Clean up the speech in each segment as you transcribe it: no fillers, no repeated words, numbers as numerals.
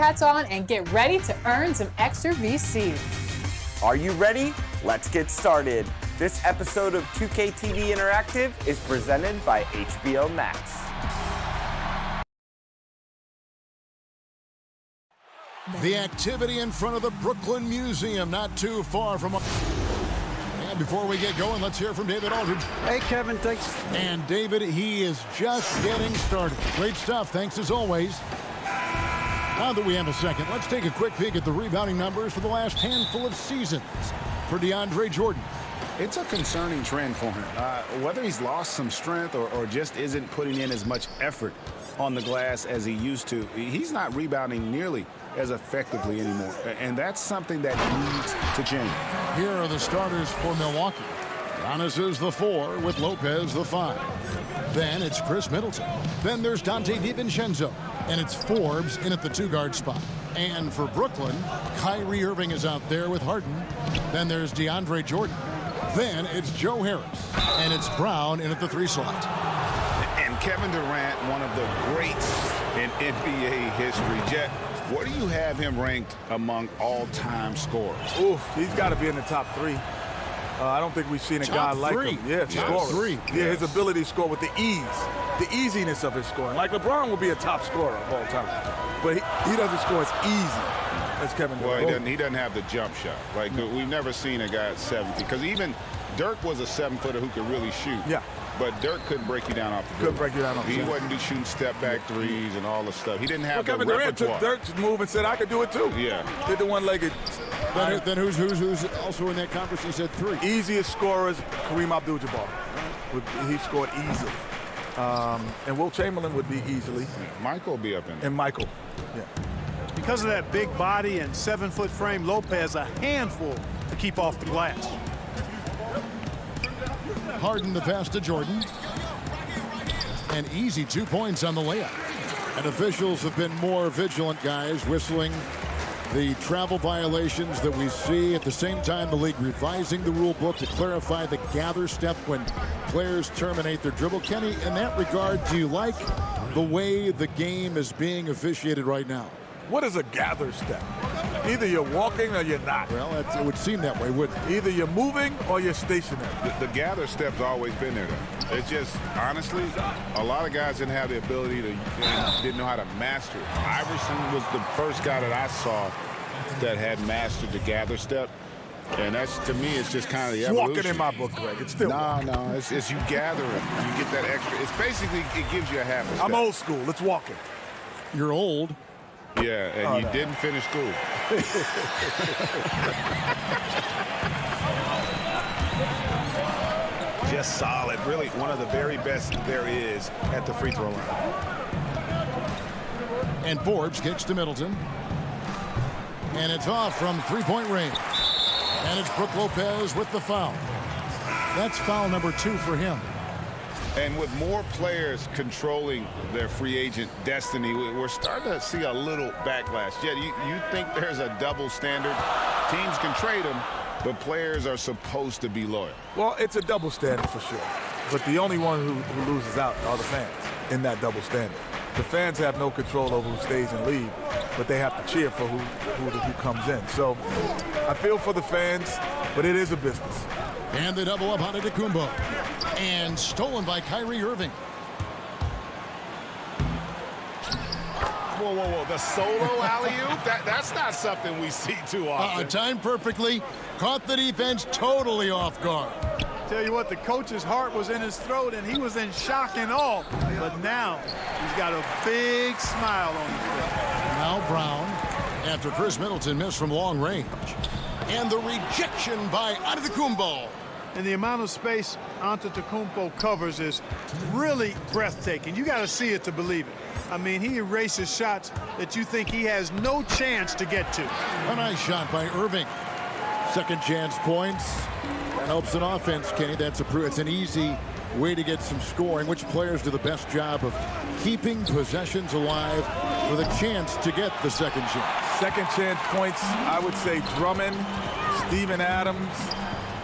hats on and get ready to earn some extra VC. Are you ready? Let's get started. This episode of 2K TV Interactive is presented by HBO Max. The activity in front of the Brooklyn Museum, not too far from... And before we get going, let's hear from David Aldridge. Hey, Kevin, thanks. And David, he is just getting started. Great stuff, thanks as always. Now that we have a second, let's take a quick peek at the rebounding numbers for the last handful of seasons for DeAndre Jordan. It's a concerning trend for him. Whether he's lost some strength or just isn't putting in as much effort on the glass as he used to, he's not rebounding nearly as effectively anymore. And that's something that needs to change. Here are the starters for Milwaukee. Giannis is the 4 with Lopez the 5. Then it's Chris Middleton. Then there's Dante DiVincenzo. And it's Forbes in at the 2-guard spot. And for Brooklyn, Kyrie Irving is out there with Harden. Then there's DeAndre Jordan. Then it's Joe Harris. And it's Brown in at the 3 slot. And Kevin Durant, one of the greats in NBA history. Jet, where do you have him ranked among all-time scorers? Oof, he's got to be in the top 3. I don't think we've seen a guy like him. Yeah, top 3. Yeah, his ability to score with the ease, the easiness of his scoring. Like LeBron will be a top scorer of all time, but he doesn't score as easy as Kevin Durant. Well, he doesn't have the jump shot. Like, we've never seen a guy at 70. Because even Dirk was a 7-footer who could really shoot. Yeah. But Dirk couldn't break you down off the dribble. He wasn't shooting step-back threes and all the stuff. He didn't have the Kevin Durant repertoire. took Dirk's move and said, I could do it too. Yeah. Did the one-legged. Then who's also in that conference? He said 3. Easiest scorers, Kareem Abdul-Jabbar. He scored easily. And Will Chamberlain would be easily. Michael will be up in there. And Michael. Yeah. Because of that big body and 7-foot frame, Lopez a handful to keep off the glass. Harden the pass to Jordan. An easy 2 points on the layup. And officials have been more vigilant, guys, whistling the travel violations that we see. At the same time, the league revising the rule book to clarify the gather step when players terminate their dribble. Kenny, in that regard, do you like the way the game is being officiated right now? What is a gather step? Either you're walking or you're not. Well, it would seem that way, wouldn't it? Either you're moving or you're stationary. The gather step's always been there, though. It's just, honestly, a lot of guys didn't have the ability to, didn't know how to master it. Iverson was the first guy that I saw that had mastered the gather step. And that's, to me, it's just kind of the evolution. Walking in my book, Greg. It's still walking. No, it's you gather it. You get that extra. It's basically, it gives you a half a step. I'm old school. It's walking. You're old. Yeah, and you didn't finish school. Just solid. Really one of the very best there is at the free throw line. And Forbes kicks to Middleton. And it's off from 3-point range. And it's Brook Lopez with the foul. That's foul number 2 for him. And with more players controlling their free agent destiny, we're starting to see a little backlash. Jed, you think there's a double standard? Teams can trade them, but players are supposed to be loyal. Well, it's a double standard for sure. But the only one who loses out are the fans in that double standard. The fans have no control over who stays in league, but they have to cheer for who comes in. So I feel for the fans, but it is a business. And the double up on Antetokounmpo. And stolen by Kyrie Irving. Whoa. The solo alley-oop? That's not something we see too often. Timed perfectly. Caught the defense totally off guard. Tell you what, the coach's heart was in his throat, and he was in shock and awe. But now he's got a big smile on his face. Now Brown, after Chris Middleton missed from long range. And the rejection by Antetokounmpo. And the amount of space Antetokounmpo covers is really breathtaking. You got to see it to believe it. I mean, he erases shots that you think he has no chance to get to. A nice shot by Irving. Second chance points. That helps an offense, Kenny. It's an easy way to get some scoring. Which players do the best job of keeping possessions alive for the chance to get the second chance? Second chance points, I would say Drummond, Steven Adams,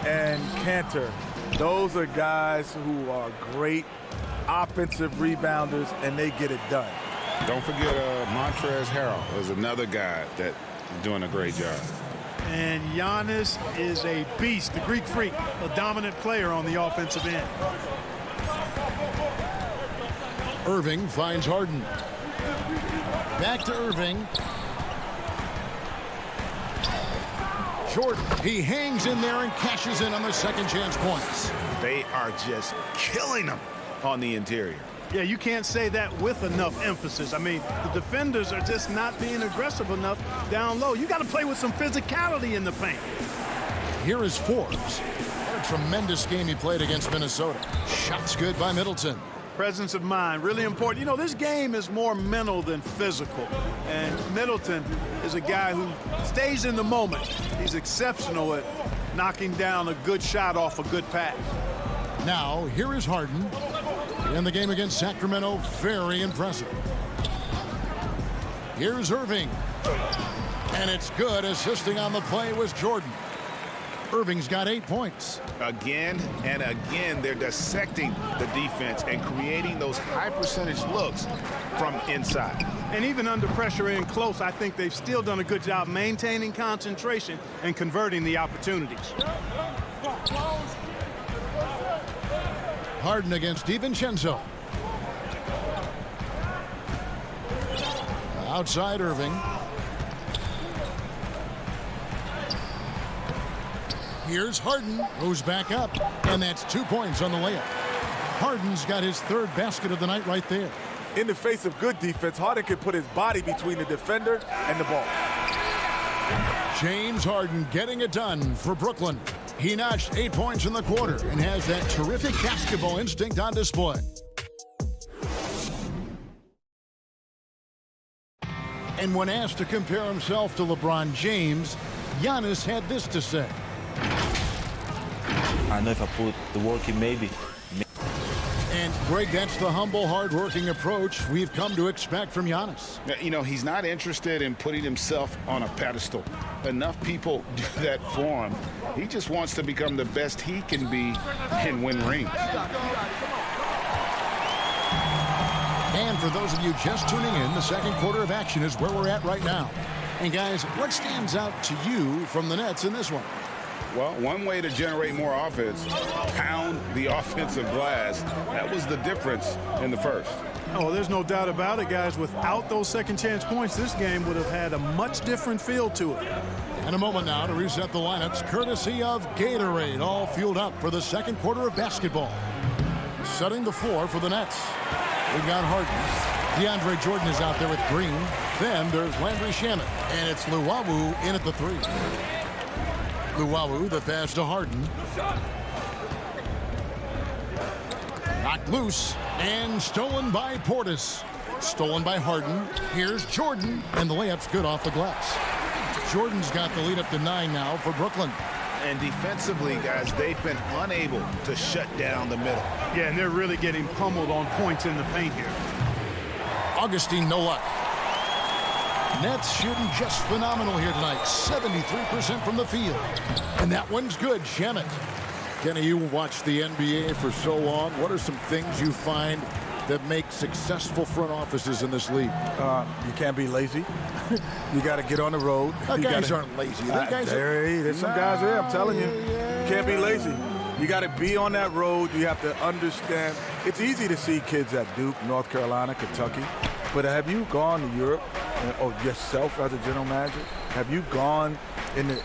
and Cantor. Those are guys who are great offensive rebounders, and they get it done. Don't forget Montrezl Harrell is another guy that is doing a great job. And Giannis is a beast, the Greek freak, a dominant player on the offensive end. Irving finds Harden. Back to Irving. Jordan, he hangs in there and cashes in on the second chance points. They are just killing them on the interior. Yeah, you can't say that with enough emphasis. I mean, the defenders are just not being aggressive enough down low. You got to play with some physicality in the paint. Here is Forbes. What a tremendous game he played against Minnesota. Shots good by Middleton. Presence of mind, really important. You know, this game is more mental than physical. And Middleton is a guy who stays in the moment. He's exceptional at knocking down a good shot off a good pass. Now, here is Harden. In the game against Sacramento, very impressive. Here's Irving. And it's good. Assisting on the play was Jordan. Irving's got 8 points. Again and again, they're dissecting the defense and creating those high percentage looks from inside. And even under pressure in close, I think they've still done a good job maintaining concentration and converting the opportunities. Harden against DiVincenzo. Outside Irving. Here's Harden, who's back up, and that's 2 points on the layup. Harden's got his third basket of the night right there. In the face of good defense, Harden can put his body between the defender and the ball. James Harden getting it done for Brooklyn. He notched 8 points in the quarter and has that terrific basketball instinct on display. And when asked to compare himself to LeBron James, Giannis had this to say. I know if I put the work in, maybe. And Greg, that's the humble, hard-working approach we've come to expect from Giannis. You know, he's not interested in putting himself on a pedestal. Enough people do that for him. He just wants to become the best he can be and win rings. And for those of you just tuning in, the second quarter of action is where we're at right now. And guys, what stands out to you from the Nets in this one? Well, one way to generate more offense, pound the offensive glass. That was the difference in the first. Oh, there's no doubt about it, guys. Without those second chance points, this game would have had a much different feel to it. And a moment now to reset the lineups, courtesy of Gatorade, all fueled up for the second quarter of basketball. Setting the floor for the Nets. We've got Harden. DeAndre Jordan is out there with Green. Then there's Landry Shamet. And it's Luwawu in at the three. Luwawu, the pass to Harden. Knocked loose and stolen by Portis. Stolen by Harden. Here's Jordan, and the layup's good off the glass. Jordan's got the lead up to 9 now for Brooklyn. And defensively, guys, they've been unable to shut down the middle. Yeah, and they're really getting pummeled on points in the paint here. Augustine, no luck. Nets shooting just phenomenal here tonight. 73% from the field. And that one's good. Shamet. Kenny, you watched the NBA for so long. What are some things you find that make successful front offices in this league? You can't be lazy. You got to get on the road. Guys aren't lazy. There's some guys there, I'm telling you. You can't be lazy. You got to be on that road. You have to understand. It's easy to see kids at Duke, North Carolina, Kentucky. But have you gone to Europe, or yourself as a general manager? Have you gone in the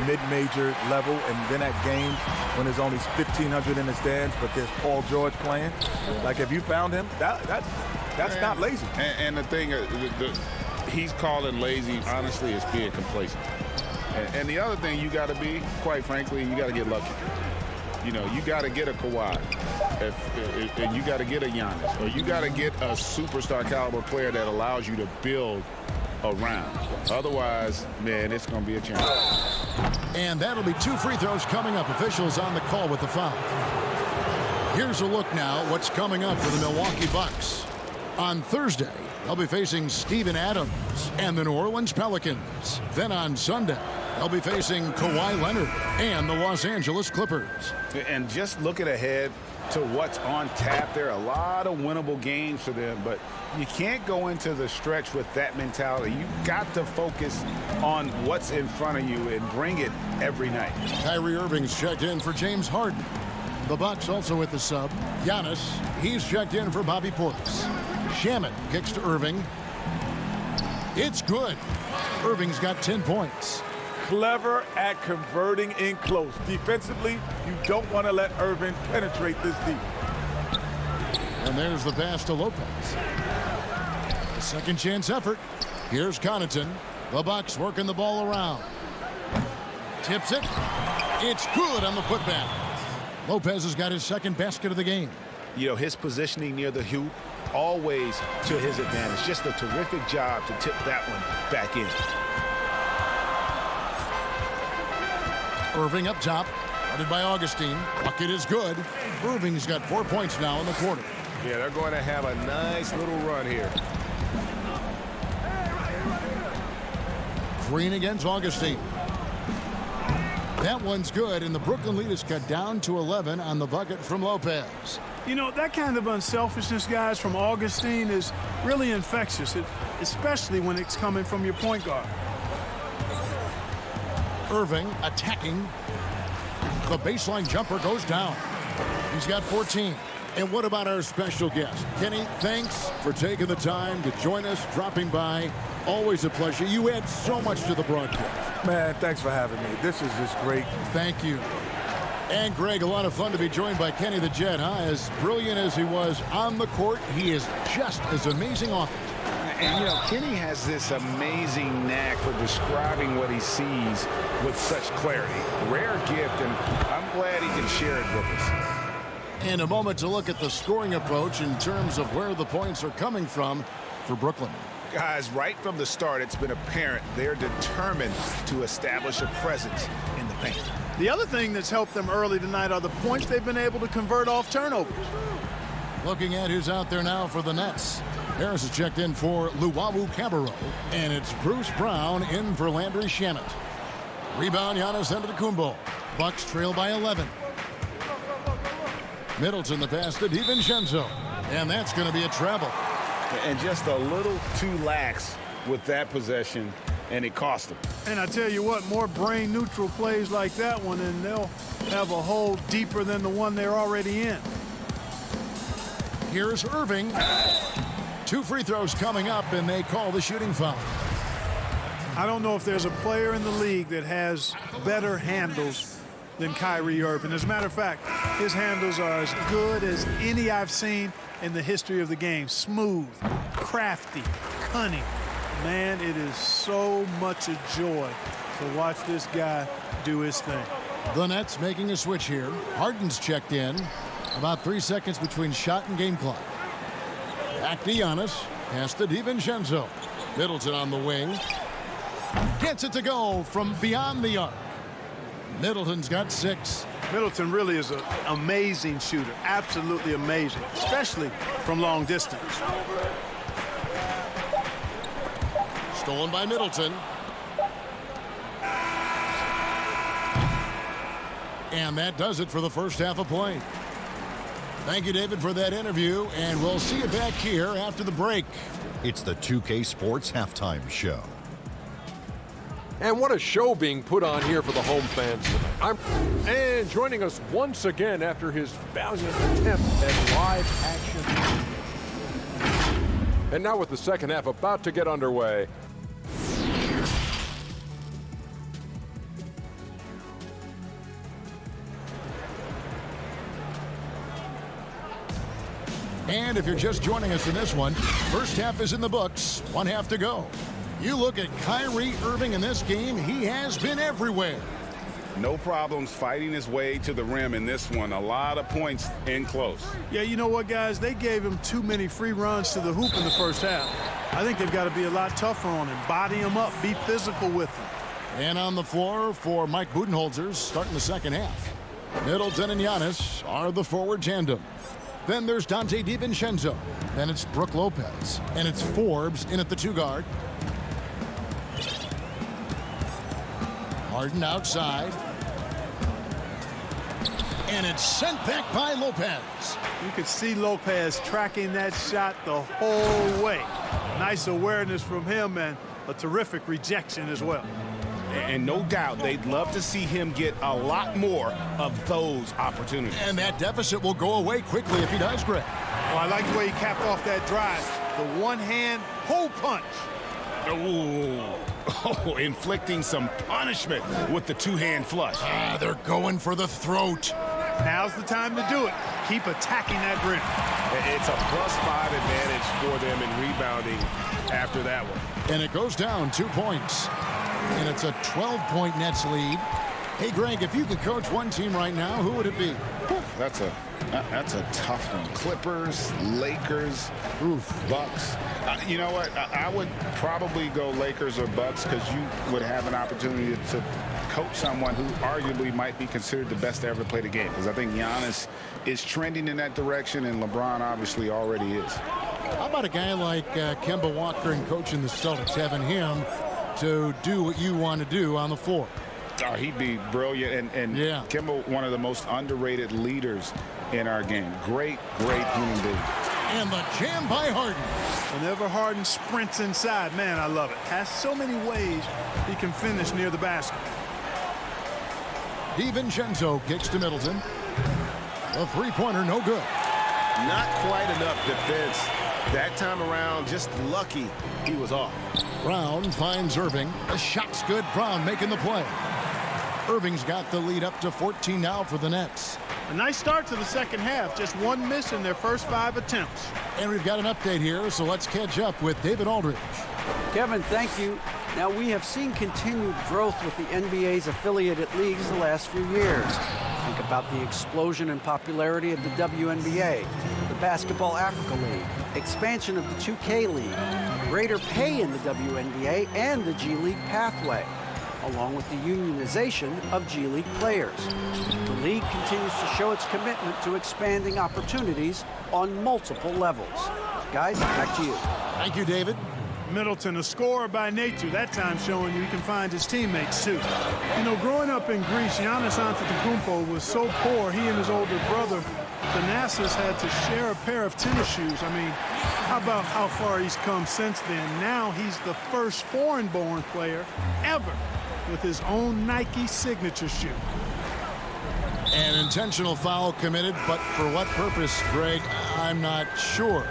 mid-major level and been at games when there's only 1,500 in the stands, but there's Paul George playing? Like, have you found him? That's not lazy. And the thing, he's calling lazy, honestly, is being complacent. And the other thing you got to be, quite frankly, you got to get lucky. You know, you got to get a Kawhi, and you got to get a Giannis, or you got to get a superstar caliber player that allows you to build around. Otherwise, man, it's going to be a challenge. And that'll be 2 free throws coming up. Officials on the call with the foul. Here's a look now what's coming up for the Milwaukee Bucks. On Thursday, they'll be facing Steven Adams and the New Orleans Pelicans. Then on Sunday, they'll be facing Kawhi Leonard and the Los Angeles Clippers. And just looking ahead, to what's on tap. There are a lot of winnable games for them, but you can't go into the stretch with that mentality. You've got to focus on what's in front of you and bring it every night. Kyrie Irving's checked in for James Harden. The Bucks also with the sub. Giannis, he's checked in for Bobby Portis. Shaman kicks to Irving. It's good. Irving's got 10 points. Clever at converting in close. Defensively, you don't want to let Irving penetrate this deep. And there's the pass to Lopez. A second chance effort. Here's Connaughton. The Bucks working the ball around. Tips it. It's good on the putback. Lopez has got his second basket of the game. You know, his positioning near the hoop, always to his advantage. Just a terrific job to tip that one back in. Irving up top, guarded by Augustine. Bucket is good. Irving's got 4 points now in the quarter. Yeah, they're going to have a nice little run here. Green against Augustine. That one's good, and the Brooklyn lead is cut down to 11 on the bucket from Lopez. You know, that kind of unselfishness, guys, from Augustine is really infectious, especially when it's coming from your point guard. Irving attacking. The baseline jumper goes down. He's got 14. And what about our special guest? Kenny, thanks for taking the time to join us, dropping by. Always a pleasure. You add so much to the broadcast. Man, thanks for having me. This is just great. Thank you. And Greg, a lot of fun to be joined by Kenny the Jet, huh? As brilliant as he was on the court, he is just as amazing off it. And, you know, Kenny has this amazing knack for describing what he sees with such clarity. Rare gift, and I'm glad he can share it with us. And a moment to look at the scoring approach in terms of where the points are coming from for Brooklyn. Guys, right from the start, it's been apparent they're determined to establish a presence in the paint. The other thing that's helped them early tonight are the points they've been able to convert off turnovers. Looking at who's out there now for the Nets. Harris is checked in for Luwawu Cabarro, and it's Bruce Brown in for Landry Shamet. Rebound, Giannis Antetokounmpo. Bucks trail by 11. Middleton the pass to DiVincenzo, and that's going to be a travel. And just a little too lax with that possession, and it cost them. And I tell you what, more brain-neutral plays like that one, and they'll have a hole deeper than the one they're already in. Here's Irving. 2 free throws coming up, and they call the shooting foul. I don't know if there's a player in the league that has better handles than Kyrie Irving. As a matter of fact, his handles are as good as any I've seen in the history of the game. Smooth, crafty, cunning. Man, it is so much a joy to watch this guy do his thing. The Nets making a switch here. Harden's checked in. About 3 seconds between shot and game clock. Back to Giannis. Pass to DiVincenzo. Middleton on the wing. Gets it to go from beyond the arc. Middleton's got 6. Middleton really is an amazing shooter. Absolutely amazing, especially from long distance. Stolen by Middleton. And that does it for the first half of play. Thank you, David, for that interview, and we'll see you back here after the break. It's the 2K Sports Halftime Show. And what a show being put on here for the home fans tonight. And joining us once again after his valiant attempt at live action. And now with the second half about to get underway. And if you're just joining us in this one, first half is in the books, 1 half to go. You look at Kyrie Irving in this game, he has been everywhere. No problems fighting his way to the rim in this one. A lot of points in close. Yeah, you know what, guys? They gave him too many free runs to the hoop in the first half. I think they've got to be a lot tougher on him. Body him up. Be physical with him. And on the floor for Mike Budenholzer starting the second half. Middleton and Giannis are the forward tandem. Then there's Dante DiVincenzo. Then it's Brook Lopez. And it's Forbes in at the 2 guard. Harden outside. And it's sent back by Lopez. You could see Lopez tracking that shot the whole way. Nice awareness from him and a terrific rejection as well. And no doubt they'd love to see him get a lot more of those opportunities. And that deficit will go away quickly if he does, Greg. Well, I like the way he capped off that drive. The one-hand pull punch. Oh, inflicting some punishment with the two-hand flush. They're going for the throat. Now's the time to do it. Keep attacking that rim. It's a +5 advantage for them in rebounding after that one. And it goes down 2 points. And it's a 12-point Nets lead. Hey, Greg, if you could coach one team right now, who would it be? That's a tough one. Clippers, Lakers, Bucks. You know what? I would probably go Lakers or Bucks because you would have an opportunity to coach someone who arguably might be considered the best to ever play the game. Because I think Giannis is trending in that direction, and LeBron obviously already is. How about a guy like Kemba Walker and coaching the Celtics, having him to do what you want to do on the floor? Oh, he'd be brilliant. And yeah. Kemba, one of the most underrated leaders in our game. Great human being. And the jam by Harden. Whenever Harden sprints inside, man, I love it. Has so many ways he can finish near the basket. DiVincenzo kicks to Middleton. A three-pointer, no good. Not quite enough defense. That time around, just lucky he was off. Brown finds Irving. The shot's good. Brown making the play. Irving's got the lead up to 14 now for the Nets. A nice start to the second half. Just one miss in their first 5 attempts. And we've got an update here, so let's catch up with David Aldridge. Kevin, thank you. Now, we have seen continued growth with the NBA's affiliated leagues the last few years. Think about the explosion in popularity of the WNBA, the Basketball Africa League, expansion of the 2K League, greater pay in the WNBA and the G League pathway, along with the unionization of G League players. The league continues to show its commitment to expanding opportunities on multiple levels. Guys, back to you. Thank you, David. Middleton, a scorer by nature, that time showing you he can find his teammates too. You know, growing up in Greece, Giannis Antetokounmpo was so poor, he and his older brother, Thanasis, had to share a pair of tennis shoes. I mean, how about how far he's come since then? Now he's the first foreign-born player ever with his own Nike signature shoe. An intentional foul committed, but for what purpose, Greg? I'm not sure.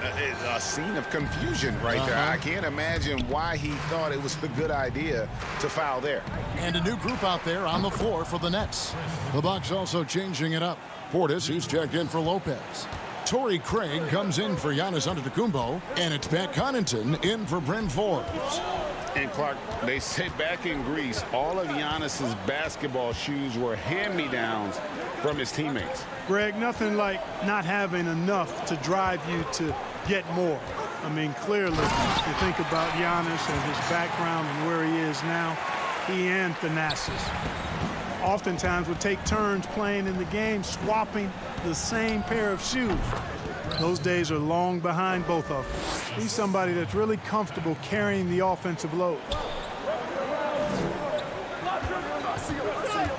A scene of confusion right there. I can't imagine why he thought it was a good idea to foul there. And a new group out there on the floor for the Nets. The Bucks also changing it up. Portis, who's checked in for Lopez. Torrey Craig comes in for Giannis Antetokounmpo, and it's Pat Connaughton in for Bryn Forbes. And Clark, they said back in Greece, all of Giannis's basketball shoes were hand-me-downs from his teammates. Greg, nothing like not having enough to drive you to get more. I mean, clearly, you think about Giannis and his background and where he is now, he and Thanasis oftentimes would take turns playing in the game, swapping the same pair of shoes. Those days are long behind both of them. He's somebody that's really comfortable carrying the offensive load.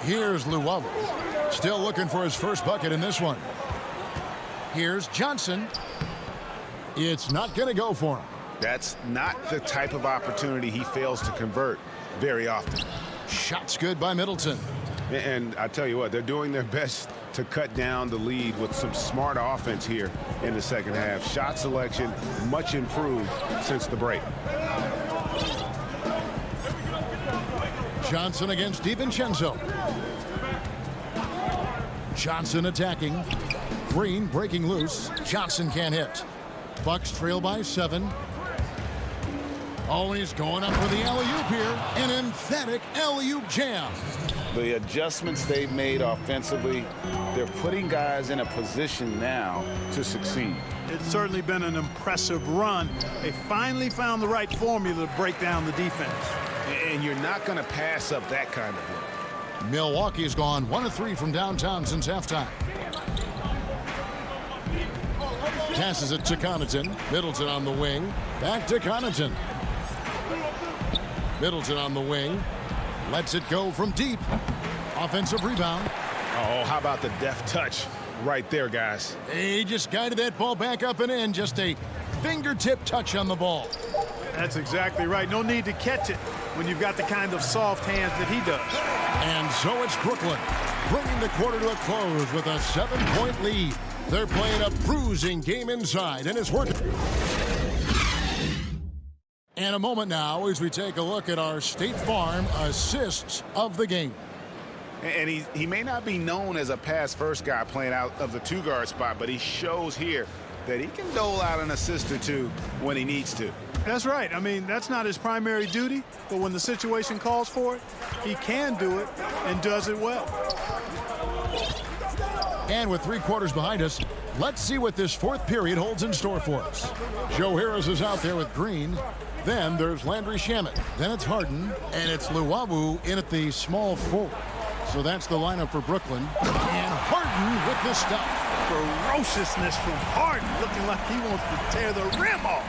Here's Luwawu. Still looking for his first bucket in this one. Here's Johnson. It's not going to go for him. That's not the type of opportunity he fails to convert very often. Shot's good by Middleton. And I tell you what, they're doing their best to cut down the lead with some smart offense here in the second half. Shot selection much improved since the break. Johnson against DiVincenzo. Johnson attacking. Green breaking loose. Johnson can't hit. Bucks trail by 7. Oh, he's going up for the alley-oop here. An emphatic alley-oop jam. The adjustments they've made offensively, they're putting guys in a position now to succeed. It's certainly been an impressive run. They finally found the right formula to break down the defense. And you're not going to pass up that kind of look. Milwaukee's gone 1 of 3 from downtown since halftime. Passes it to Connaughton. Middleton on the wing. Back to Connaughton. Middleton on the wing. Lets it go from deep. Offensive rebound. Oh, how about the deft touch right there, guys? He just guided that ball back up and in. Just a fingertip touch on the ball. That's exactly right. No need to catch it when you've got the kind of soft hands that he does. And so it's Brooklyn bringing the quarter to a close with a 7-point lead. They're playing a bruising game inside, and it's working. And a moment now as we take a look at our State Farm assists of the game. And he may not be known as a pass-first guy playing out of the two-guard spot, but he shows here that he can dole out an assist or two when he needs to. That's right. I mean, that's not his primary duty, but when the situation calls for it, he can do it and does it well. And with 3 quarters behind us, let's see what this fourth period holds in store for us. Joe Harris is out there with Green. Then there's Landry Shamet. Then it's Harden. And it's Luwawu in at the small forward. So that's the lineup for Brooklyn. And Harden with the stuff. Ferociousness from Harden, looking like he wants to tear the rim off.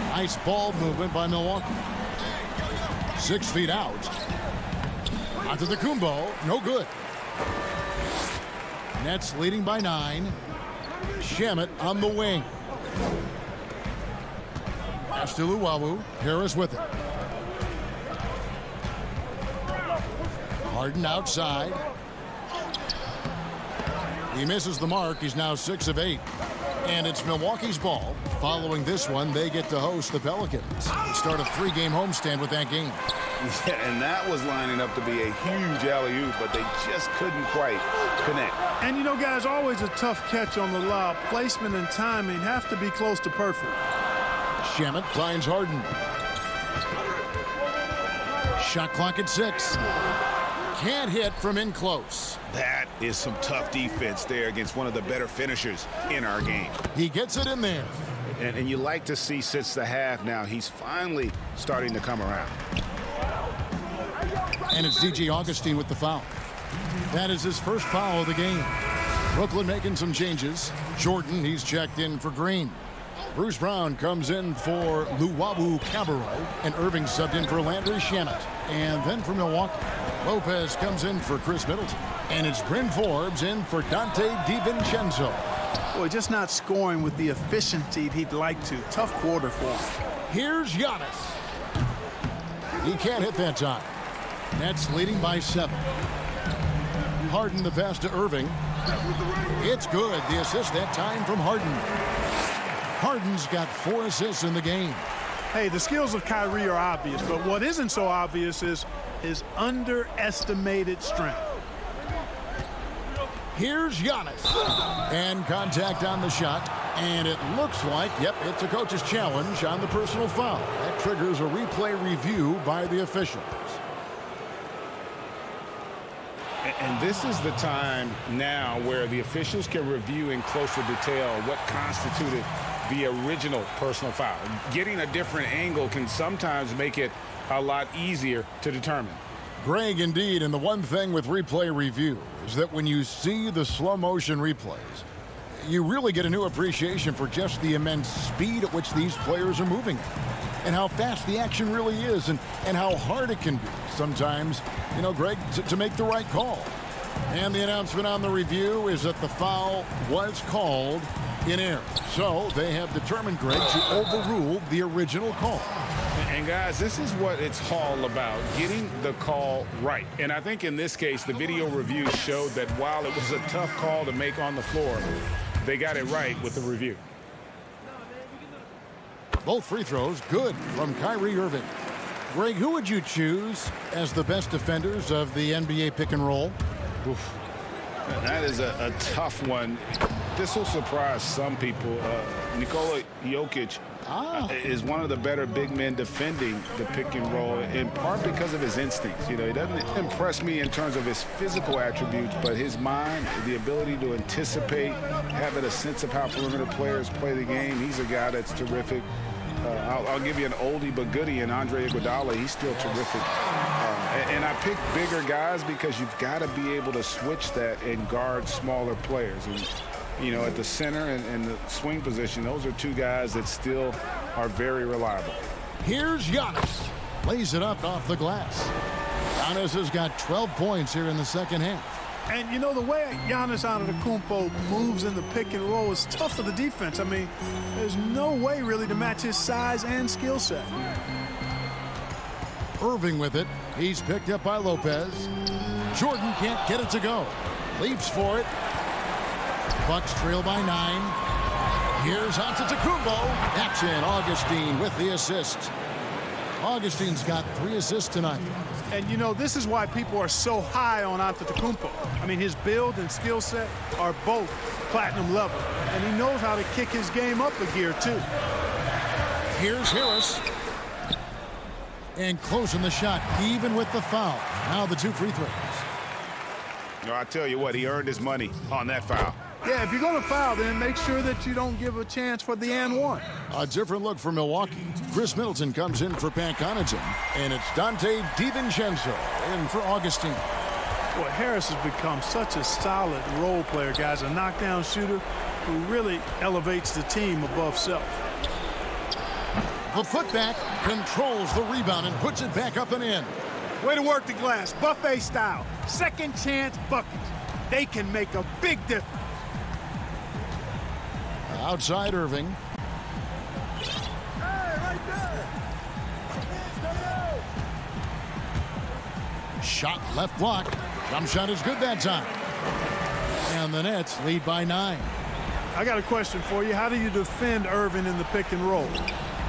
Nice ball movement by Milwaukee. 6 feet out. Onto the Kumbo. No good. Nets leading by 9. Shamet on the wing. Pass to Luwawu. Harris with it. Harden outside. He misses the mark. He's now 6 of 8. And it's Milwaukee's ball. Following this one, they get to host the Pelicans. Start a 3-game homestand with that game. Yeah, and that was lining up to be a huge alley-oop, but they just couldn't quite connect. And you know, guys, always a tough catch on the lob. Placement and timing have to be close to perfect. Shamet finds Harden. Shot clock at 6. Can't hit from in close. That is some tough defense there against one of the better finishers in our game. He gets it in there. And you like to see since the half now, he's finally starting to come around. And it's DJ Augustine with the foul. That is his first foul of the game. Brooklyn making some changes. Jordan, he's checked in for Green. Bruce Brown comes in for Luwawu Cabarro, and Irving subbed in for Landry Shamet. And then for Milwaukee, Lopez comes in for Chris Middleton. And it's Bryn Forbes in for Dante DiVincenzo. Boy, just not scoring with the efficiency he'd like to. Tough quarter for him. Here's Giannis. He can't hit that time. Nets leading by 7. Harden the pass to Irving. It's good. The assist that time from Harden. Harden's got 4 assists in the game. Hey, the skills of Kyrie are obvious, but what isn't so obvious is his underestimated strength. Here's Giannis. And contact on the shot. And it looks like, yep, it's a coach's challenge on the personal foul. That triggers a replay review by the officials. And this is the time now where the officials can review in closer detail what constituted the original personal foul. Getting a different angle can sometimes make it a lot easier to determine. Greg, indeed, and the one thing with replay review is that when you see the slow motion replays, you really get a new appreciation for just the immense speed at which these players are moving and how fast the action really is and how hard it can be sometimes, you know, Greg, to make the right call. And the announcement on the review is that the foul was called in error. So they have determined, Greg, to overrule the original call. And guys, this is what it's all about, getting the call right. And I think in this case, the video review showed that while it was a tough call to make on the floor, they got it right with the review. Both free throws good from Kyrie Irving. Greg, who would you choose as the best defenders of the NBA pick and roll? Oof. That is a tough one. This will surprise some people. Nikola Jokic is one of the better big men defending the pick and roll, in part because of his instincts. You know, he doesn't impress me in terms of his physical attributes, but his mind, the ability to anticipate, having a sense of how perimeter players play the game. He's a guy that's terrific. I'll give you an oldie but goodie in Andre Iguodala. He's still terrific. And I pick bigger guys because you've got to be able to switch that and guard smaller players. And, you know, at the center and the swing position, those are two guys that still are very reliable. Here's Giannis. Lays it up off the glass. Giannis has got 12 points here in the second half. And you know, the way Giannis Antetokounmpo moves in the pick and roll is tough for the defense. I mean, there's no way really to match his size and skill set. Irving with it. He's picked up by Lopez. Jordan can't get it to go. Leaps for it. Bucks trail by 9. Here's Antetokounmpo. Action. Augustine with the assist. Augustine's got 3 assists tonight. And you know, this is why people are so high on Antetokounmpo. I mean, his build and skill set are both platinum level. And he knows how to kick his game up a gear, too. Here's Harris. And closing the shot, even with the foul. Now the 2 free throws. No, I tell you what, he earned his money on that foul. Yeah, if you're going to foul, then make sure that you don't give a chance for the and one. A different look for Milwaukee. Chris Middleton comes in for Pat Connaughton, and it's Dante DiVincenzo in for Augustine. Boy, Harris has become such a solid role player, guys, a knockdown shooter who really elevates the team above self. The putback controls the rebound and puts it back up and in. Way to work the glass, buffet style. Second chance buckets. They can make a big difference. Outside Irving. Shot left block. Jump shot is good that time. And the Nets lead by 9. I got a question for you. How do you defend Irving in the pick and roll?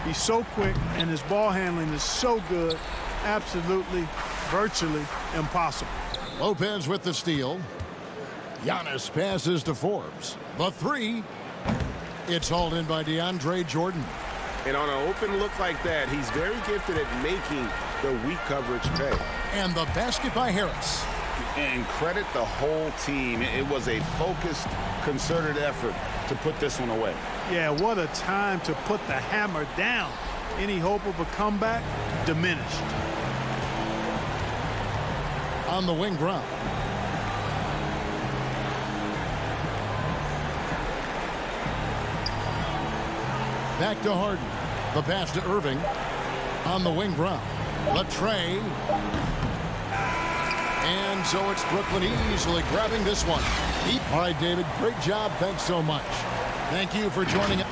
He's so quick and his ball handling is so good. Absolutely, virtually impossible. Lopez with the steal. Giannis passes to Forbes. The 3. It's hauled in by DeAndre Jordan. And on an open look like that, he's very gifted at making the weak coverage pay. And the basket by Harris. And credit the whole team. It was a focused, concerted effort to put this one away. Yeah, what a time to put the hammer down. Any hope of a comeback diminished. On the wing Brown. Back to Harden. The pass to Irving. On the wing Brown. Latrey. And so it's Brooklyn easily grabbing this one. All right, David, great job. Thanks so much. Thank you for joining us.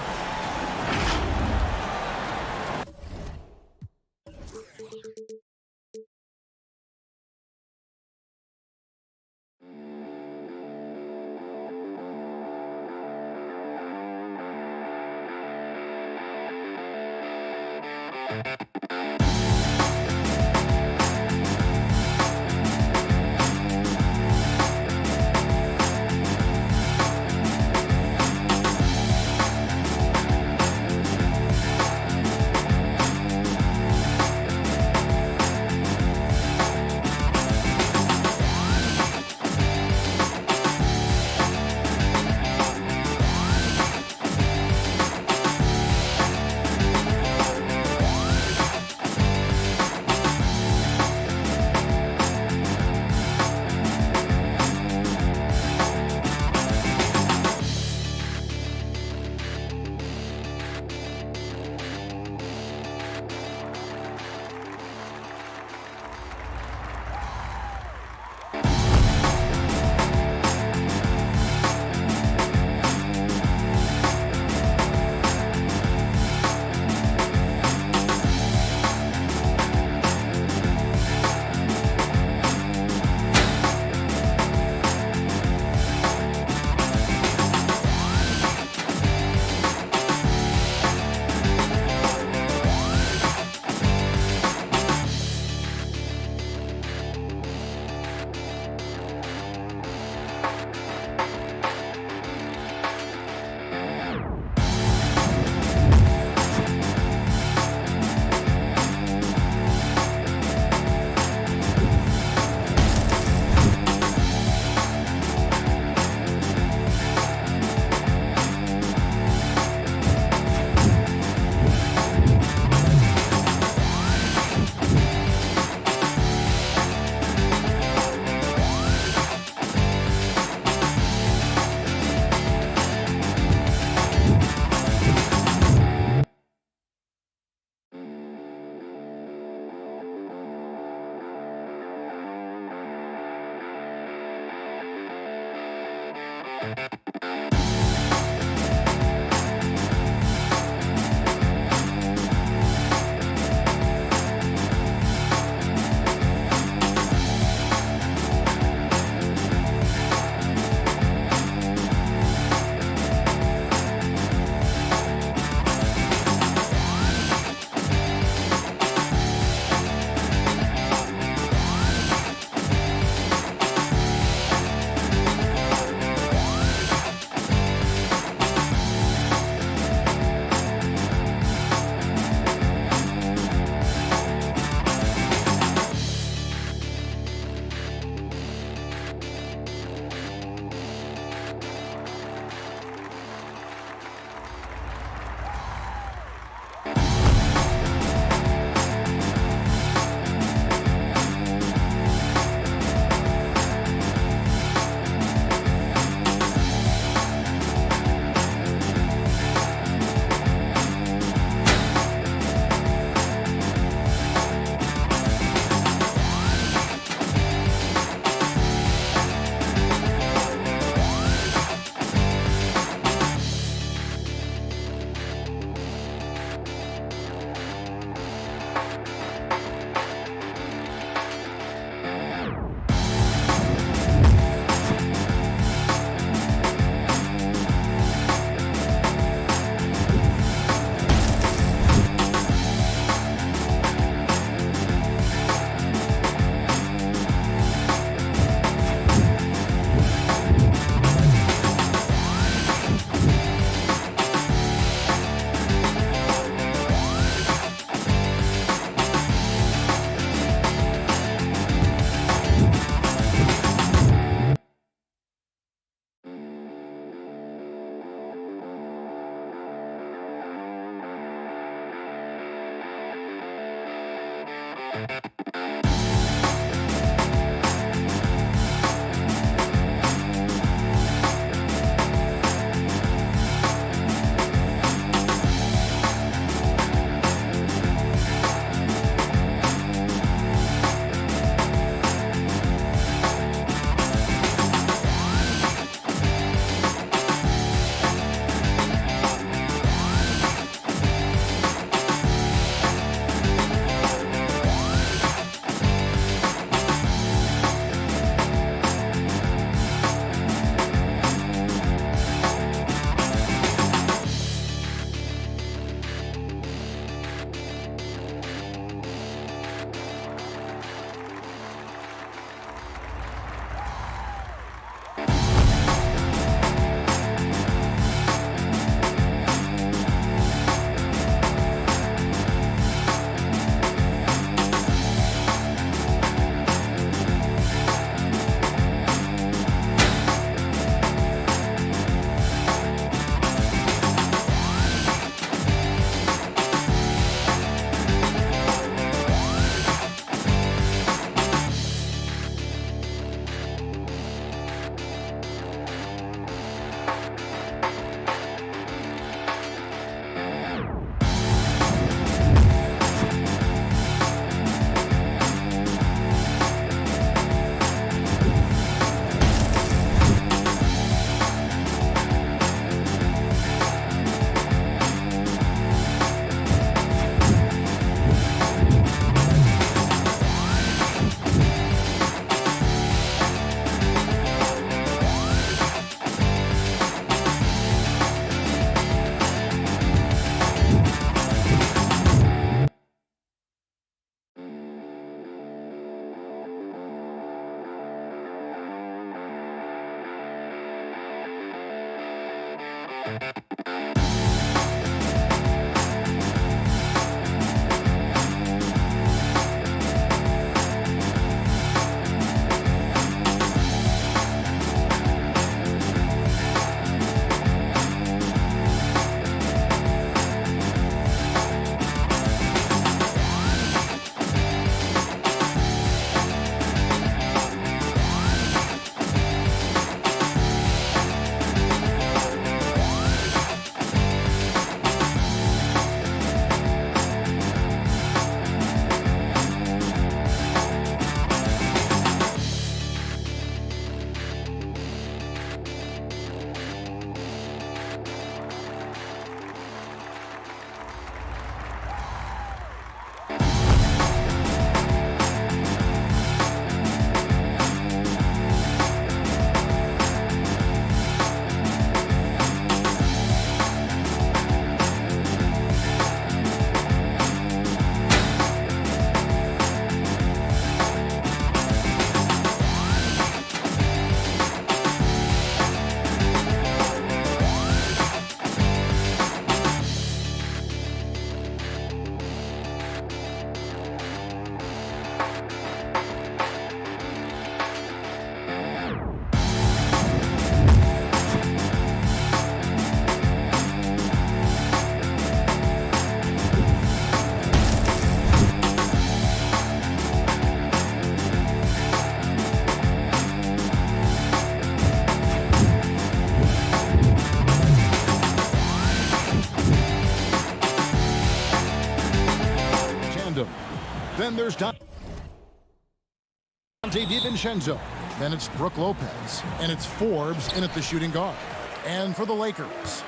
Here's Dante DiVincenzo. Then it's Brooke Lopez. And it's Forbes in at the shooting guard. And for the Lakers,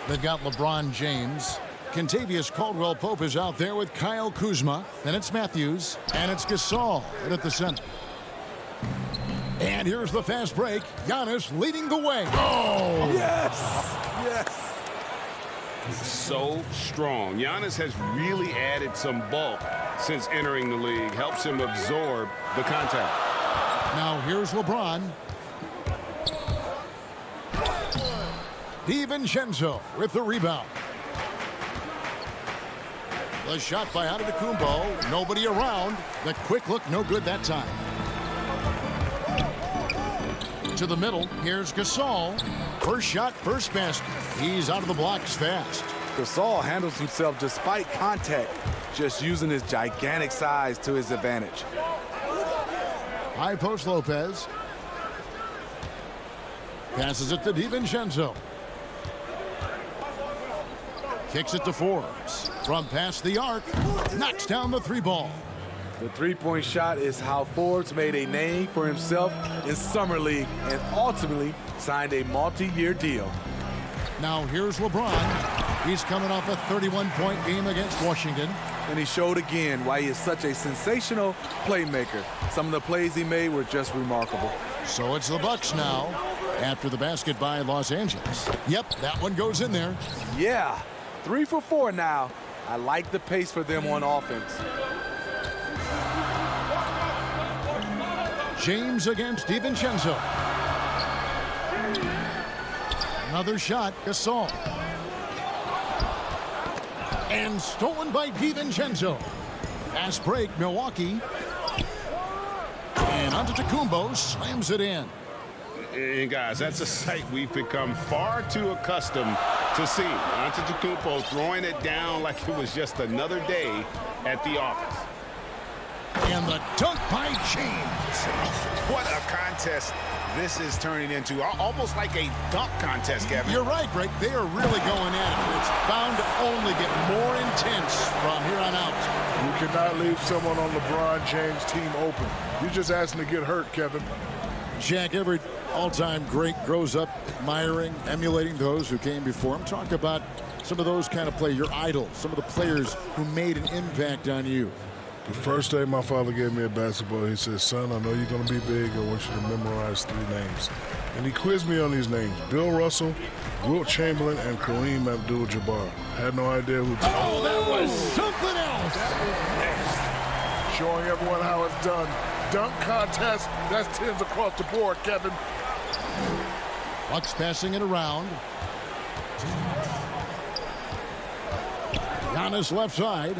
they've got LeBron James. Kentavious Caldwell-Pope is out there with Kyle Kuzma. Then it's Matthews. And it's Gasol in at the center. And here's the fast break. Giannis leading the way. Oh! Yes! Yes! So strong. Giannis has really added some bulk since entering the league. Helps him absorb the contact. Now here's LeBron. DiVincenzo with the rebound. The shot by Antetokounmpo. Nobody around. The quick look, no good that time. To the middle, here's Gasol. First shot, first basket. He's out of the blocks fast. Gasol handles himself despite contact, just using his gigantic size to his advantage. High post Lopez. Passes it to DiVincenzo. Kicks it to Forbes. From past the arc, knocks down the three ball. The three-point shot is how Forbes made a name for himself in Summer League and ultimately signed a multi-year deal. Now here's LeBron. He's coming off a 31-point game against Washington. And he showed again why he is such a sensational playmaker. Some of the plays he made were just remarkable. So it's the Bucks now after the basket by Los Angeles. Yep, that one goes in there. Yeah, 3 for 4 now. I like the pace for them on offense. James against DiVincenzo. Another shot, Gasol. And stolen by DiVincenzo. Fast break, Milwaukee. And Antetokounmpo slams it in. And guys, that's a sight we've become far too accustomed to seeing. Antetokounmpo throwing it down like it was just another day at the office. And the dunk by James. What a contest this is turning into. Almost like a dunk contest, Kevin. You're right, Greg. They are really going at it. It's bound to only get more intense from here on out. You cannot leave someone on LeBron James' team open. You're just asking to get hurt, Kevin. Shaq, every all-time great grows up admiring, emulating those who came before him. Talk about some of those kind of players, your idols, some of the players who made an impact on you. The first day my father gave me a basketball, he said, son, I know you're going to be big. I want you to memorize 3 names. And he quizzed me on these names. Bill Russell, Wilt Chamberlain, and Kareem Abdul-Jabbar. Had no idea who. Oh, that was something else. Showing everyone how it's done. Dunk contest, that's 10s across the board, Kevin. Bucks passing it around. Giannis left side.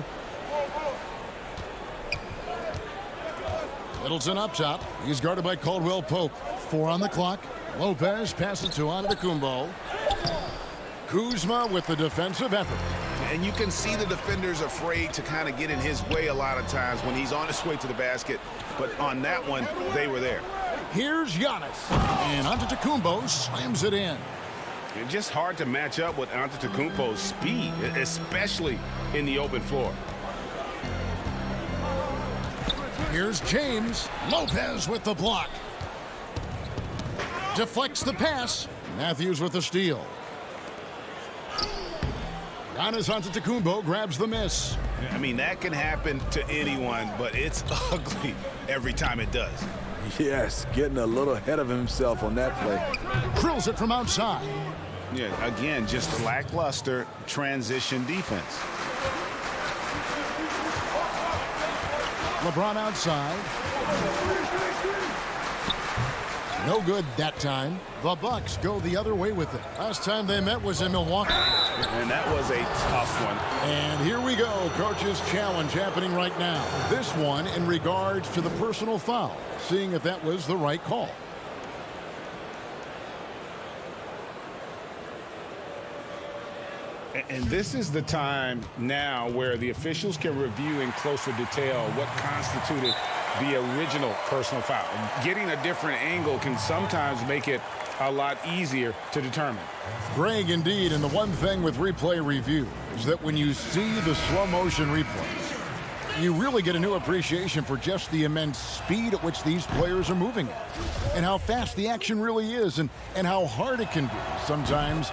Middleton up top. He's guarded by Caldwell-Pope. 4 on the clock. Lopez passes to Antetokounmpo. Kuzma with the defensive effort. And you can see the defenders afraid to kind of get in his way a lot of times when he's on his way to the basket. But on that one, they were there. Here's Giannis. And Antetokounmpo slams it in. It's just hard to match up with Antetokounmpo's speed, especially in the open floor. Here's James. Lopez with the block. Deflects the pass. Matthews with the steal. Giannis Antetokounmpo grabs the miss. I mean, that can happen to anyone, but it's ugly every time it does. Yes, getting a little ahead of himself on that play. Drills it from outside. Yeah, again, just lackluster transition defense. LeBron outside. No good that time. The Bucks go the other way with it. Last time they met was in Milwaukee. And that was a tough one. And here we go. Coach's challenge happening right now. This one in regards to the personal foul. Seeing if that was the right call. And this is the time now where the officials can review in closer detail what constituted the original personal foul. Getting a different angle can sometimes make it a lot easier to determine. Greg, indeed, and the one thing with replay review is that when you see the slow motion replays, You really get a new appreciation for just the immense speed at which these players are moving at, and how fast the action really is, and how hard it can be sometimes,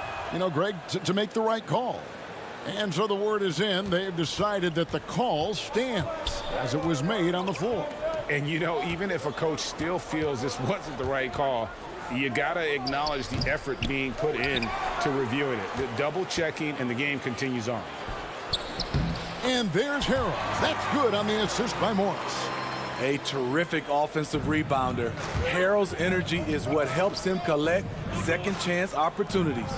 Greg, to make the right call. And so the word is in. They've decided that the call stands as it was made on the floor. And, even if a coach still feels this wasn't the right call, you got to acknowledge the effort being put in to reviewing it. The double checking, and the game continues on. And there's Harrell. That's good on the assist by Morris. A terrific offensive rebounder. Harrell's energy is what helps him collect second chance opportunities.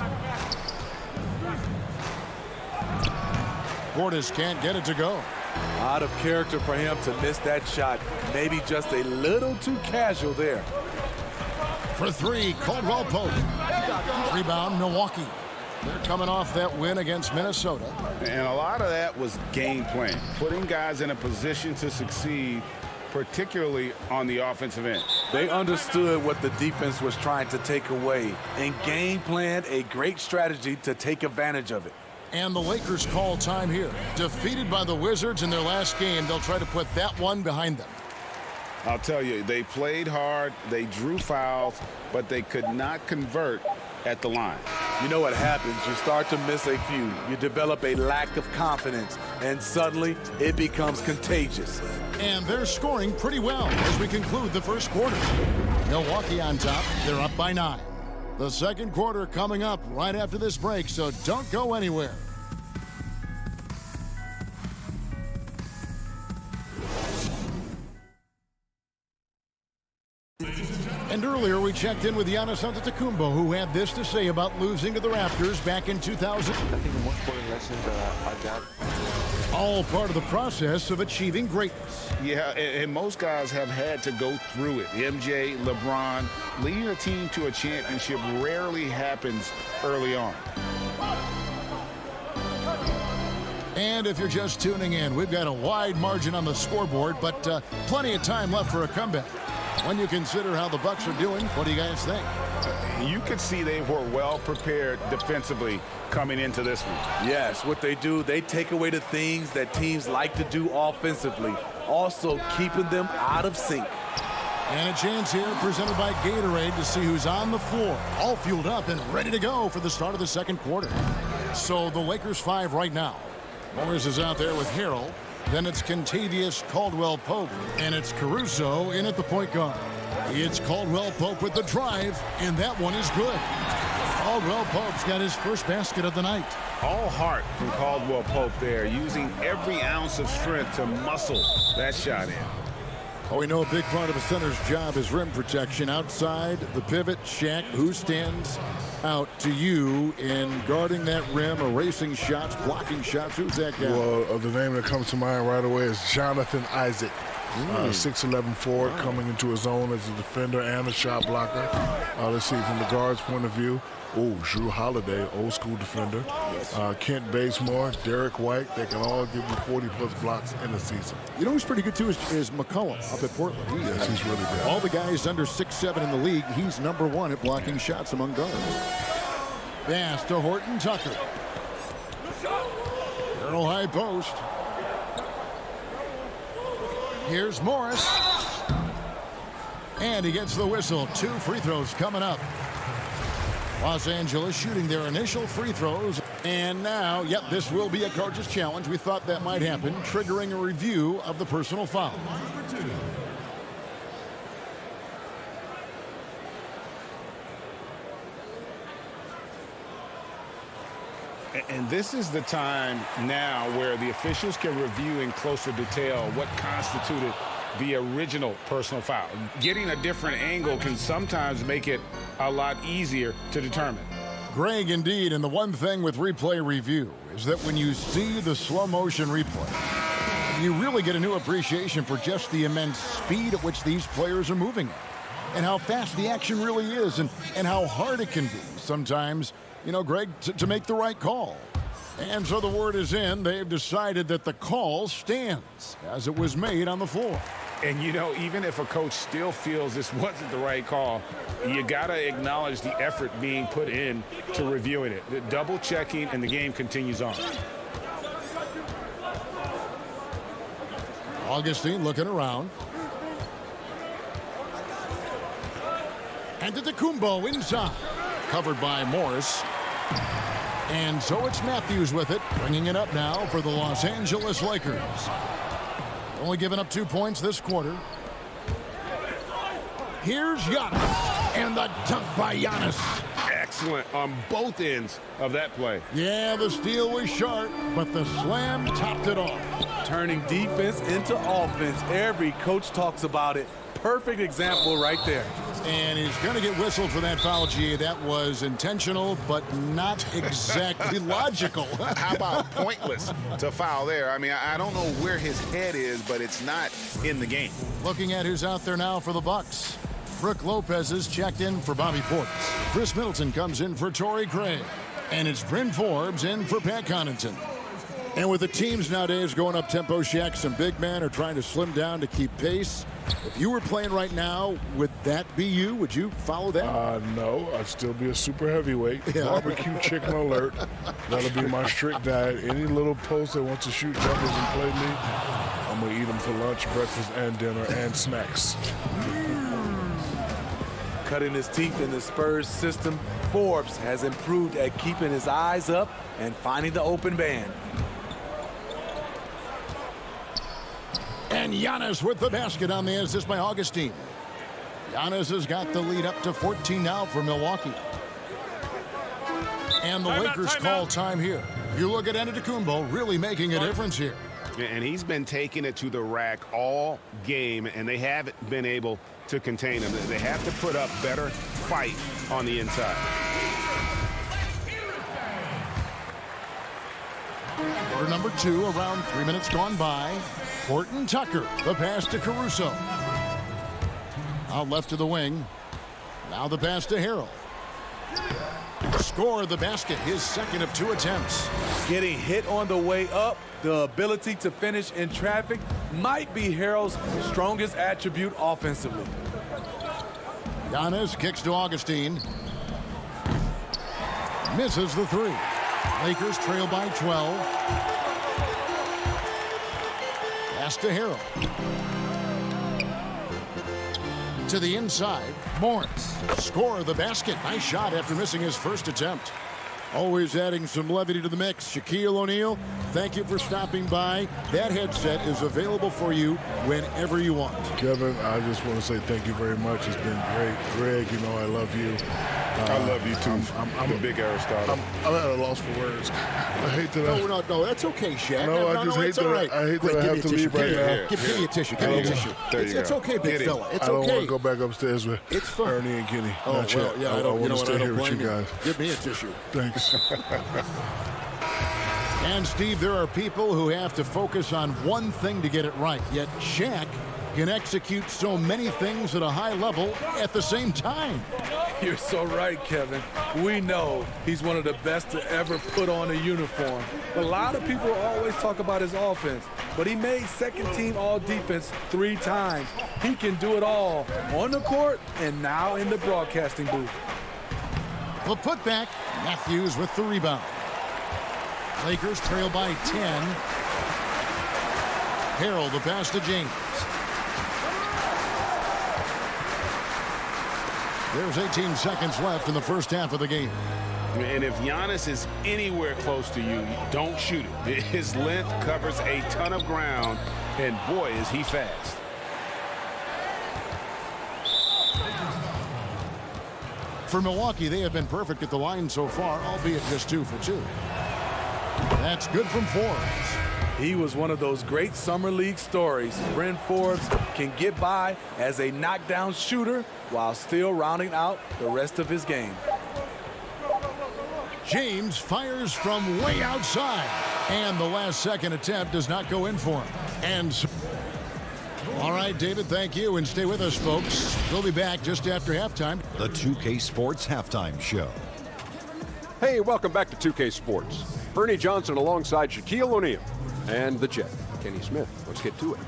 Portis can't get it to go. Out of character for him to miss that shot. Maybe just a little too casual there. For three, Caldwell Pope. Rebound, Milwaukee. They're coming off that win against Minnesota. And a lot of that was game plan, putting guys in a position to succeed, particularly on the offensive end. They understood what the defense was trying to take away and game planned a great strategy to take advantage of it. And the Lakers call time here. Defeated by the Wizards in their last game, they'll try to put that one behind them. I'll tell you, they played hard, they drew fouls, but they could not convert at the line. You know what happens? You start to miss a few. You develop a lack of confidence, and suddenly it becomes contagious. And they're scoring pretty well as we conclude the first quarter. Milwaukee on top. They're up by 9. The second quarter coming up right after this break, so don't go anywhere. And earlier we checked in with Giannis Antetokounmpo, who had this to say about losing to the Raptors back in 2000. I think the most important lesson that I got. All part of the process of achieving greatness. Yeah, and most guys have had to go through it. MJ, LeBron, leading a team to a championship rarely happens early on. And if you're just tuning in, we've got a wide margin on the scoreboard, but plenty of time left for a comeback. When you consider how the Bucks are doing, what do you guys think? You could see they were well prepared defensively coming into this one. Yes, what they do, they take away the things that teams like to do offensively, also keeping them out of sync. And a chance here presented by Gatorade to see who's on the floor, all fueled up and ready to go for the start of the second quarter. So the Lakers 5 right now. Morris is out there with Harrell. Then it's Kentavious Caldwell-Pope, and it's Caruso in at the point guard. It's Caldwell-Pope with the drive, and that one is good. Caldwell-Pope's got his first basket of the night. All heart from Caldwell-Pope there, using every ounce of strength to muscle that shot in. Oh, we know a big part of a center's job is rim protection. Outside the pivot, Shaq, who stands out to you in guarding that rim, erasing shots, blocking shots? Who's that guy? Well, the name that comes to mind right away is Jonathan Isaac. 6'11" forward coming into his own as a defender and a shot blocker. Let's see, from the guard's point of view, Jrue Holiday, old school defender. Kent Bazemore, Derek White, they can all give him 40-plus blocks in a season. You know who's pretty good, too, is McCollum up at Portland. Yes, he's really good. All the guys under 6'7" in the league, he's number 1 at blocking shots among guards. Pass to Horton Tucker. Earl high post. Here's Morris. And he gets the whistle. 2 free throws coming up. Los Angeles shooting their initial free throws. And now, this will be a coach's challenge. We thought that might happen, triggering a review of the personal foul. And this is the time now where the officials can review in closer detail what constituted the original personal foul. Getting a different angle can sometimes make it a lot easier to determine. Greg, indeed, and the one thing with replay review is that when you see the slow motion replay, you really get a new appreciation for just the immense speed at which these players are moving at, and how fast the action really is, and how hard it can be sometimes, Greg, to make the right call. And so the word is in. They've decided that the call stands as it was made on the floor. And, even if a coach still feels this wasn't the right call, you got to acknowledge the effort being put in to reviewing it. The double checking, and the game continues on. Augustine looking around. And to Kumbo inside. Covered by Morris. And so it's Matthews with it, bringing it up now for the Los Angeles Lakers. Only giving up 2 points this quarter. Here's Giannis, and the dunk by Giannis. Excellent on both ends of that play. Yeah, the steal was sharp, but the slam topped it off. Turning defense into offense. Every coach talks about it. Perfect example right there. And he's going to get whistled for that foul, G. That was intentional, but not exactly logical. How about pointless to foul there? I mean, I don't know where his head is, but it's not in the game. Looking at who's out there now for the Bucks. Brooke Lopez is checked in for Bobby Portis. Chris Middleton comes in for Torrey Craig. And it's Bryn Forbes in for Pat Connaughton. And with the teams nowadays going up tempo, Shaq, some big men are trying to slim down to keep pace. If you were playing right now, would that be you? Would you follow that? No, I'd still be a super heavyweight. Yeah. Barbecue chicken alert. That'll be my strict diet. Any little post that wants to shoot jumpers and play me, I'm going to eat them for lunch, breakfast, and dinner, and snacks. Cutting his teeth in the Spurs system, Forbes has improved at keeping his eyes up and finding the open man. And Giannis with the basket on the assist by Augustine. Giannis has got the lead up to 14 now for Milwaukee. And the Lakers call time here. You look at Antetokounmpo really making a difference here. And he's been taking it to the rack all game, and they haven't been able to contain him. They have to put up better fight on the inside. Quarter number 2, around 3 minutes gone by. Horton Tucker, the pass to Caruso. Out left to the wing. Now the pass to Harrell. Score the basket, his second of 2 attempts. Getting hit on the way up, the ability to finish in traffic might be Harrell's strongest attribute offensively. Giannis kicks to Augustine. Misses the 3. Lakers trail by 12. Pass to Harrell. To the inside, Morris. Score the basket. Nice shot after missing his first attempt. Always adding some levity to the mix. Shaquille O'Neal, thank you for stopping by. That headset is available for you whenever you want. Kevin, I just want to say thank you very much. It's been great. Greg, you know I love you. I love you too. I'm a big Aristotle. I'm at a loss for words. I hate that. No, that's okay, Shaq. I just hate that. Right. I hate that I have to leave right now. Give me a tissue. Give me a tissue. It's okay, big fella. It's okay. I don't want to go back upstairs with Ernie and Kenny. Oh, well, yeah, I want to stay here with you guys. Give me a tissue. Thanks. And Steve, there are people who have to focus on one thing to get it right, yet Shaq can execute so many things at a high level at the same time. You're so right, Kevin. We know he's one of the best to ever put on a uniform. A lot of people always talk about his offense, but he made second-team all-defense 3 times. He can do it all on the court and now in the broadcasting booth. The putback, Matthews with the rebound. Lakers trail by 10. Harrell the pass to James. There's 18 seconds left in the first half of the game. And if Giannis is anywhere close to you, don't shoot it. His length covers a ton of ground, and boy, is he fast. For Milwaukee, they have been perfect at the line so far, albeit just 2 for 2. That's good from Forbes. He was one of those great summer league stories. Bryn Forbes can get by as a knockdown shooter while still rounding out the rest of his game. James fires from way outside, and the last second attempt does not go in for him. And all right, David, thank you, and stay with us, folks. We'll be back just after halftime. The 2K Sports Halftime Show. Hey, welcome back to 2K Sports. Ernie Johnson alongside Shaquille O'Neal and the Jet, Kenny Smith. Let's get to it.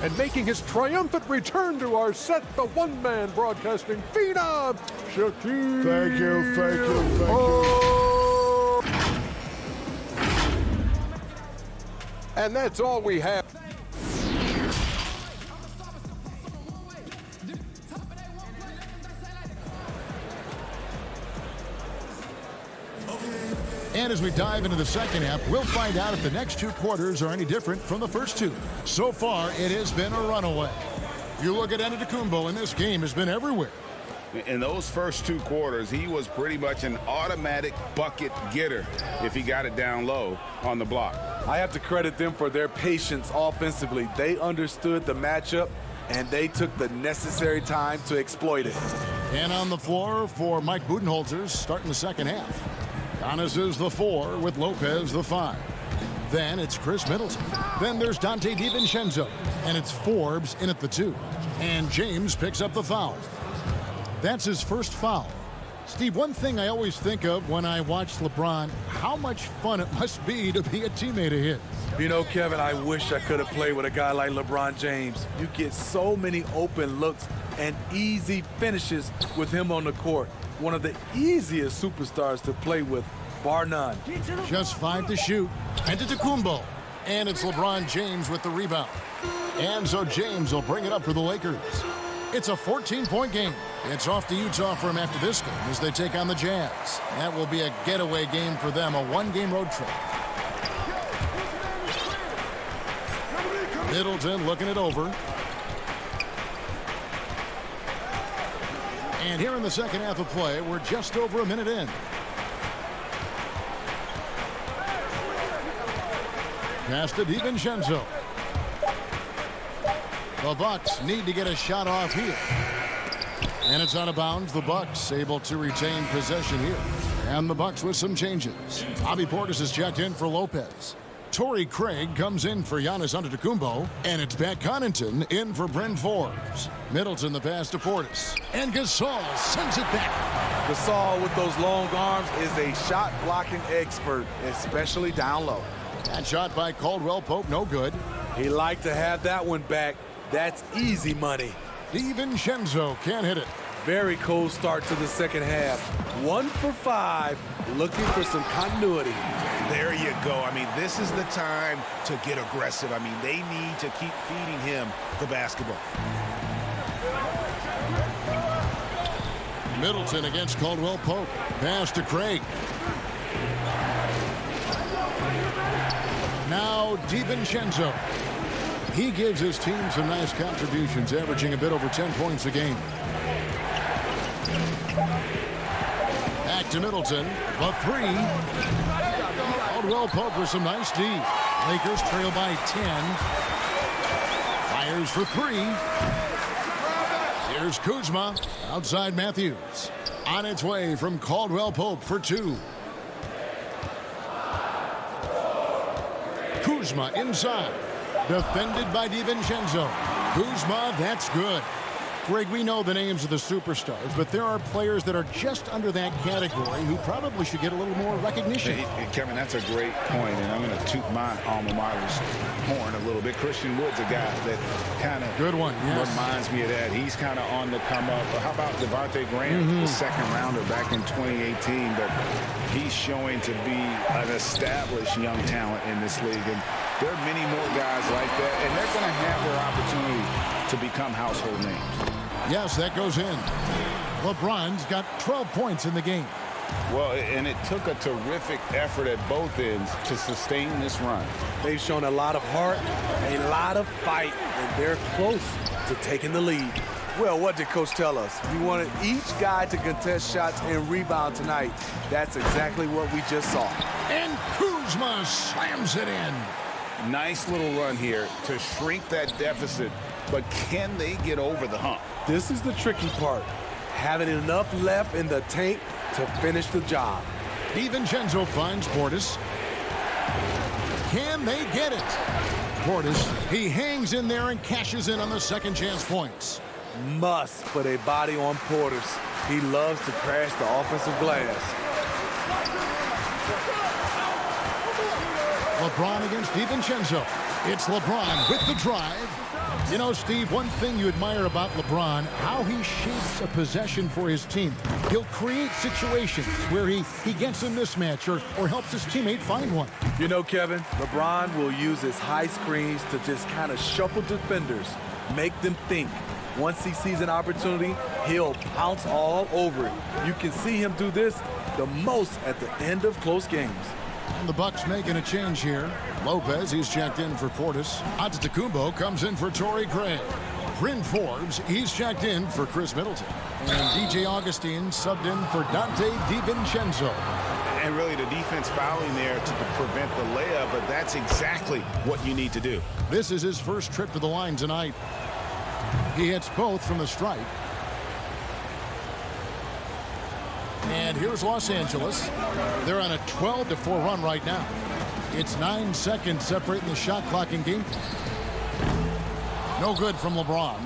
And making his triumphant return to our set, the one-man broadcasting phenom, Shaquille. Thank you. And that's all we have. And as we dive into the second half, we'll find out if the next two quarters are any different from the first two. So far, it has been a runaway. You look at Antetokounmpo, and this game has been everywhere. In those first two quarters, he was pretty much an automatic bucket getter if he got it down low on the block. I have to credit them for their patience offensively. They understood the matchup, and they took the necessary time to exploit it. And on the floor for Mike Budenholzer starting the second half. Giannis is the 4 with Lopez the 5. Then it's Chris Middleton. Then there's Dante DiVincenzo. And it's Forbes in at the 2. And James picks up the foul. That's his first foul. Steve, one thing I always think of when I watch LeBron, how much fun it must be to be a teammate of his. You know, Kevin, I wish I could have played with a guy like LeBron James. You get so many open looks and easy finishes with him on the court. One of the easiest superstars to play with, bar none. Just 5 to shoot. Antetokounmpo. And it's LeBron James with the rebound. And so James will bring it up for the Lakers. It's a 14-point game. It's off to Utah for him after this game as they take on the Jazz. That will be a getaway game for them, a one-game road trip. Middleton looking it over. And here in the second half of play, we're just over a minute in. Pass to DiVincenzo. The Bucks need to get a shot off here. And it's out of bounds. The Bucks able to retain possession here. And the Bucks with some changes. Bobby Portis is checked in for Lopez. Torrey Craig comes in for Giannis Antetokounmpo. And it's Pat Connaughton in for Bryn Forbes. Middleton the pass to Portis. And Gasol sends it back. Gasol with those long arms is a shot blocking expert, especially down low. That shot by Caldwell Pope, no good. He liked to have that one back. That's easy money. DiVincenzo can't hit it. Very cold start to the second half. 1 for 5, looking for some continuity. There you go. I mean, this is the time to get aggressive. I mean, they need to keep feeding him the basketball. Middleton against Caldwell Pope. Pass to Craig. Now DiVincenzo. He gives his team some nice contributions, averaging a bit over 10 points a game. Back to Middleton. The 3. Caldwell Pope with some nice D. Lakers trail by 10. Fires for 3. Here's Kuzma. Outside Matthews. On its way from Caldwell Pope for 2. Kuzma inside. Defended by DiVincenzo. Kuzma, that's good. Greg, we know the names of the superstars, but there are players that are just under that category who probably should get a little more recognition. Hey, Kevin, that's a great point, and I'm going to toot my alma mater's horn a little bit. Christian Wood's a guy that kind of good one, yes. Reminds me of that. He's kind of on the come up. How about Devontae Graham, the second rounder back in 2018, but he's showing to be an established young talent in this league, and there are many more guys like that, and they're going to have their opportunity to become household names. Yes, that goes in. LeBron's got 12 points in the game. Well, and it took a terrific effort at both ends to sustain this run. They've shown a lot of heart, a lot of fight, and they're close to taking the lead. Well, what did Coach tell us? He wanted each guy to contest shots and rebound tonight. That's exactly what we just saw. And Kuzma slams it in. Nice little run here to shrink that deficit, but can they get over the hump? This is the tricky part. Having enough left in the tank to finish the job. DiVincenzo finds Portis. Can they get it? Portis, he hangs in there and cashes in on the second chance points. Must put a body on Portis. He loves to crash the offensive glass. LeBron against DiVincenzo. It's LeBron with the drive. You know, Steve, one thing you admire about LeBron, how he shapes a possession for his team. He'll create situations where he gets a mismatch or helps his teammate find one. You know, Kevin, LeBron will use his high screens to just kind of shuffle defenders, make them think. Once he sees an opportunity, he'll pounce all over it. You can see him do this the most at the end of close games. And the Bucks making a change here. Lopez, he's checked in for Portis. Antetokounmpo comes in for Torrey Craig. Bryn Forbes, he's checked in for Chris Middleton. And DJ Augustine subbed in for Dante DiVincenzo. And really the defense fouling there to prevent the layup, but that's exactly what you need to do. This is his first trip to the line tonight. He hits both from the stripe. And here's Los Angeles. They're on a 12-4 run right now. It's 9 seconds separating the shot clock and game. No good from LeBron.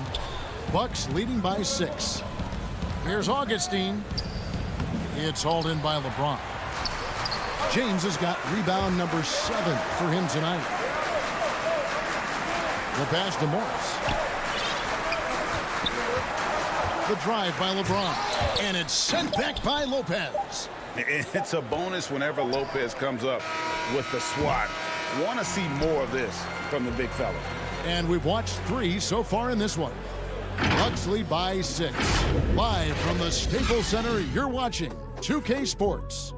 Bucks leading by 6. Here's Augustine. It's hauled in by LeBron. James has got rebound number 7 for him tonight. The pass to Morris. The drive by LeBron. And it's sent back by Lopez. It's a bonus whenever Lopez comes up with the swat. Want to see more of this from the big fella. And we've watched 3 so far in this one. Bucks lead by 6. Live from the Staples Center, you're watching 2K Sports.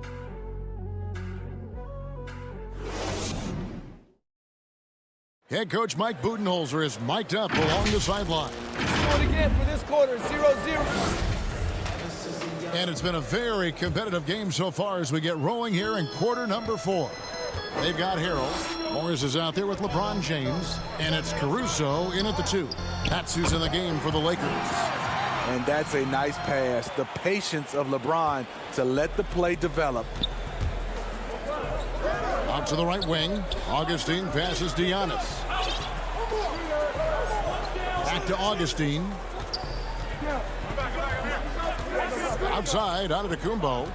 Head coach Mike Budenholzer is mic'd up along the sideline. Do it again for this quarter, 0-0. And it's been a very competitive game so far as we get rolling here in quarter number 4. They've got Harrell. Morris is out there with LeBron James. And it's Caruso in at the 2. That's who's in the game for the Lakers. And that's a nice pass. The patience of LeBron to let the play develop. Out to the right wing. Augustine passes Giannis. Back to Augustine. Outside, Antetokounmpo.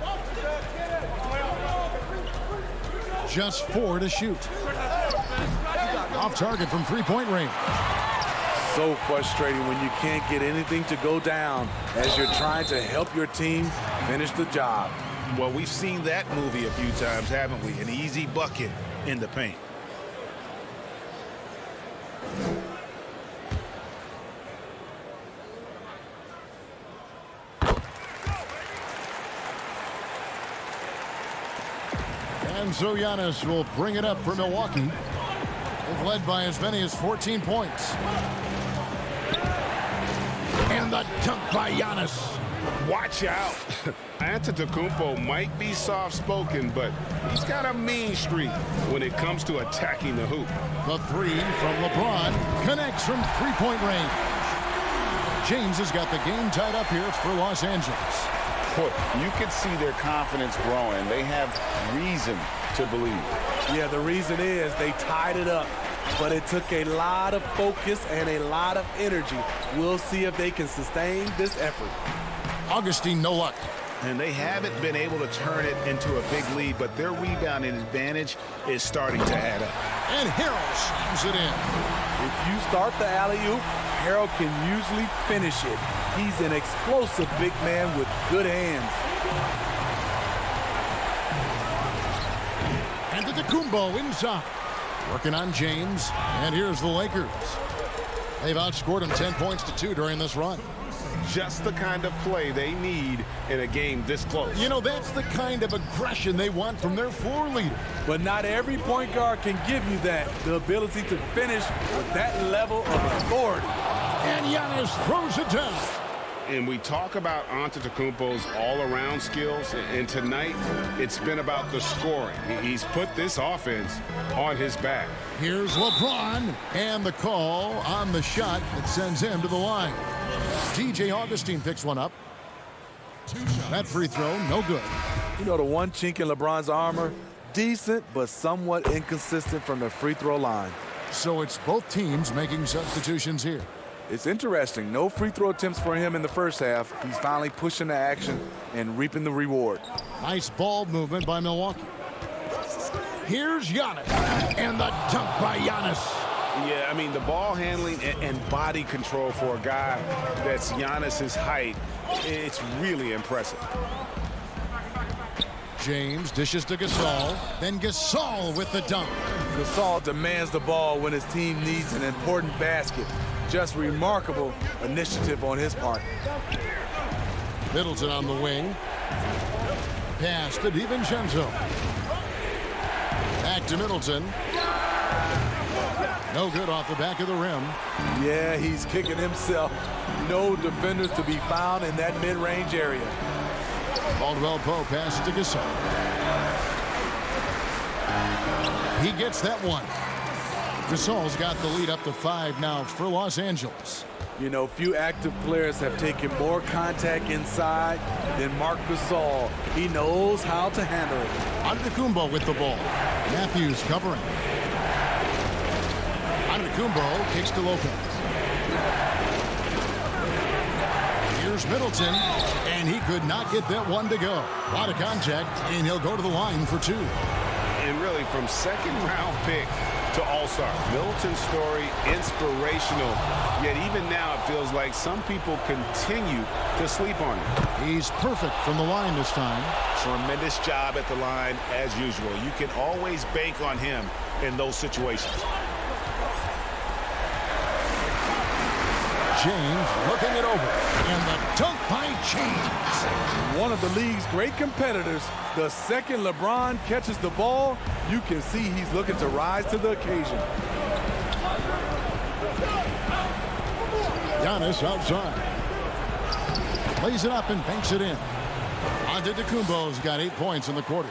Just 4 to shoot. Off target from three-point range. So frustrating when you can't get anything to go down as you're trying to help your team finish the job. Well, we've seen that movie a few times, haven't we? An easy bucket in the paint. And so Giannis will bring it up for Milwaukee. They've led by as many as 14 points. And the dunk by Giannis. Watch out. Antetokounmpo might be soft-spoken, but he's got a mean streak when it comes to attacking the hoop. The 3 from LeBron connects from three-point range. James has got the game tied up here for Los Angeles. You can see their confidence growing. They have reason to believe. Yeah, the reason is they tied it up, but it took a lot of focus and a lot of energy. We'll see if they can sustain this effort. Augustine, no luck. And they haven't been able to turn it into a big lead, but their rebounding advantage is starting to add up. And Harrell slams it in. If you start the alley-oop, Harrell can usually finish it. He's an explosive big man with good hands. And Antetokounmpo inside. Working on James. And here's the Lakers. They've outscored them 10 points to 2 during this run. Just the kind of play they need in a game this close. You know, that's the kind of aggression they want from their floor leader. But not every point guard can give you that, the ability to finish with that level of authority. And Giannis throws it down. And we talk about Antetokounmpo's all-around skills, and tonight it's been about the scoring. He's put this offense on his back. Here's LeBron, and the call on the shot that sends him to the line. DJ Augustine picks one up. That free throw, no good. You know, the one chink in LeBron's armor, decent but somewhat inconsistent from the free throw line. So it's both teams making substitutions here. It's interesting. No free throw attempts for him in the first half. He's finally pushing the action and reaping the reward. Nice ball movement by Milwaukee. Here's Giannis, and the dunk by Giannis. Yeah, I mean, the ball handling and body control for a guy that's Giannis's height, it's really impressive. James dishes to Gasol, then Gasol with the dunk. Gasol demands the ball when his team needs an important basket. Just remarkable initiative on his part. Middleton on the wing. Pass to DiVincenzo. Back to Middleton. No good off the back of the rim. Yeah, he's kicking himself. No defenders to be found in that mid-range area. Caldwell Pope passes to Gasol. He gets that one. Gasol's got the lead up to 5 now for Los Angeles. You know, few active players have taken more contact inside than Marc Gasol. He knows how to handle it. Antetokounmpo with the ball. Matthews covering. Antetokounmpo kicks to Lopez. Here's Middleton, and he could not get that one to go. A lot of contact, and he'll go to the line for 2. And really, from second-round pick to All-Star, Middleton's story, inspirational. Yet even now, it feels like some people continue to sleep on him. He's perfect from the line this time. Tremendous job at the line, as usual. You can always bank on him in those situations. James looking it over, and the dunk by James. One of the league's great competitors. The second LeBron catches the ball, you can see he's looking to rise to the occasion. Giannis outside. Lays it up and banks it in. Antetokounmpo's got 8 points in the quarter.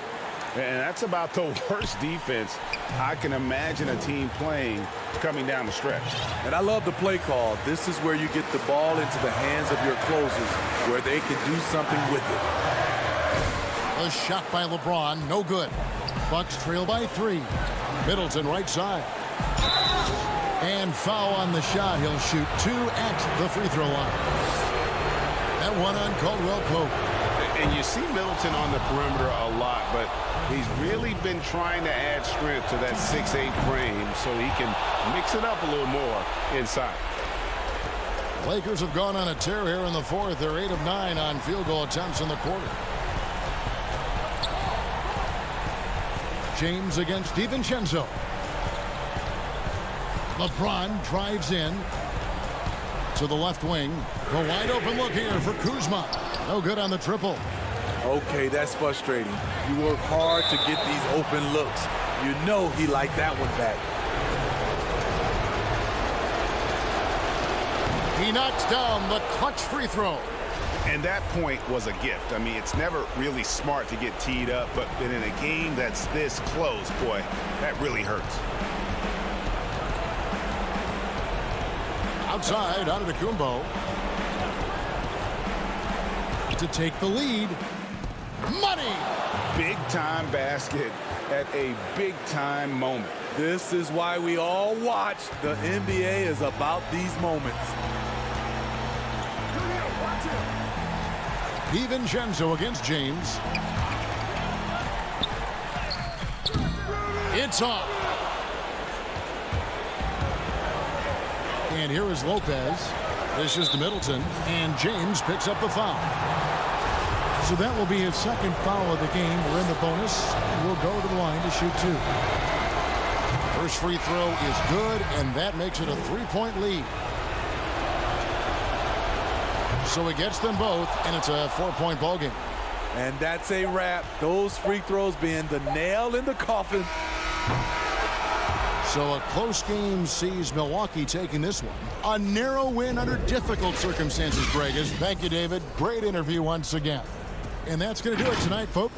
And that's about the worst defense I can imagine a team playing coming down the stretch. And I love the play call. This is where you get the ball into the hands of your closers, where they can do something with it. A shot by LeBron, no good. Bucks trail by 3. Middleton right side. And foul on the shot. He'll shoot 2 at the free throw line. That one on Caldwell Pope. And you see Middleton on the perimeter a lot, but he's really been trying to add strength to that 6'8" frame so he can mix it up a little more inside. Lakers have gone on a tear here in the 4th. They're 8 of 9 on field goal attempts in the quarter. James against DiVincenzo. LeBron drives in to the left wing. The wide open look here for Kuzma. No good on the triple. Okay, that's frustrating. You work hard to get these open looks. You know he liked that one back. He knocks down the clutch free throw. And that point was a gift. I mean, it's never really smart to get teed up, but in a game that's this close, boy, that really hurts. Outside, Antetokounmpo to take the lead. Money! Big-time basket at a big-time moment. This is why we all watch. The NBA is about these moments. DiVincenzo against James. It's off. And here is Lopez. This is to Middleton, and James picks up the foul. So that will be his second foul of the game. We're in the bonus, and we'll go to the line to shoot 2. First free throw is good, and that makes it a 3-point lead. So he gets them both, and it's a 4-point ball game. And that's a wrap. Those free throws being the nail in the coffin. So a close game sees Milwaukee taking this one. A narrow win under difficult circumstances, Bregas. Thank you, David. Great interview once again. And that's going to do it tonight, folks.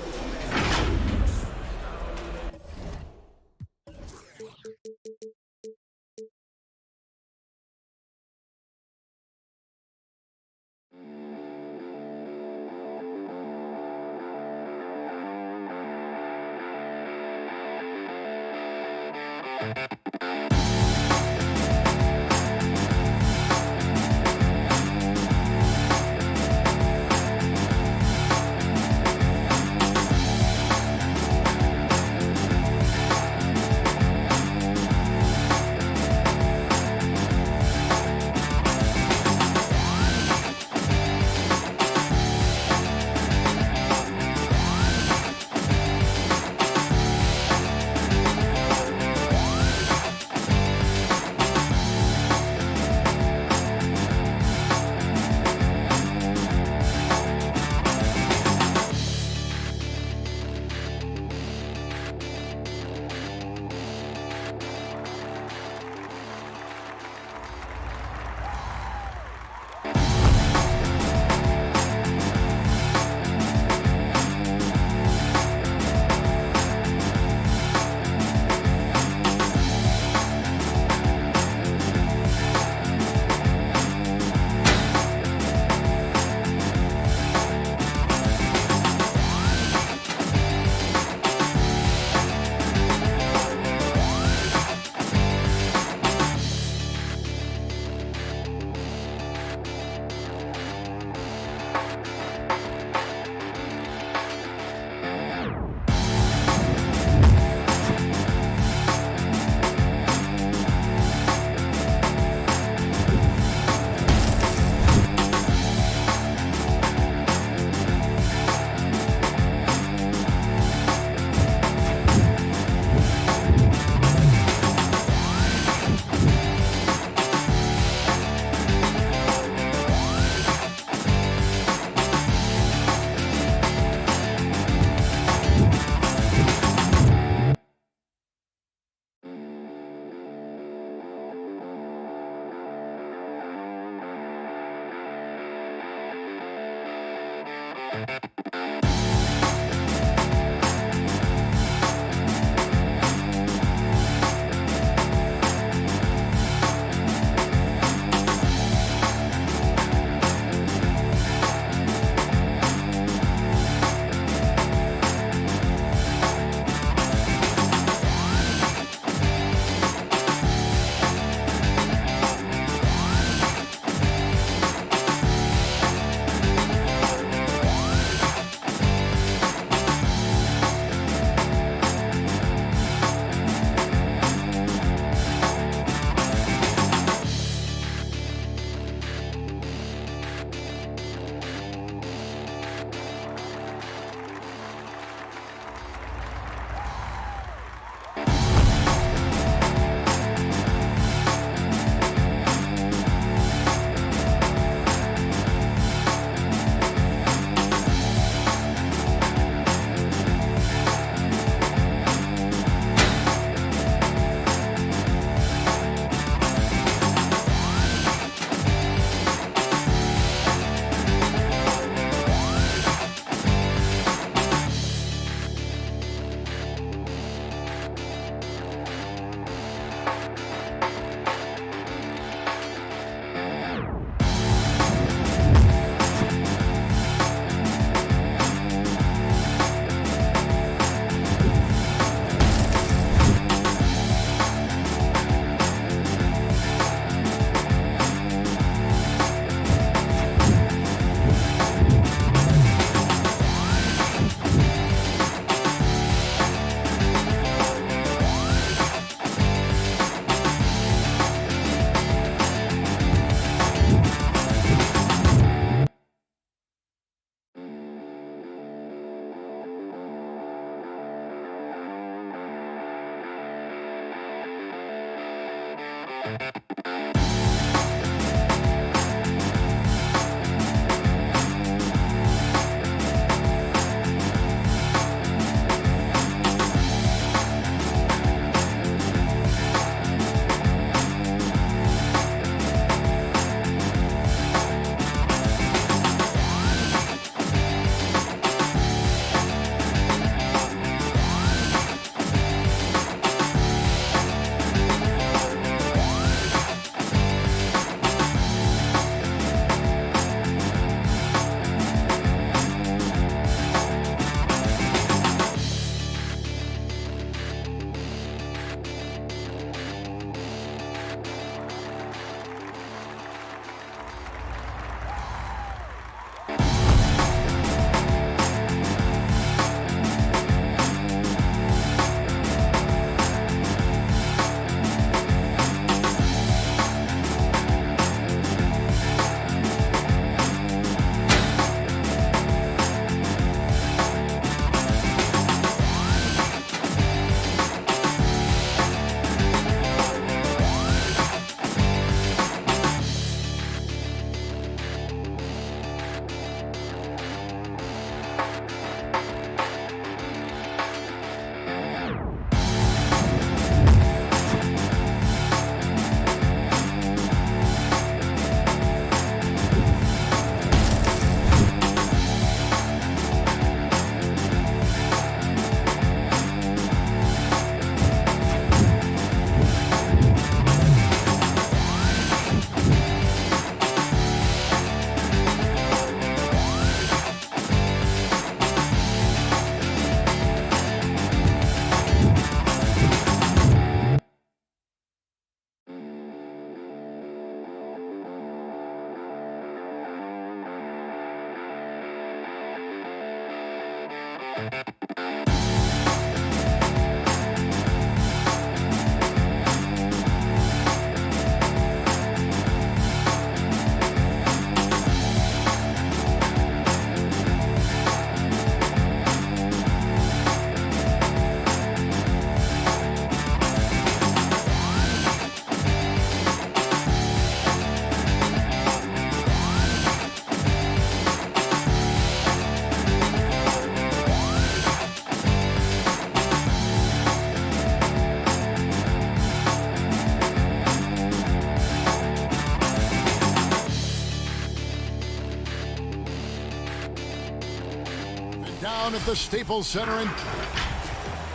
down at the Staples Center.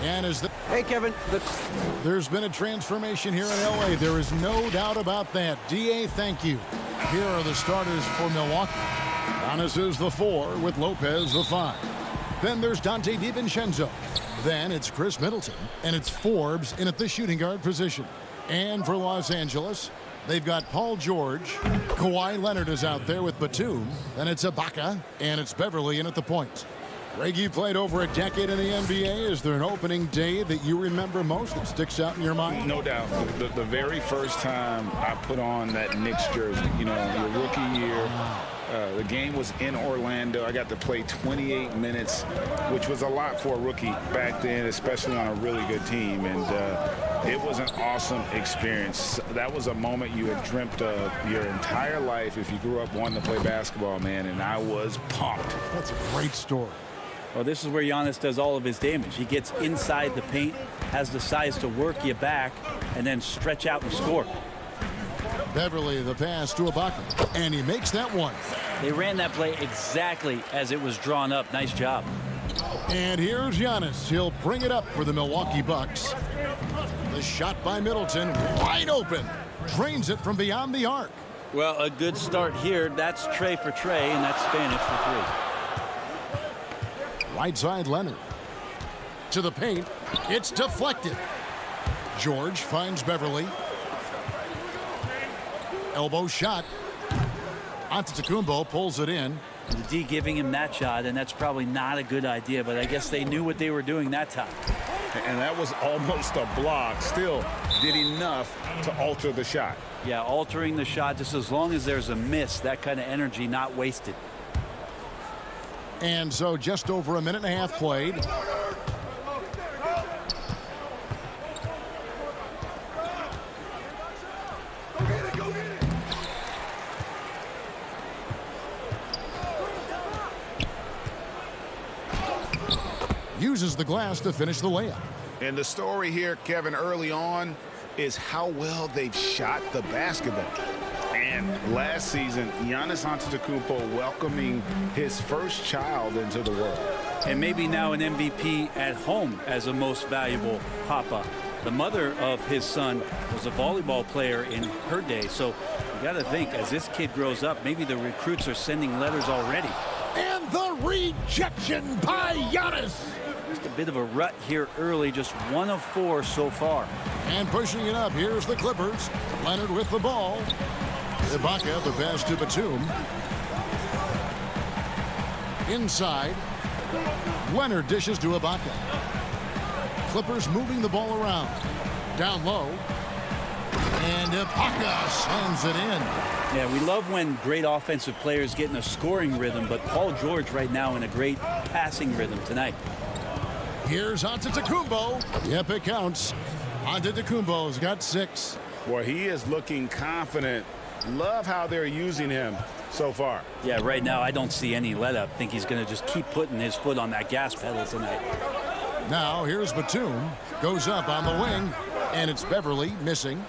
And as the Hey, Kevin. There's been a transformation here in L.A. There is no doubt about that. D.A., thank you. Here are the starters for Milwaukee. Giannis is the 4 with Lopez the 5. Then there's Dante DiVincenzo. Then it's Chris Middleton. And it's Forbes in at the shooting guard position. And for Los Angeles, they've got Paul George. Kawhi Leonard is out there with Batum. Then it's Ibaka. And it's Beverly in at the point. Greg, you played over a decade in the NBA. Is there an opening day that you remember most that sticks out in your mind? No doubt. The very first time I put on that Knicks jersey, you know, your rookie year, the game was in Orlando. I got to play 28 minutes, which was a lot for a rookie back then, especially on a really good team. And it was an awesome experience. That was a moment you had dreamt of your entire life if you grew up wanting to play basketball, man, and I was pumped. That's a great story. Well, this is where Giannis does all of his damage. He gets inside the paint, has the size to work you back, and then stretch out and score. Beverly, the pass to Ibaka, and he makes that one. They ran that play exactly as it was drawn up. Nice job. And here's Giannis. He'll bring it up for the Milwaukee Bucks. The shot by Middleton, wide open. Drains it from beyond the arc. Well, a good start here. That's Trey for Trey, and that's Spanish for 3. Right side Leonard. To the paint. It's deflected. George finds Beverly. Elbow shot. Antetokounmpo pulls it in. The D giving him that shot, and that's probably not a good idea, but I guess they knew what they were doing that time. And that was almost a block. Still did enough to alter the shot. Yeah, altering the shot, just as long as there's a miss, that kind of energy not wasted. And so just over a minute and a half played. Uses the glass to finish the layup. And the story here, Kevin, early on is how well they've shot the basketball. And last season, Giannis Antetokounmpo welcoming his first child into the world. And maybe now an MVP at home as a most valuable papa. The mother of his son was a volleyball player in her day. So you got to think, as this kid grows up, maybe the recruits are sending letters already. And the rejection by Giannis. Just a bit of a rut here early, just 1 of 4 so far. And pushing it up, here's the Clippers. Leonard with the ball. Ibaka, the pass to Batum. Inside. Leonard dishes to Ibaka. Clippers moving the ball around. Down low. And Ibaka slams it in. Yeah, we love when great offensive players get in a scoring rhythm, but Paul George right now in a great passing rhythm tonight. Here's Antetokounmpo. Yep, it counts. Antetokounmpo's got 6. Boy, he is looking confident. Love how they're using him so far. Yeah, right now I don't see any let up. Think he's going to just keep putting his foot on that gas pedal tonight. Now here's Batum. Goes up on the wing. And it's Beverly missing.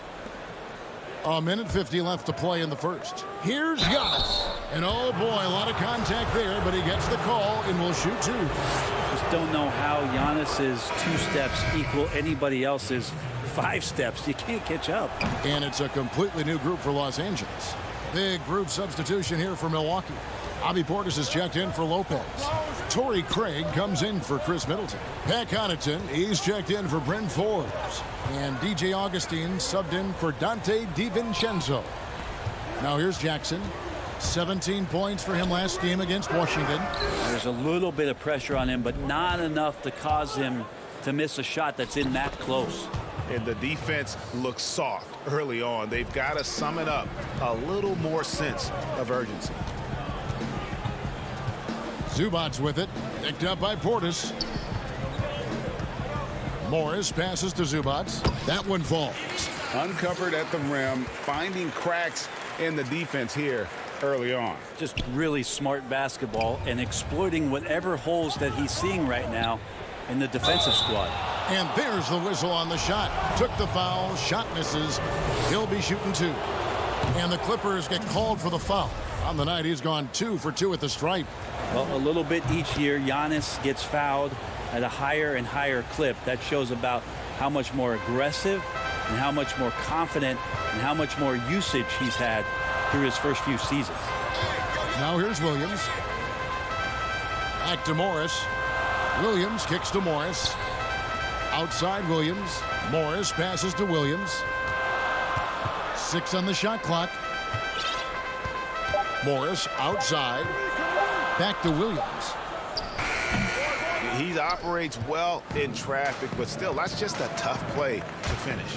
A minute 50 left to play in the first. Here's Giannis. And oh boy, a lot of contact there, but he gets the call and will shoot 2. Just don't know how Giannis's 2 steps equal anybody else's 5 steps. You can't catch up. And it's a completely new group for Los Angeles. Big group substitution here for Milwaukee. Bobby Portis is checked in for Lopez. Torrey Craig comes in for Chris Middleton. Pat Connaughton, he's checked in for Bryn Forbes. And DJ Augustine subbed in for Dante DiVincenzo. Now here's Jackson. 17 points for him last game against Washington. There's a little bit of pressure on him, but not enough to cause him to miss a shot that's in that close. And the defense looks soft early on. They've got to sum it up. A little more sense of urgency. Zubac's with it. Picked up by Portis. Morris passes to Zubac. That one falls. Uncovered at the rim, finding cracks in the defense here early on. Just really smart basketball and exploiting whatever holes that he's seeing right now in the defensive squad. And there's the whistle on the shot. Took the foul. Shot misses. He'll be shooting 2. And the Clippers get called for the foul. On the night, he's gone 2 for 2 at the stripe. Well, a little bit each year. Giannis gets fouled at a higher and higher clip. That shows about how much more aggressive and how much more confident and how much more usage he's had through his first few seasons. Now here's Williams. Back to Morris. Williams kicks to Morris. Outside Williams. Morris passes to Williams. 6 on the shot clock. Morris outside. Back to Williams. He operates well in traffic, but still, that's just a tough play to finish.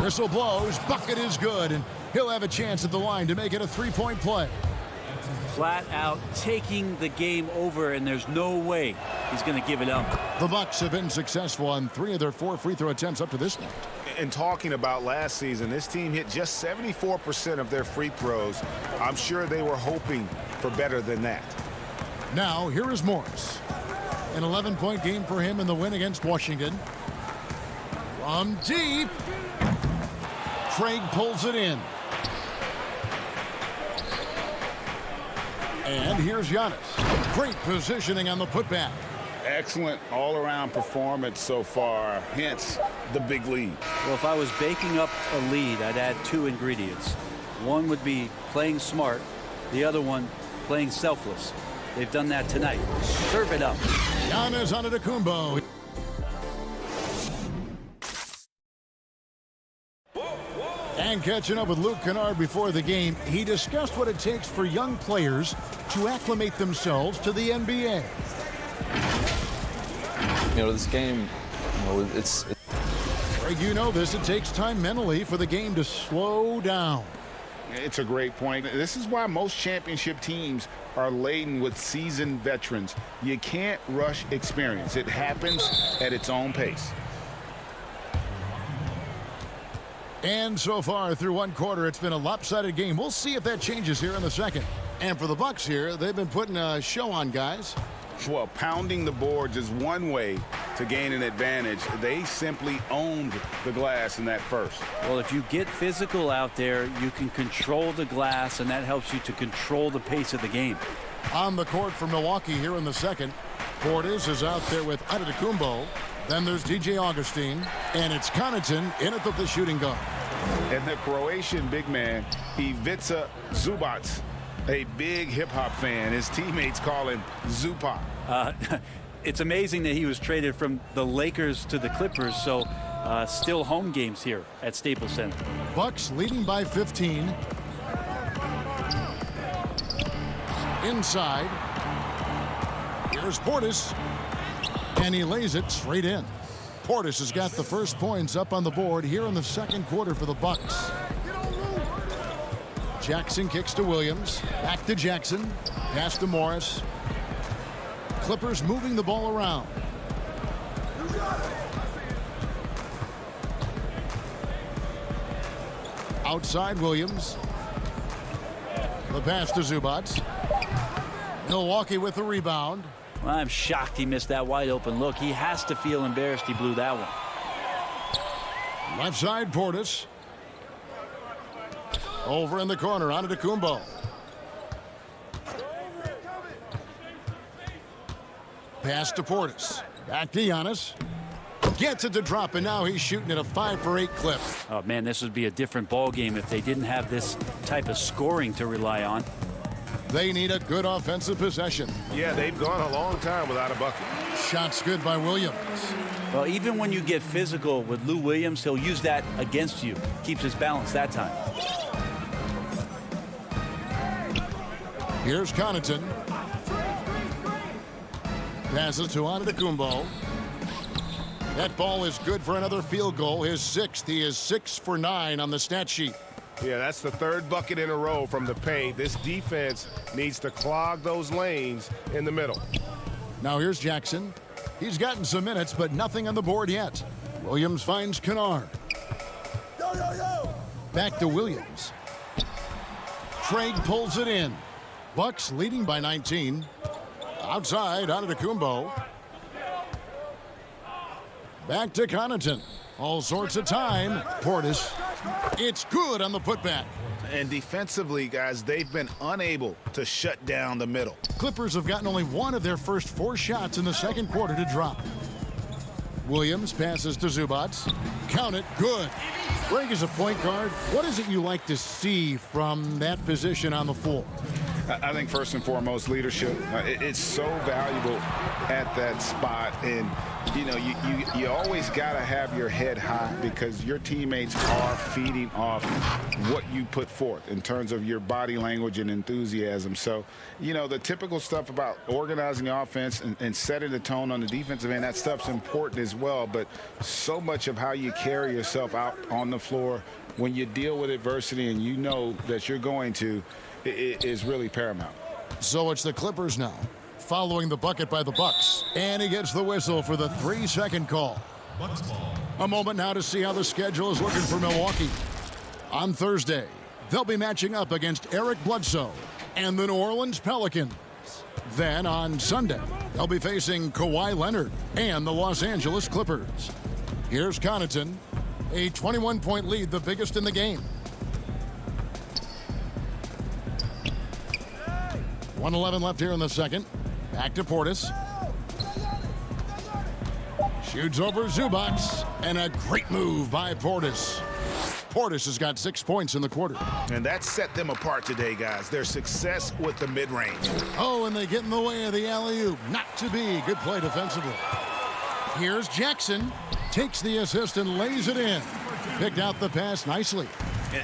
Whistle blows. Bucket is good, and he'll have a chance at the line to make it a three-point play. Flat out taking the game over, and there's no way he's going to give it up. The Bucks have been successful on 3 of their 4 free throw attempts up to this point. And talking about last season, this team hit just 74% of their free throws. I'm sure they were hoping for better than that. Now, here is Morris. An 11-point game for him in the win against Washington. From deep. Craig pulls it in. And here's Giannis. Great positioning on the putback. Excellent all-around performance so far, hence the big lead. Well, if I was baking up a lead, I'd add 2 ingredients. One would be playing smart. The other one, playing selfless. They've done that tonight. Serve it up. Giannis Antetokounmpo. And catching up with Luke Kennard before the game, he discussed what it takes for young players to acclimate themselves to the NBA. You know, this game, you know, it's Greg, you know this. It takes time mentally for the game to slow down. It's a great point. This is why most championship teams are laden with seasoned veterans. You can't rush experience. It happens at its own pace. And so far through one quarter, it's been a lopsided game. We'll see if that changes here in the second. And for the Bucks here, they've been putting a show on, guys. Well, pounding the boards is one way to gain an advantage. They simply owned the glass in that first. Well, if you get physical out there, you can control the glass, and that helps you to control the pace of the game. On the court for Milwaukee here in the second, Portis is out there with Antetokounmpo. Then there's DJ Augustine, and it's Connaughton in at the shooting guard. And the Croatian big man, Ivica Zubac, a big hip-hop fan. His teammates call him Zupac. It's amazing that he was traded from the Lakers to the Clippers, so still home games here at Staples Center. Bucks leading by 15. Inside. Here's Portis. And he lays it straight in. Portis has got the first points up on the board here in the second quarter for the Bucks. Jackson kicks to Williams. Back to Jackson. Pass to Morris. Clippers moving the ball around. Outside Williams. The pass to Zubac. Milwaukee with the rebound. Well, I'm shocked he missed that wide open look. He has to feel embarrassed he blew that one. Left side Portis. Over in the corner, Antetokounmpo. Pass to Portis. Back to Giannis. Gets it to drop, and now he's shooting at a 5-for-8 clip. Oh, man, this would be a different ball game if they didn't have this type of scoring to rely on. They need a good offensive possession. Yeah, they've gone a long time without a bucket. Shots good by Williams. Well, even when you get physical with Lou Williams, he'll use that against you. Keeps his balance that time. Here's Connaughton. Passes to Antetokounmpo. That ball is good for another field goal. His 6th. He is 6 for 9 on the stat sheet. Yeah, that's the 3rd bucket in a row from the paint. This defense needs to clog those lanes in the middle. Now here's Jackson. He's gotten some minutes, but nothing on the board yet. Williams finds Kennard. Back to Williams. Craig pulls it in. Bucks leading by 19. Outside, Antetokounmpo. Back to Connaughton. All sorts of time. Portis. It's good on the putback. And defensively, guys, they've been unable to shut down the middle. Clippers have gotten only one of their first 4 shots in the second quarter to drop. Williams passes to Zubats. Count it, good. Greg, as a point guard, what is it you like to see from that position on the floor? I think first and foremost, leadership. It's so valuable at that spot. And, you know, you always got to have your head high because your teammates are feeding off what you put forth in terms of your body language and enthusiasm. So, you know, the typical stuff about organizing the offense and setting the tone on the defensive end, that stuff's important as well. But so much of how you carry yourself out on the floor when you deal with adversity and you know that you're going to, it is really paramount. So it's the Clippers now, following the bucket by the Bucks. And he gets the whistle for the 3-second call. A moment now to see how the schedule is looking for Milwaukee. On Thursday, they'll be matching up against Eric Bledsoe and the New Orleans Pelicans. Then on Sunday, they'll be facing Kawhi Leonard and the Los Angeles Clippers. Here's Connaughton, a 21-point lead, the biggest in the game. 1:11 left here in the second. Back to Portis. Shoots over Zubats. And a great move by Portis. Portis has got 6 points in the quarter. And that set them apart today, guys. Their success with the mid-range. Oh, and they get in the way of the alley-oop. Not to be. Good play defensively. Here's Jackson. Takes the assist and lays it in. Picked out the pass nicely.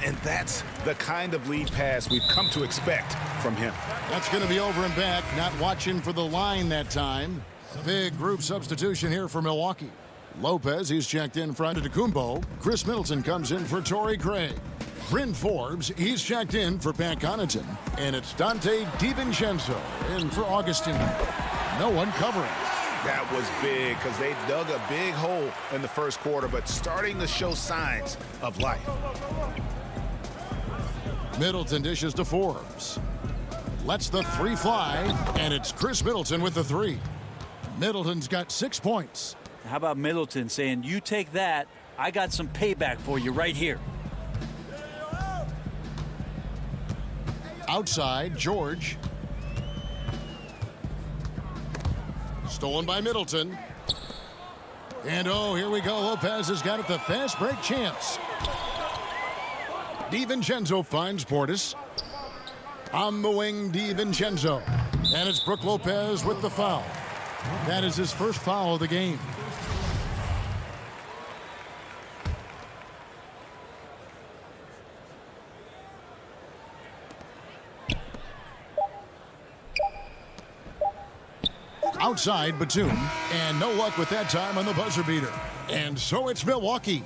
And that's the kind of lead pass we've come to expect from him. That's going to be over and back. Not watching for the line that time. Big group substitution here for Milwaukee. Lopez, he's checked in front of Antetokounmpo. Chris Middleton comes in for Torrey Craig. Bryn Forbes, he's checked in for Pat Connaughton. And it's Dante DiVincenzo in for Augustin. No one covering. That was big because they dug a big hole in the first quarter, but starting to show signs of life. Middleton dishes to Forbes. Lets the 3 fly, and it's Chris Middleton with the 3. Middleton's got 6 points. How about Middleton saying, you take that, I got some payback for you right here. Outside, George. Stolen by Middleton. And oh, here we go. Lopez has got it, the fast break chance. DiVincenzo finds Portis. On the wing, DiVincenzo. And it's Brook Lopez with the foul. That is his first foul of the game. Outside, Batum. And no luck with that time on the buzzer beater. And so it's Milwaukee.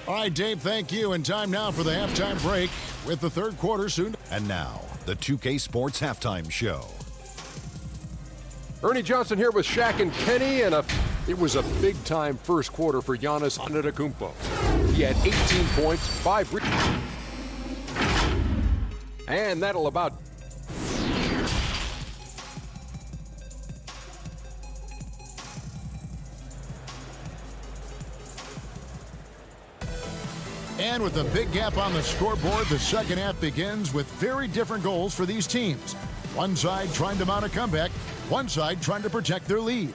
All right, Dave, thank you. And time now for the halftime break with the third quarter soon. And now, the 2K Sports Halftime Show. Ernie Johnson here with Shaq and Kenny, and it was a big-time first quarter for Giannis Antetokounmpo. He had 18 points, 5 rebounds. And that'll about... And with a big gap on the scoreboard, the second half begins with very different goals for these teams. One side trying to mount a comeback, one side trying to protect their lead.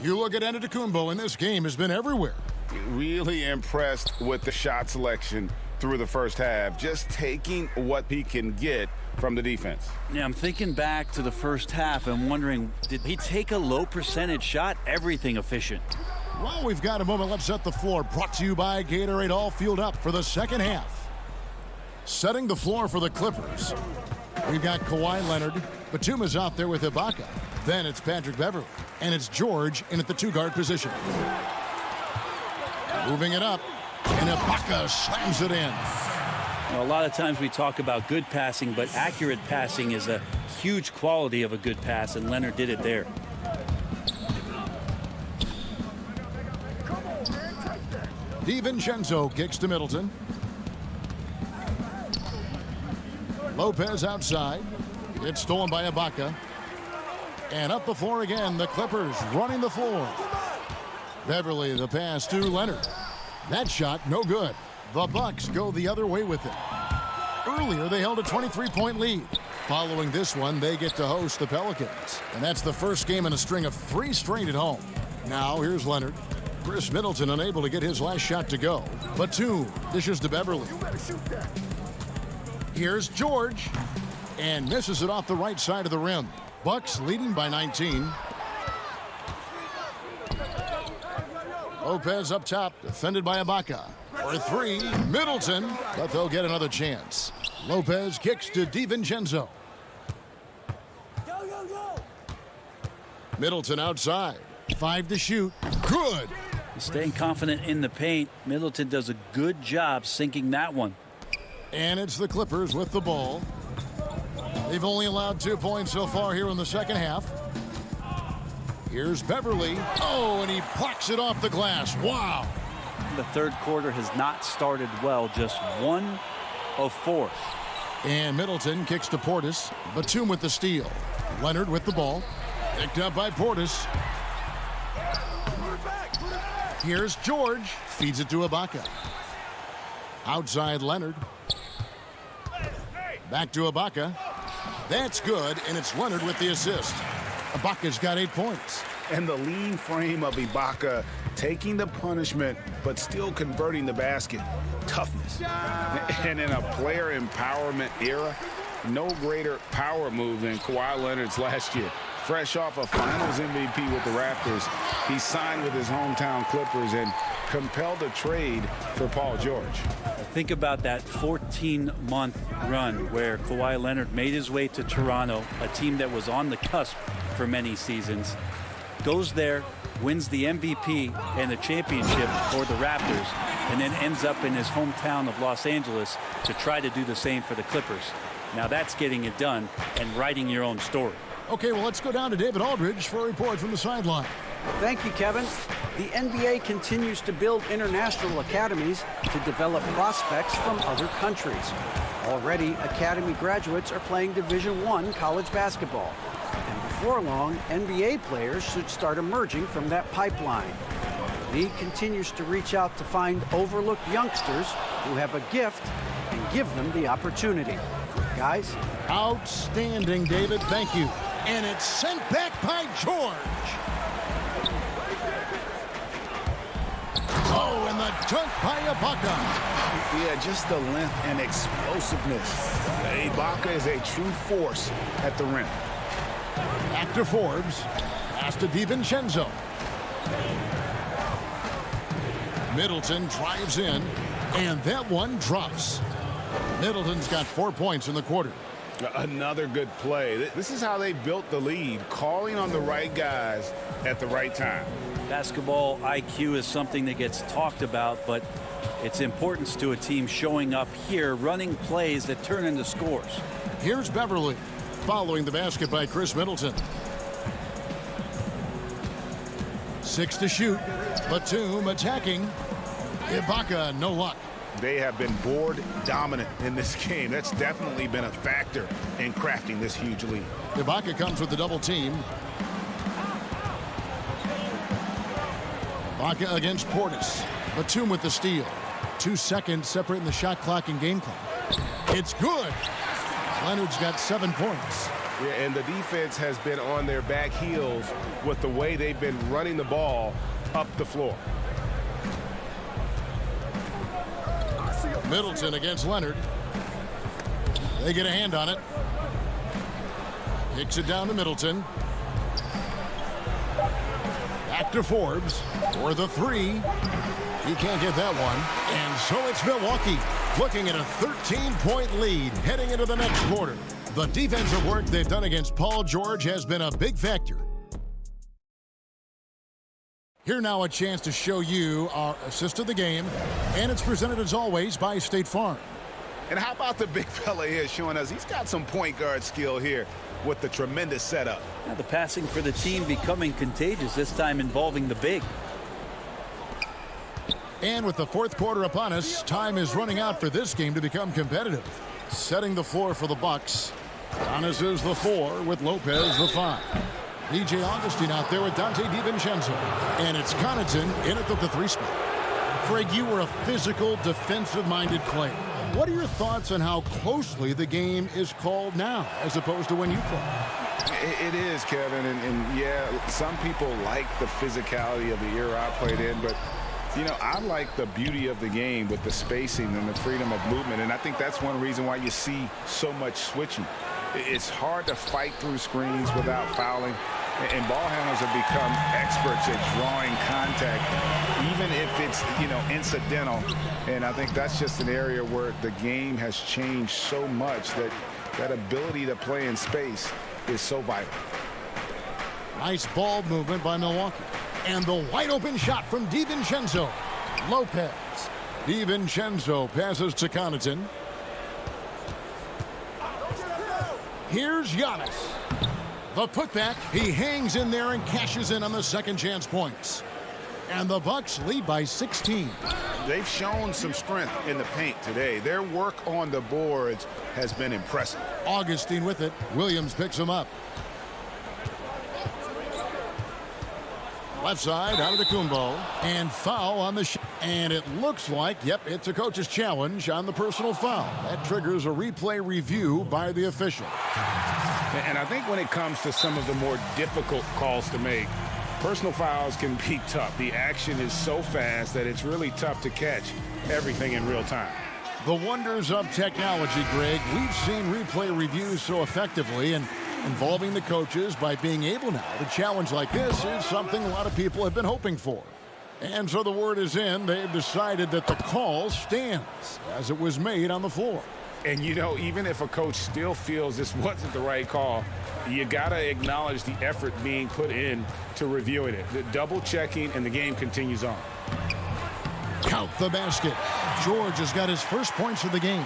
You look at Antetokounmpo, and this game has been everywhere. Really impressed with the shot selection through the first half, just taking what he can get from the defense. Yeah, I'm thinking back to the first half and wondering, did he take a low percentage shot? Everything efficient. Well, we've got a moment. Let's set the floor. Brought to you by Gatorade, all fueled up for the second half. Setting the floor for the Clippers. We've got Kawhi Leonard. Batum is out there with Ibaka. Then it's Patrick Beverley. And it's George in at the 2-guard position. Moving it up. And Ibaka slams it in. Now, a lot of times we talk about good passing, but accurate passing is a huge quality of a good pass, and Leonard did it there. DiVincenzo kicks to Middleton. Lopez outside. It's stolen by Ibaka. And up the floor again, the Clippers running the floor. Beverley, the pass to Leonard. That shot, no good. The Bucks go the other way with it. Earlier, they held a 23-point lead. Following this one, they get to host the Pelicans. And that's the first game in a string of 3 straight at home. Now, here's Leonard. Chris Middleton unable to get his last shot to go. Batum dishes to Beverly. Here's George. And misses it off the right side of the rim. Bucks leading by 19. Lopez up top, defended by Ibaka. For 3, Middleton, but they'll get another chance. Lopez kicks to DiVincenzo. Middleton outside. 5 to shoot. Good. Staying confident in the paint. Middleton does a good job sinking that one. And it's the Clippers with the ball. They've only allowed 2 points so far here in the second half. Here's Beverly. Oh, and he plucks it off the glass. Wow. The third quarter has not started well. Just 1 of 4. And Middleton kicks to Portis. Batum with the steal. Leonard with the ball. Picked up by Portis. Here's George. Feeds it to Ibaka. Outside Leonard. Back to Ibaka. That's good, and it's Leonard with the assist. Ibaka's got 8 points. And the lean frame of Ibaka, taking the punishment, but still converting the basket. Toughness. And in a player empowerment era, no greater power move than Kawhi Leonard's last year. Fresh off a Finals MVP with the Raptors, he signed with his hometown Clippers and compelled a trade for Paul George. Think about that 14-month run where Kawhi Leonard made his way to Toronto, a team that was on the cusp for many seasons. Goes there, wins the MVP and the championship for the Raptors, and then ends up in his hometown of Los Angeles to try to do the same for the Clippers. Now that's getting it done and writing your own story. Okay, well, let's go down to David Aldridge for a report from the sideline. Thank you, Kevin. The NBA continues to build international academies to develop prospects from other countries. Already, academy graduates are playing Division I college basketball. And before long, NBA players should start emerging from that pipeline. The league continues to reach out to find overlooked youngsters who have a gift and give them the opportunity. Guys? Outstanding, David. Thank you. And it's sent back by George. Oh, and the dunk by Ibaka. Yeah, just the length and explosiveness. Ibaka is a true force at the rim. Back to Forbes. Pass to DiVincenzo. Middleton drives in, and that one drops. Middleton's got 4 points in the quarter. Another good play. This is how they built the lead, calling on the right guys at the right time. Basketball IQ is something that gets talked about, but its importance to a team showing up here, running plays that turn into scores. Here's Beverly, following the basket by Chris Middleton. 6 to shoot. Batum attacking. Ibaka, no luck. They have been board dominant in this game. That's definitely been a factor in crafting this huge lead. Ibaka comes with the double team. Ibaka against Portis. Batum with the steal. 2 seconds separating the shot clock and game clock. It's good. Leonard's got 7 points. Yeah, and the defense has been on their back heels with the way they've been running the ball up the floor. Middleton against Leonard. They get a hand on it. Kicks it down to Middleton. Back to Forbes for the 3. He can't get that one. And so it's Milwaukee looking at a 13-point lead heading into the next quarter. The defensive work they've done against Paul George has been a big factor. Here now a chance to show you our assist of the game, and it's presented as always by State Farm. And how about the big fella here showing us he's got some point guard skill here with the tremendous setup. Now the passing for the team becoming contagious, this time involving the big. And with the fourth quarter upon us, time is running out for this game to become competitive. Setting the floor for the Bucks. Giannis is the 4 with Lopez the 5. DJ Augustine out there with Dante DiVincenzo. And it's Connaughton in at the 3 spot. Craig, you were a physical, defensive-minded player. What are your thoughts on how closely the game is called now as opposed to when you played? It is, Kevin, and yeah, some people like the physicality of the era I played in, but you know, I like the beauty of the game with the spacing and the freedom of movement, and I think that's one reason why you see so much switching. It's hard to fight through screens without fouling, and ball handlers have become experts at drawing contact, even if it's, you know, incidental. And I think that's just an area where the game has changed so much that that ability to play in space is so vital. Nice ball movement by Milwaukee. And the wide open shot from DiVincenzo. Lopez. DiVincenzo passes to Connaughton. Here's Giannis. The putback. He hangs in there and cashes in on the second chance points. And the Bucks lead by 16. They've shown some strength in the paint today. Their work on the boards has been impressive. Augustine with it. Williams picks him up. Left side, out of the Kumbo, and foul on the shot. And it looks like, yep, it's a coach's challenge on the personal foul. That triggers a replay review by the official. And I think when it comes to some of the more difficult calls to make, personal fouls can be tough. The action is so fast that it's really tough to catch everything in real time. The wonders of technology, Greg. We've seen replay reviews so effectively, and involving the coaches by being able now to challenge like this is something a lot of people have been hoping for. And so the word is in. They've decided that the call stands as it was made on the floor. And, you know, even if a coach still feels this wasn't the right call, you got to acknowledge the effort being put in to reviewing it. The double checking, and the game continues on. Count the basket. George has got his first points of the game.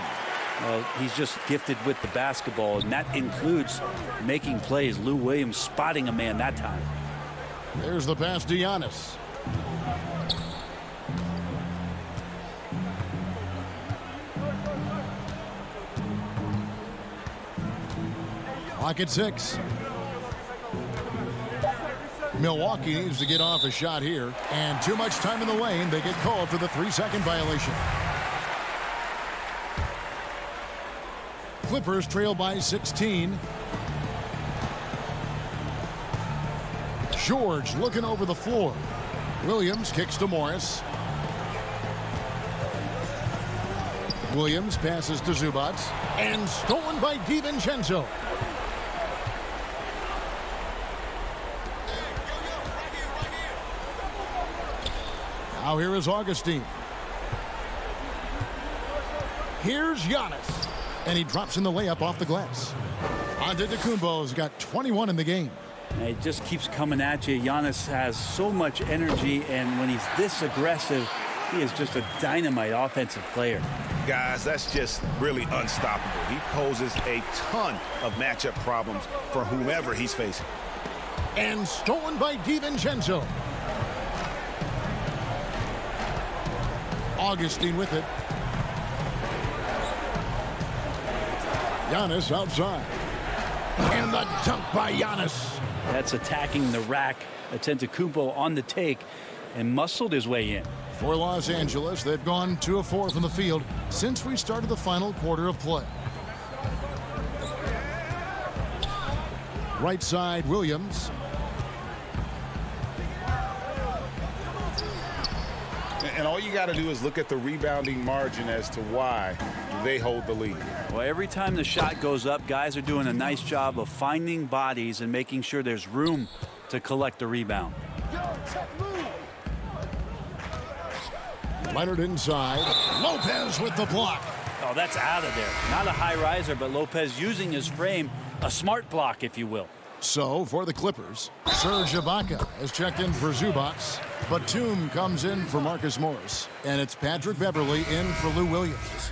Well, he's just gifted with the basketball, and that includes making plays. Lou Williams spotting a man that time. There's the pass to Giannis. Clock at 6. Milwaukee needs to get off a shot here, and too much time in the lane. They get called for the 3-second violation. Clippers trail by 16. George looking over the floor. Williams kicks to Morris. Williams passes to Zubac, and stolen by DiVincenzo. Now here is Augustine. Here's Giannis. And he drops in the layup off the glass. Antetokounmpo's got 21 in the game. And it just keeps coming at you. Giannis has so much energy, and when he's this aggressive, he is just a dynamite offensive player. Guys, that's just really unstoppable. He poses a ton of matchup problems for whomever he's facing. And stolen by DiVincenzo. Augustine with it. Giannis outside. And the dunk by Giannis. That's attacking the rack. Antetokounmpo on the take and muscled his way in. For Los Angeles, they've gone 2 of 4 from the field since we started the final quarter of play. Right side, Williams. And all you got to do is look at the rebounding margin as to why they hold the lead. Well, every time the shot goes up, guys are doing a nice job of finding bodies and making sure there's room to collect the rebound. Leonard inside. Lopez with the block. Oh, that's out of there. Not a high riser, but Lopez using his frame, a smart block, if you will. So, for the Clippers, Serge Ibaka has checked in for Zubac. Batum comes in for Marcus Morris. And it's Patrick Beverley in for Lou Williams.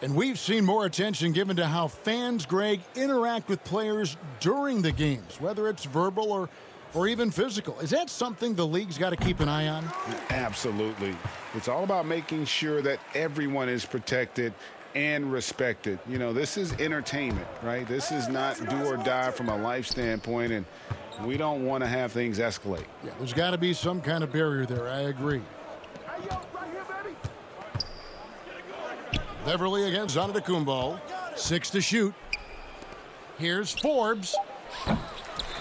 And we've seen more attention given to how fans, Greg, interact with players during the games, whether it's verbal or even physical. Is that something the league's got to keep an eye on? Absolutely. It's all about making sure that everyone is protected and respected. You know, this is entertainment, right? This is not do or die from a life standpoint, and we don't want to have things escalate. Yeah, there's got to be some kind of barrier there. I agree. Beverly against Antetokounmpo. 6 to shoot. Here's Forbes.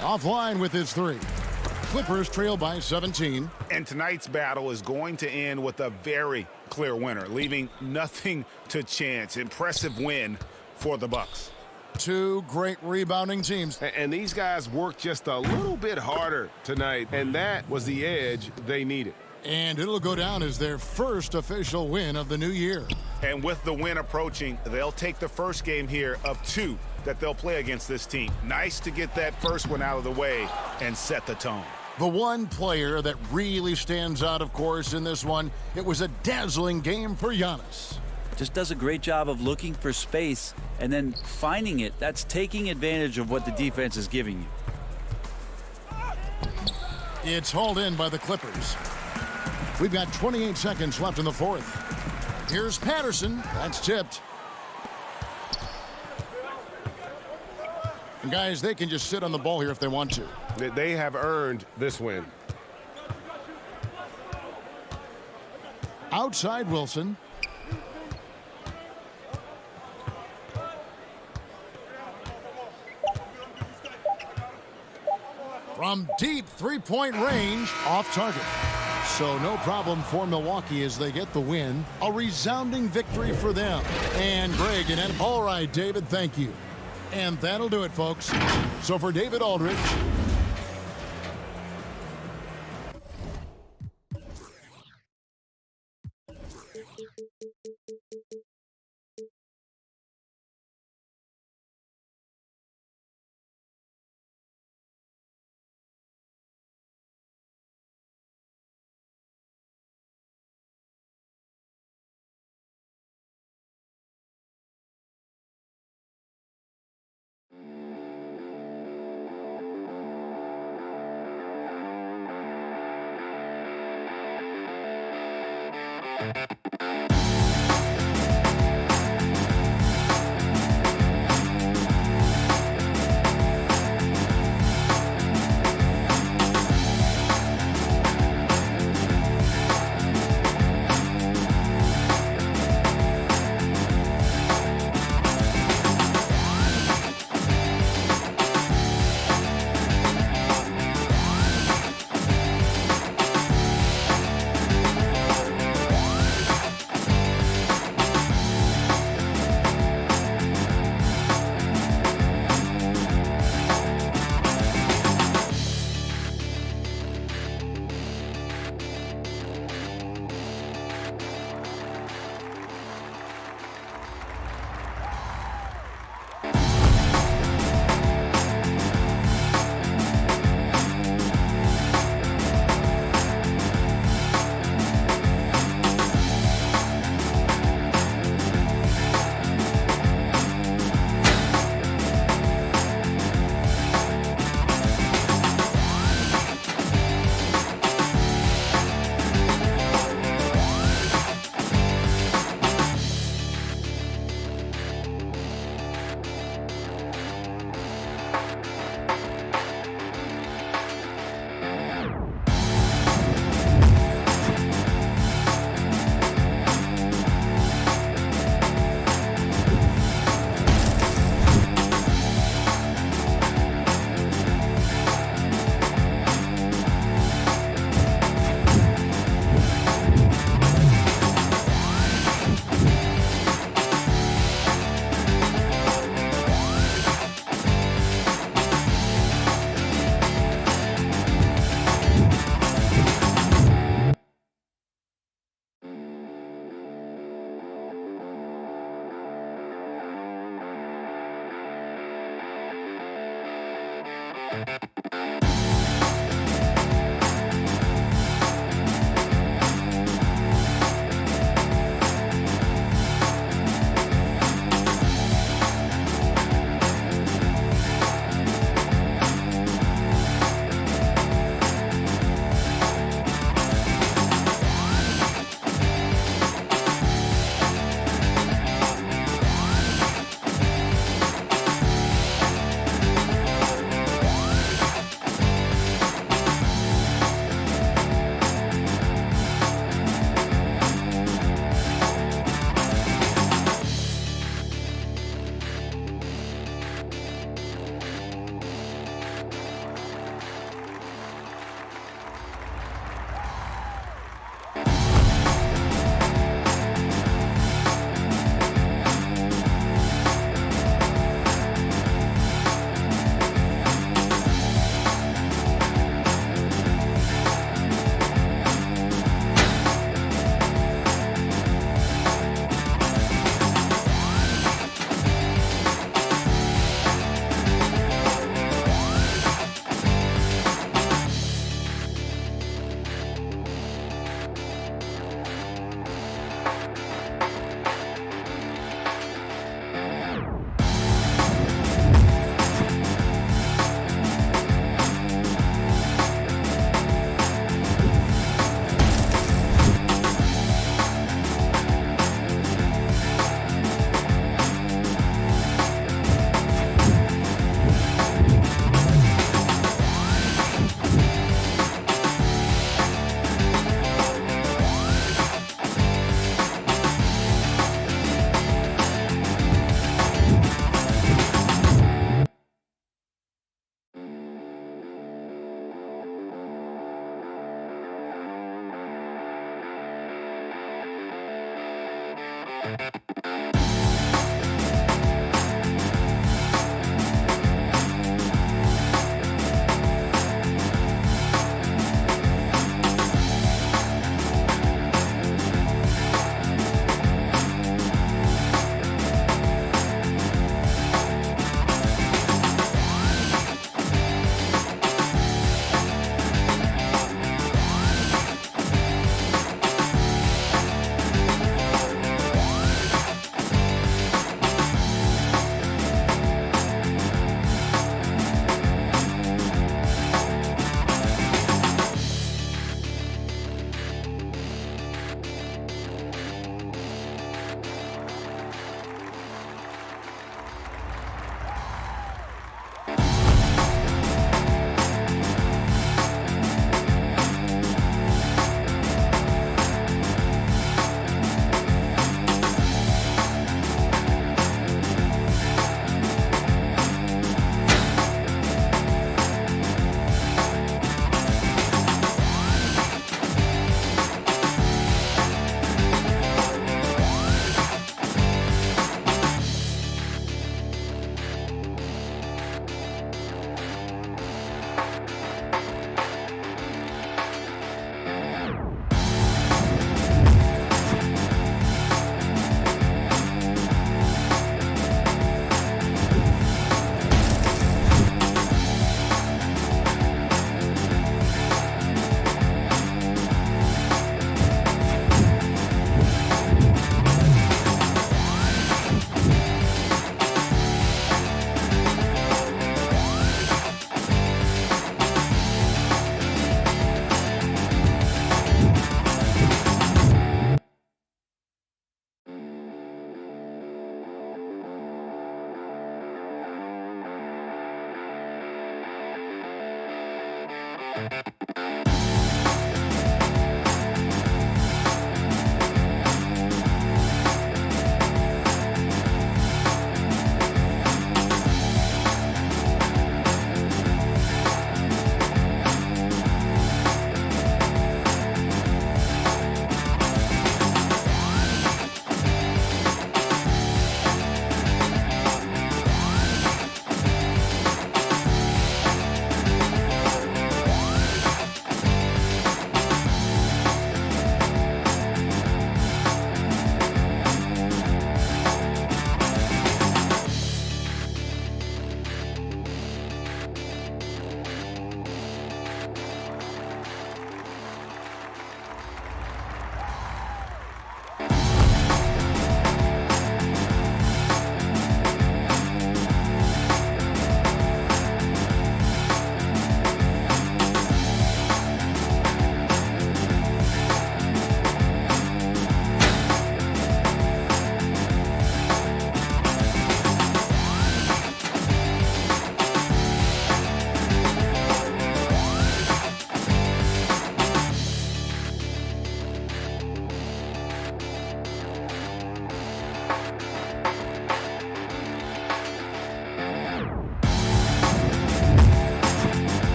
Offline with his 3. Clippers trail by 17. And tonight's battle is going to end with a very clear winner, leaving nothing to chance. Impressive win for the Bucks. 2 great rebounding teams. And these guys worked just a little bit harder tonight, and that was the edge they needed. And it'll go down as their first official win of the new year. And with the win approaching, they'll take the first game here of 2 that they'll play against this team. Nice to get that first one out of the way and set the tone. The one player that really stands out, of course, in this one, it was a dazzling game for Giannis. Just does a great job of looking for space and then finding it. That's taking advantage of what the defense is giving you. It's hauled in by the Clippers. We've got 28 seconds left in the 4th. Here's Patterson. That's tipped. And guys, they can just sit on the ball here if they want to. They have earned this win. Outside Wilson. From deep three-point range, off target. So no problem for Milwaukee as they get the win. A resounding victory for them. And Greg and all right, David, thank you. And that'll do it, folks. So for David Aldridge.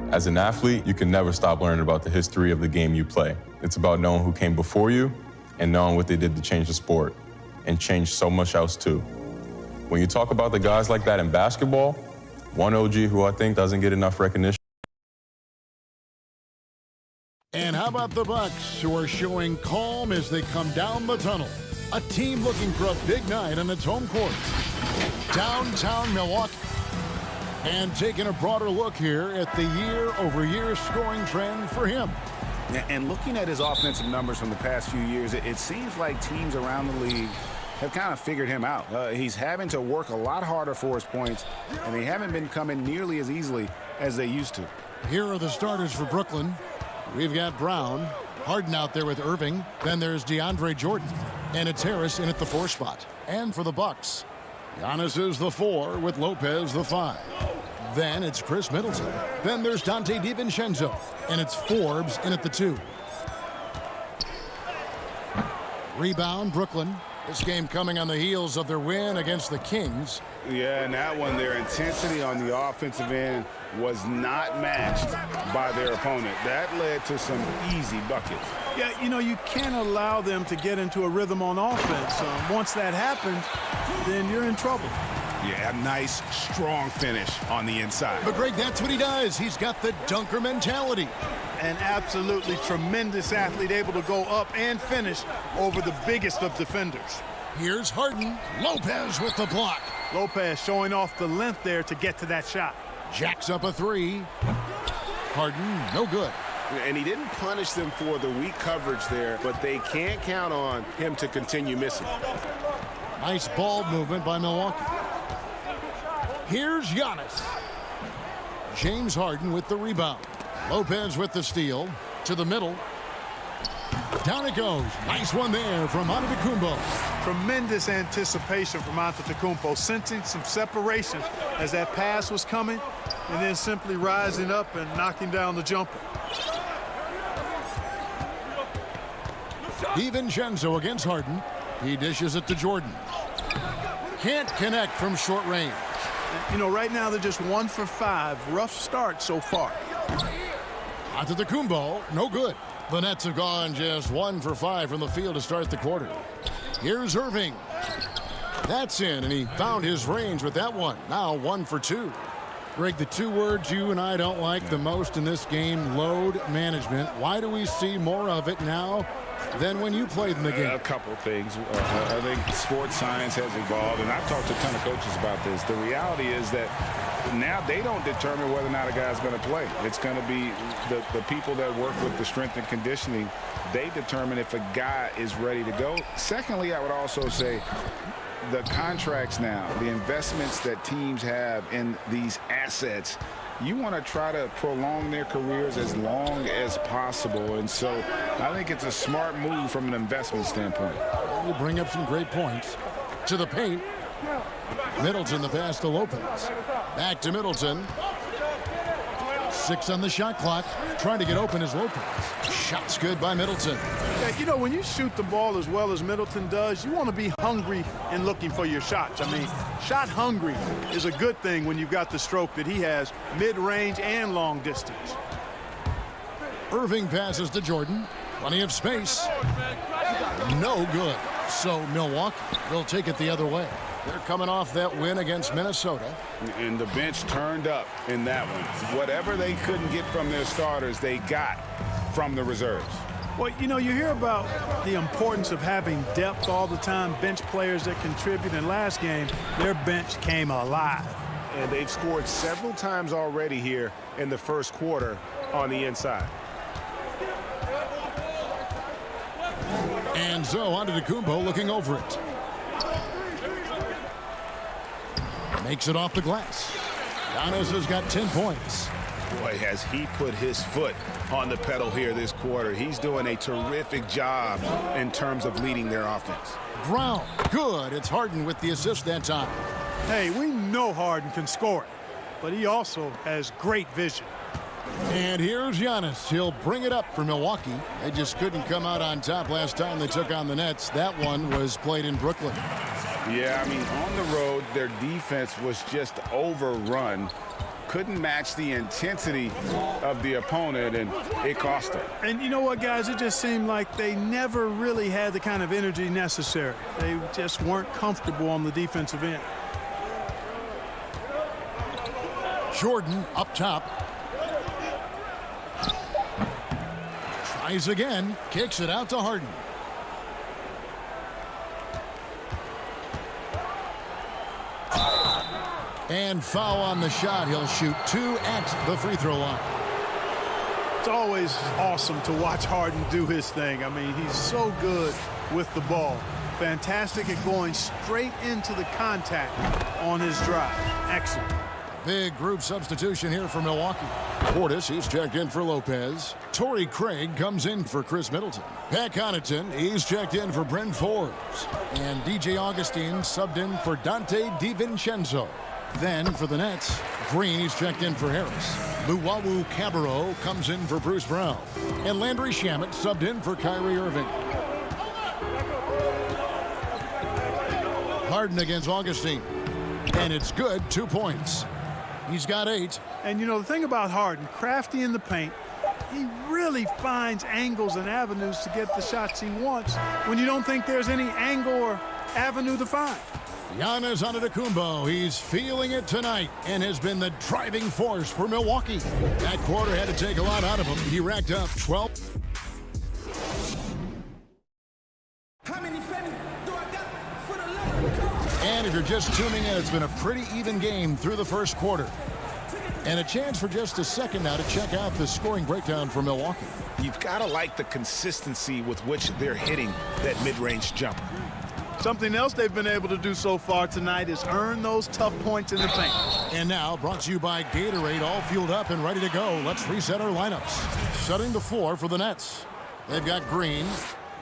As an athlete, you can never stop learning about the history of the game you play. It's about knowing who came before you and knowing what they did to change the sport and change so much else too. When you talk about the guys like that in basketball, one OG who I think doesn't get enough recognition. And how about the Bucks, who are showing calm as they come down the tunnel? A team looking for a big night on its home court. Downtown Milwaukee. And taking a broader look here at the year-over-year scoring trend for him. And looking at his offensive numbers from the past few years, it seems like teams around the league have kind of figured him out. He's having to work a lot harder for his points, and they haven't been coming nearly as easily as they used to. Here are the starters for Brooklyn. We've got Brown, Harden out there with Irving. Then there's DeAndre Jordan, and it's Harris in at the 4 spot. And for the Bucks, Giannis is the 4 with Lopez the 5. Then it's Chris Middleton. Then there's Dante DiVincenzo, and it's Forbes in at the 2. Rebound, Brooklyn. This game coming on the heels of their win against the Kings. Yeah, and that one, their intensity on the offensive end was not matched by their opponent. That led to some easy buckets. Yeah, you know, you can't allow them to get into a rhythm on offense. Once that happens, then you're in trouble. Yeah, nice, strong finish on the inside. But, Greg, that's what he does. He's got the dunker mentality. An absolutely tremendous athlete, able to go up and finish over the biggest of defenders. Here's Harden. Lopez with the block. Lopez showing off the length there to get to that shot. Jacks up a 3. Harden, no good. And he didn't punish them for the weak coverage there, but they can't count on him to continue missing. Nice ball movement by Milwaukee. Here's Giannis. James Harden with the rebound. Lopez with the steal. To the middle. Down it goes. Nice one there from Antetokounmpo. Tremendous anticipation from Antetokounmpo, sensing some separation as that pass was coming, and then simply rising up and knocking down the jumper. DiVincenzo against Harden. He dishes it to Jordan. Can't connect from short range. You know, right now they're just 1 for 5. Rough start so far. Antetokounmpo, no good. The Nets have gone just 1 for 5 from the field to start the quarter. Here's Irving. That's in, and he found his range with that one. Now 1 for 2. Greg, the 2 words you and I don't like the most in this game, load management. Why do we see more of it now than when you played in the game? A couple of things. I think sports science has evolved, and I've talked to a ton of coaches about this. The reality is that now they don't determine whether or not a guy's going to play. It's going to be the people that work with the strength and conditioning. They determine if a guy is ready to go. Secondly, I would also say the contracts now, the investments that teams have in these assets, you want to try to prolong their careers as long as possible. And so I think it's a smart move from an investment standpoint. You bring up some great points. To the paint. Middleton, the pass to Lopez. Back to Middleton. 6 on the shot clock. Trying to get open is Lopez. Shot's good by Middleton. Yeah, you know, when you shoot the ball as well as Middleton does, you want to be hungry and looking for your shots. I mean, shot hungry is a good thing when you've got the stroke that he has, mid-range and long distance. Irving passes to Jordan. Plenty of space. No good. So Milwaukee will take it the other way. They're coming off that win against Minnesota. And the bench turned up in that one. Whatever they couldn't get from their starters, they got from the reserves. Well, you know, you hear about the importance of having depth all the time, bench players that contribute. In last game, their bench came alive. And they've scored several times already here in the first quarter on the inside. And so Antetokounmpo looking over it. Makes it off the glass. Giannis has got 10 points. Boy, has he put his foot on the pedal here this quarter. He's doing a terrific job in terms of leading their offense. Brown, good. It's Harden with the assist that time. Hey, we know Harden can score it, but he also has great vision. And here's Giannis. He'll bring it up for Milwaukee. They just couldn't come out on top last time they took on the Nets. That one was played in Brooklyn. Yeah, I mean, on the road, their defense was just overrun. Couldn't match the intensity of the opponent, and it cost them. And you know what, guys? It just seemed like they never really had the kind of energy necessary. They just weren't comfortable on the defensive end. Jordan up top. Tries again. Kicks it out to Harden. And foul on the shot. He'll shoot 2 at the free throw line. It's always awesome to watch Harden do his thing. I mean, he's so good with the ball. Fantastic at going straight into the contact on his drive. Excellent. Big group substitution here for Milwaukee. Portis, he's checked in for Lopez. Torrey Craig comes in for Chris Middleton. Pat Connaughton, he's checked in for Bryn Forbes. And DJ Augustine subbed in for Dante DiVincenzo. Then for the Nets, Green, he's checked in for Harris. Luwawu Cabarro comes in for Bruce Brown. And Landry Shamet subbed in for Kyrie Irving. Harden against Augustine. And it's good, 2 points. He's got 8. And, you know, the thing about Harden, crafty in the paint, he really finds angles and avenues to get the shots he wants when you don't think there's any angle or avenue to find. Giannis Antetokounmpo, he's feeling it tonight and has been the driving force for Milwaukee. That quarter had to take a lot out of him. He racked up 12. And if you're just tuning in, it's been a pretty even game through the first quarter. And a chance for just a second now to check out the scoring breakdown for Milwaukee. You've got to like the consistency with which they're hitting that mid-range jumper. Something else they've been able to do so far tonight is earn those tough points in the paint. And now, brought to you by Gatorade, all fueled up and ready to go. Let's reset our lineups. Setting the floor for the Nets. They've got Green.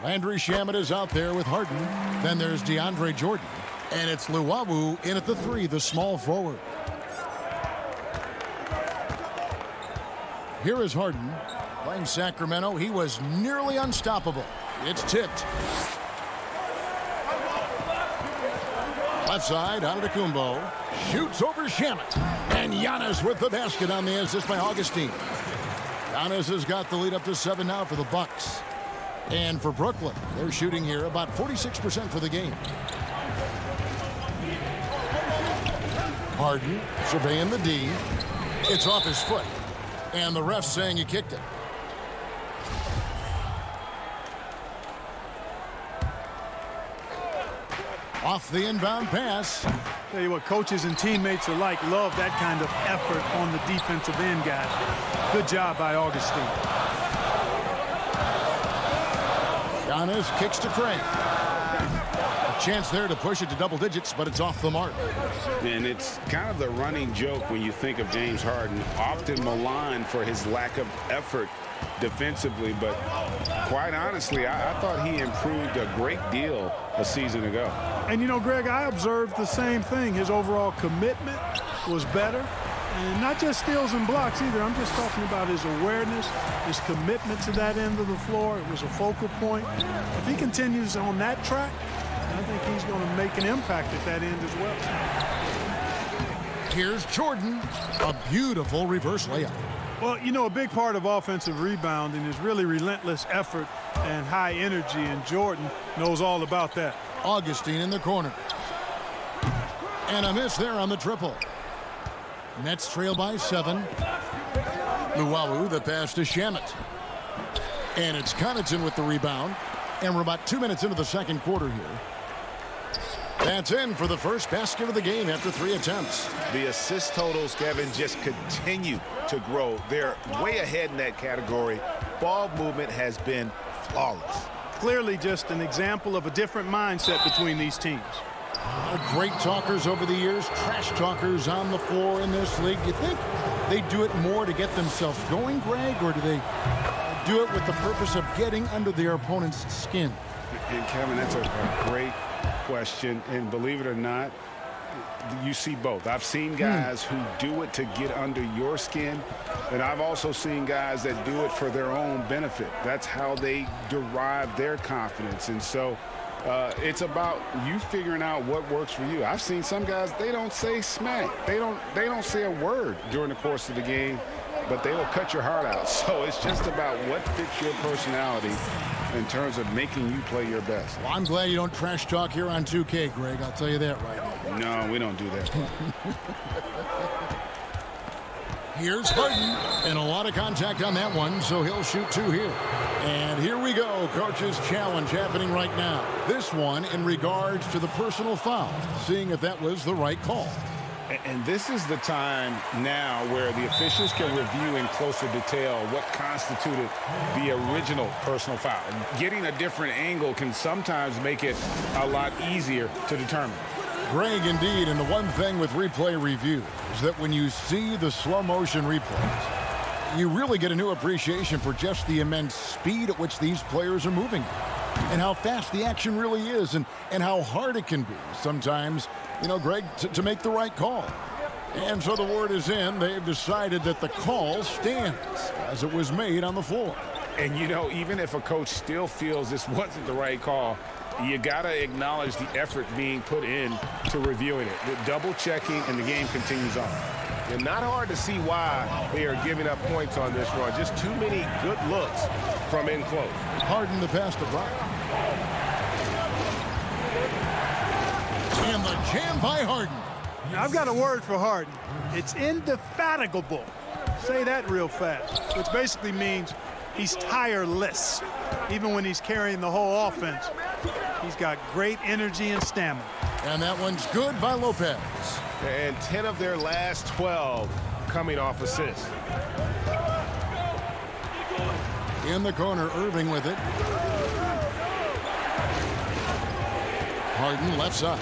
Landry Shamet is out there with Harden. Then there's DeAndre Jordan. And it's Luwawu in at the 3, the small forward. Here is Harden. Playing Sacramento, he was nearly unstoppable. It's tipped. Left side, Antetokounmpo. Shoots over Shamet. And Giannis with the basket on the assist by Augustine. Giannis has got the lead up to 7 now for the Bucks. And for Brooklyn, they're shooting here about 46% for the game. Harden surveying the D. It's off his foot. And the ref's saying he kicked it. Off the inbound pass. Tell you what, coaches and teammates alike love that kind of effort on the defensive end, guys. Good job by Augustine. Giannis kicks to Craig. A chance there to push it to double digits, but it's off the mark. And it's kind of the running joke when you think of James Harden, often maligned for his lack of effort defensively, but quite honestly, I thought he improved a great deal a season ago. And you know, Greg, I observed the same thing. His overall commitment was better. And not just steals and blocks either. I'm just talking about his awareness, his commitment to that end of the floor. It was a focal point. If he continues on that track, I think he's going to make an impact at that end as well. Here's Jordan. A beautiful reverse layup. Well, you know, a big part of offensive rebounding is really relentless effort and high energy, and Jordan knows all about that. Augustine in the corner. And a miss there on the triple. Nets trail by 7. Luwawu, the pass to Shamet. And it's Connaughton with the rebound. And we're about 2 minutes into the second quarter here. That's in for the first basket of the game after 3 attempts. The assist totals, Kevin, just continue to grow. They're way ahead in that category. Ball movement has been flawless. Clearly just an example of a different mindset between these teams. Great talkers over the years, trash talkers on the floor in this league. Do you think they do it more to get themselves going, Greg, or do they do it with the purpose of getting under their opponent's skin? And Kevin, that's a great question, and believe it or not, you see both. I've seen guys who do it to get under your skin, and I've also seen guys that do it for their own benefit. That's how they derive their confidence. And so it's about you figuring out what works for you. I've seen some guys, they don't say smack. They don't say a word during the course of the game, but they will cut your heart out. So it's just about what fits your personality in terms of making you play your best. Well, I'm glad you don't trash talk here on 2K, Greg. I'll tell you that right now. No, we don't do that. Here's Harden, and a lot of contact on that one, so he'll shoot 2 here. And here we go, coach's challenge happening right now. This one in regards to the personal foul, seeing if that was the right call. And this is the time now where the officials can review in closer detail what constituted the original personal foul. Getting a different angle can sometimes make it a lot easier to determine. Greg, indeed, and the one thing with replay review is that when you see the slow motion replays, you really get a new appreciation for just the immense speed at which these players are moving and how fast the action really is and how hard it can be sometimes, you know, Greg, to make the right call. And so the word is in. They've decided that the call stands as it was made on the floor. And, you know, even if a coach still feels this wasn't the right call, you got to acknowledge the effort being put in to reviewing it. The double checking, and the game continues on. And not hard to see why they are giving up points on this run. Just too many good looks from in close. Harden the pass to Brown. And the jam by Harden. Now, I've got a word for Harden. It's indefatigable. Say that real fast, which basically means he's tireless. Even when he's carrying the whole offense, he's got great energy and stamina. And that one's good by Lopez. And 10 of their last 12 coming off assists. In the corner, Irving with it. Harden left side.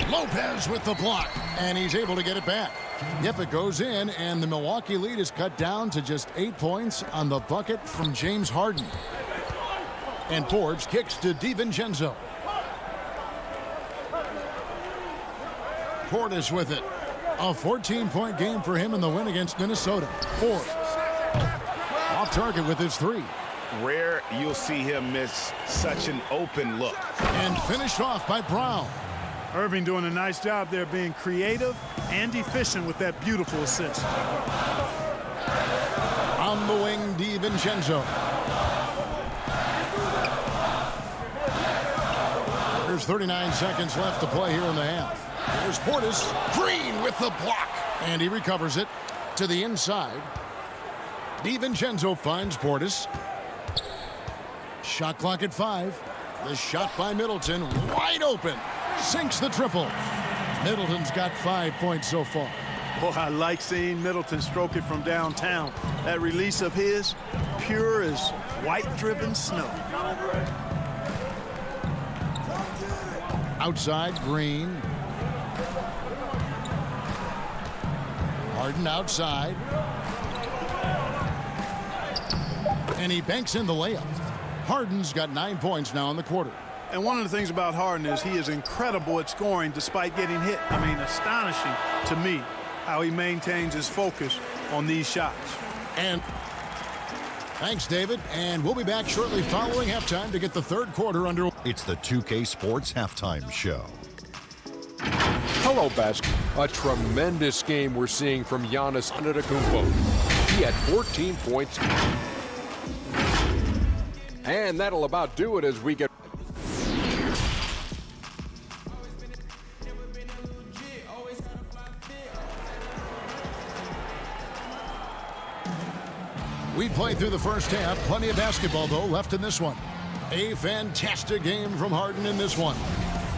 Lopez with the block, and he's able to get it back. Yep, it goes in, and the Milwaukee lead is cut down to just 8 points on the bucket from James Harden. And Forbes kicks to DiVincenzo. Portis with it. A 14-point game for him in the win against Minnesota. Forbes off target with his 3. Rare you'll see him miss such an open look. And finished off by Brown. Irving doing a nice job there, being creative and efficient with that beautiful assist. On the wing, DiVincenzo. There's 39 seconds left to play here in the half. There's Portis. Green with the block. And he recovers it to the inside. DiVincenzo finds Portis. Shot clock at 5. The shot by Middleton, wide open. Sinks the triple. Middleton's got 5 points so far. Boy, I like seeing Middleton stroke it from downtown. That release of his, pure as white-driven snow. Outside, Green. Harden outside. And he banks in the layup. Harden's got 9 points now in the quarter. And one of the things about Harden is he is incredible at scoring despite getting hit. I mean, astonishing to me how he maintains his focus on these shots. And thanks, David. And we'll be back shortly following halftime to get the third quarter under. It's the 2K Sports Halftime Show. Hello, Basket. A tremendous game we're seeing from Giannis Antetokounmpo. He had 14 points. And that'll about do it as we get. We played through the first half. Plenty of basketball, though, left in this one. A fantastic game from Harden in this one.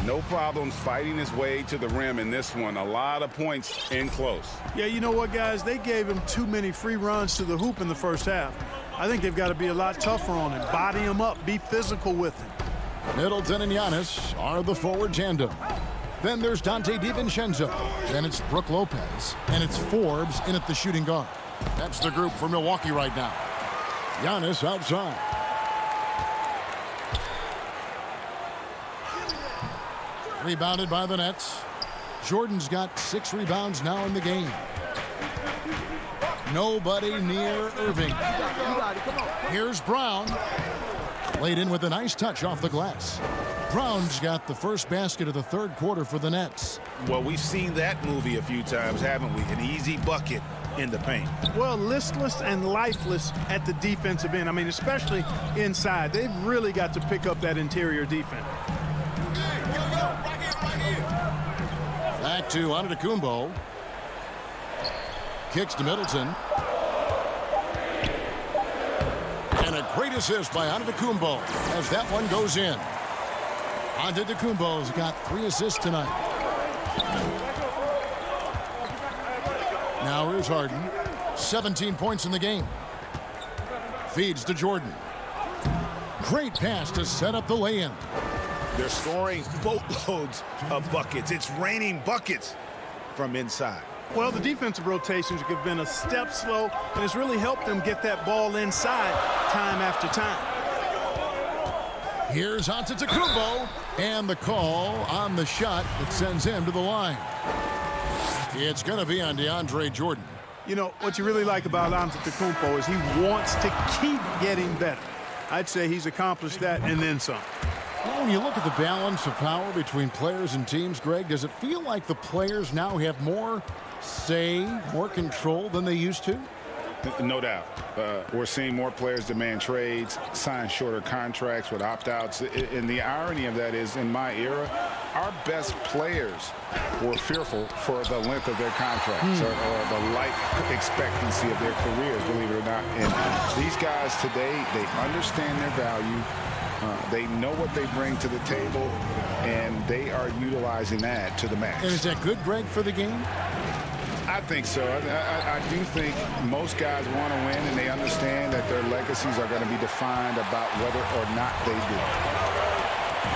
No problems fighting his way to the rim in this one. A lot of points in close. Yeah, you know what, guys? They gave him too many free runs to the hoop in the first half. I think they've got to be a lot tougher on him. Body him up. Be physical with him. Middleton and Giannis are the forward tandem. Then there's Dante DiVincenzo. Then it's Brook Lopez. And it's Forbes in at the shooting guard. That's the group for Milwaukee right now. Giannis outside. Rebounded by the Nets. Jordan's got 6 rebounds now in the game. Nobody near Irving. Here's Brown. Laid in with a nice touch off the glass. Brown's got the first basket of the third quarter for the Nets. Well, we've seen that movie a few times, haven't we? An easy bucket in the paint. Well, listless and lifeless at the defensive end. I mean, especially inside. They've really got to pick up that interior defense. Back to Antetokounmpo. Kicks to Middleton. And a great assist by Antetokounmpo as that one goes in. Antetokounmpo's got 3 assists tonight. Now here's Harden. 17 points in the game. Feeds to Jordan. Great pass to set up the lay-in. They're scoring boatloads of buckets. It's raining buckets from inside. Well, the defensive rotations have been a step slow, and it's really helped them get that ball inside time after time. Here's Antetokounmpo, and the call on the shot that sends him to the line. It's going to be on DeAndre Jordan. You know, what you really like about Antetokounmpo is he wants to keep getting better. I'd say he's accomplished that and then some. Well, when you look at the balance of power between players and teams, Greg, does it feel like the players now have more say, more control than they used to? No doubt. We're seeing more players demand trades, sign shorter contracts with opt-outs. And the irony of that is, in my era, our best players were fearful for the length of their contracts or the life expectancy of their careers, believe it or not. And these guys today, they understand their value. They know what they bring to the table, and they are utilizing that to the max. And is that good, Greg, for the game? I think so. I do think most guys want to win, and they understand that their legacies are going to be defined about whether or not they do.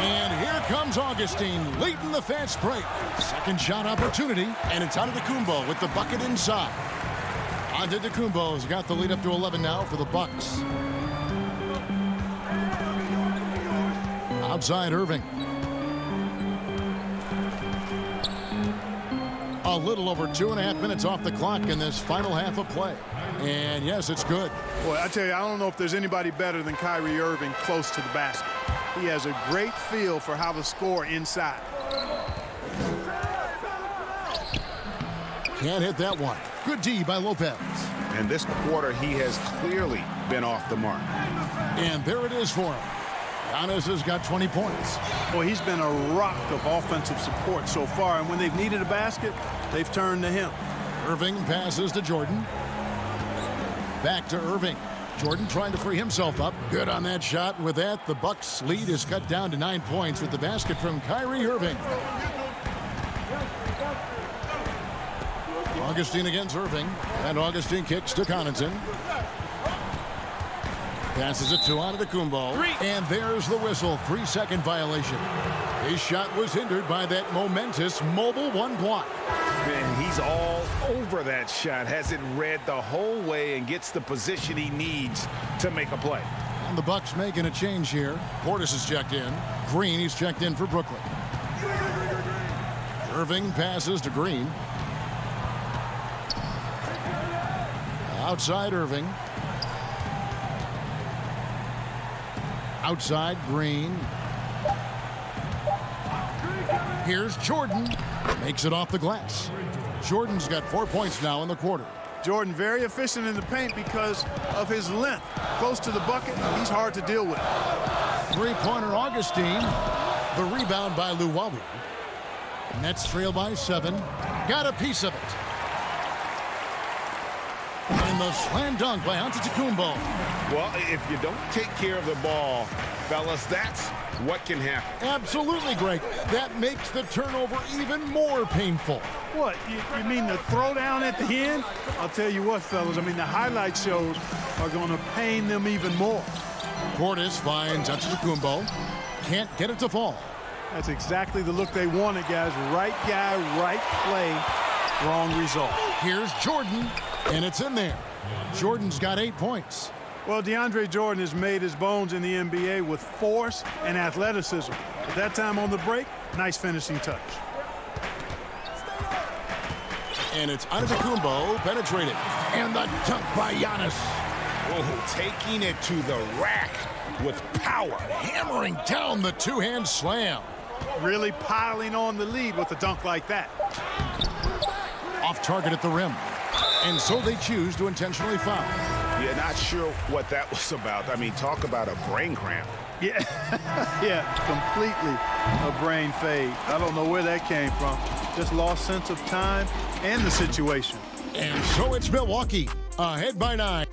And here comes Augustine late in the fast break. Second shot opportunity, and it's Antetokounmpo with the bucket inside. Antetokounmpo's got the lead up to 11 now for the Bucks. Outside Irving. A little over 2.5 minutes off the clock in this final half of play. And yes, it's good. Boy, I tell you, I don't know if there's anybody better than Kyrie Irving close to the basket. He has a great feel for how to score inside. Can't hit that one. Good D by Lopez. And this quarter, he has clearly been off the mark. And there it is for him. Giannis has got 20 points. Boy, he's been a rock of offensive support so far, and when they've needed a basket, they've turned to him. Irving passes to Jordan. Back to Irving. Jordan trying to free himself up. Good on that shot. With that, the Bucks lead is cut down to 9 points with the basket from Kyrie Irving. Augustine against Irving. And Augustine kicks to Connaughton. Passes it to Antetokounmpo. And there's the whistle. 3-second violation. His shot was hindered by that momentous mobile one block. And he's all over that shot. Has it read the whole way and gets the position he needs to make a play. And the Bucks making a change here. Portis is checked in. Green, he's checked in for Brooklyn. Irving passes to Green. Outside Irving. Outside Green. Here's Jordan. Makes it off the glass. Jordan's got 4 points now in the quarter. Jordan very efficient in the paint because of his length. Close to the bucket, he's hard to deal with. Three-pointer Augustine. The rebound by Luwawu. Nets trail by 7. Got a piece of it. And the slam dunk by Antetokounmpo. Well, if you don't take care of the ball, fellas, that's what can happen. Absolutely, Greg. That makes the turnover even more painful. What? You mean the throwdown at the end? I'll tell you what, fellas. I mean, the highlight shows are going to pain them even more. Portis finds Antetokounmpo. Can't get it to fall. That's exactly the look they wanted, guys. Right guy, right play, wrong result. Here's Jordan, and it's in there. Jordan's got 8 points. Well, DeAndre Jordan has made his bones in the NBA with force and athleticism. At that time on the break, nice finishing touch. And it's Antetokounmpo penetrated. And the dunk by Giannis. Oh, taking it to the rack with power. Hammering down the two-hand slam. Really piling on the lead with a dunk like that. Off target at the rim. And so they choose to intentionally foul. Yeah, not sure what that was about. I mean, talk about a brain cramp. Yeah, yeah, completely a brain fade. I don't know where that came from. Just lost sense of time and the situation. And so it's Milwaukee, ahead by 9.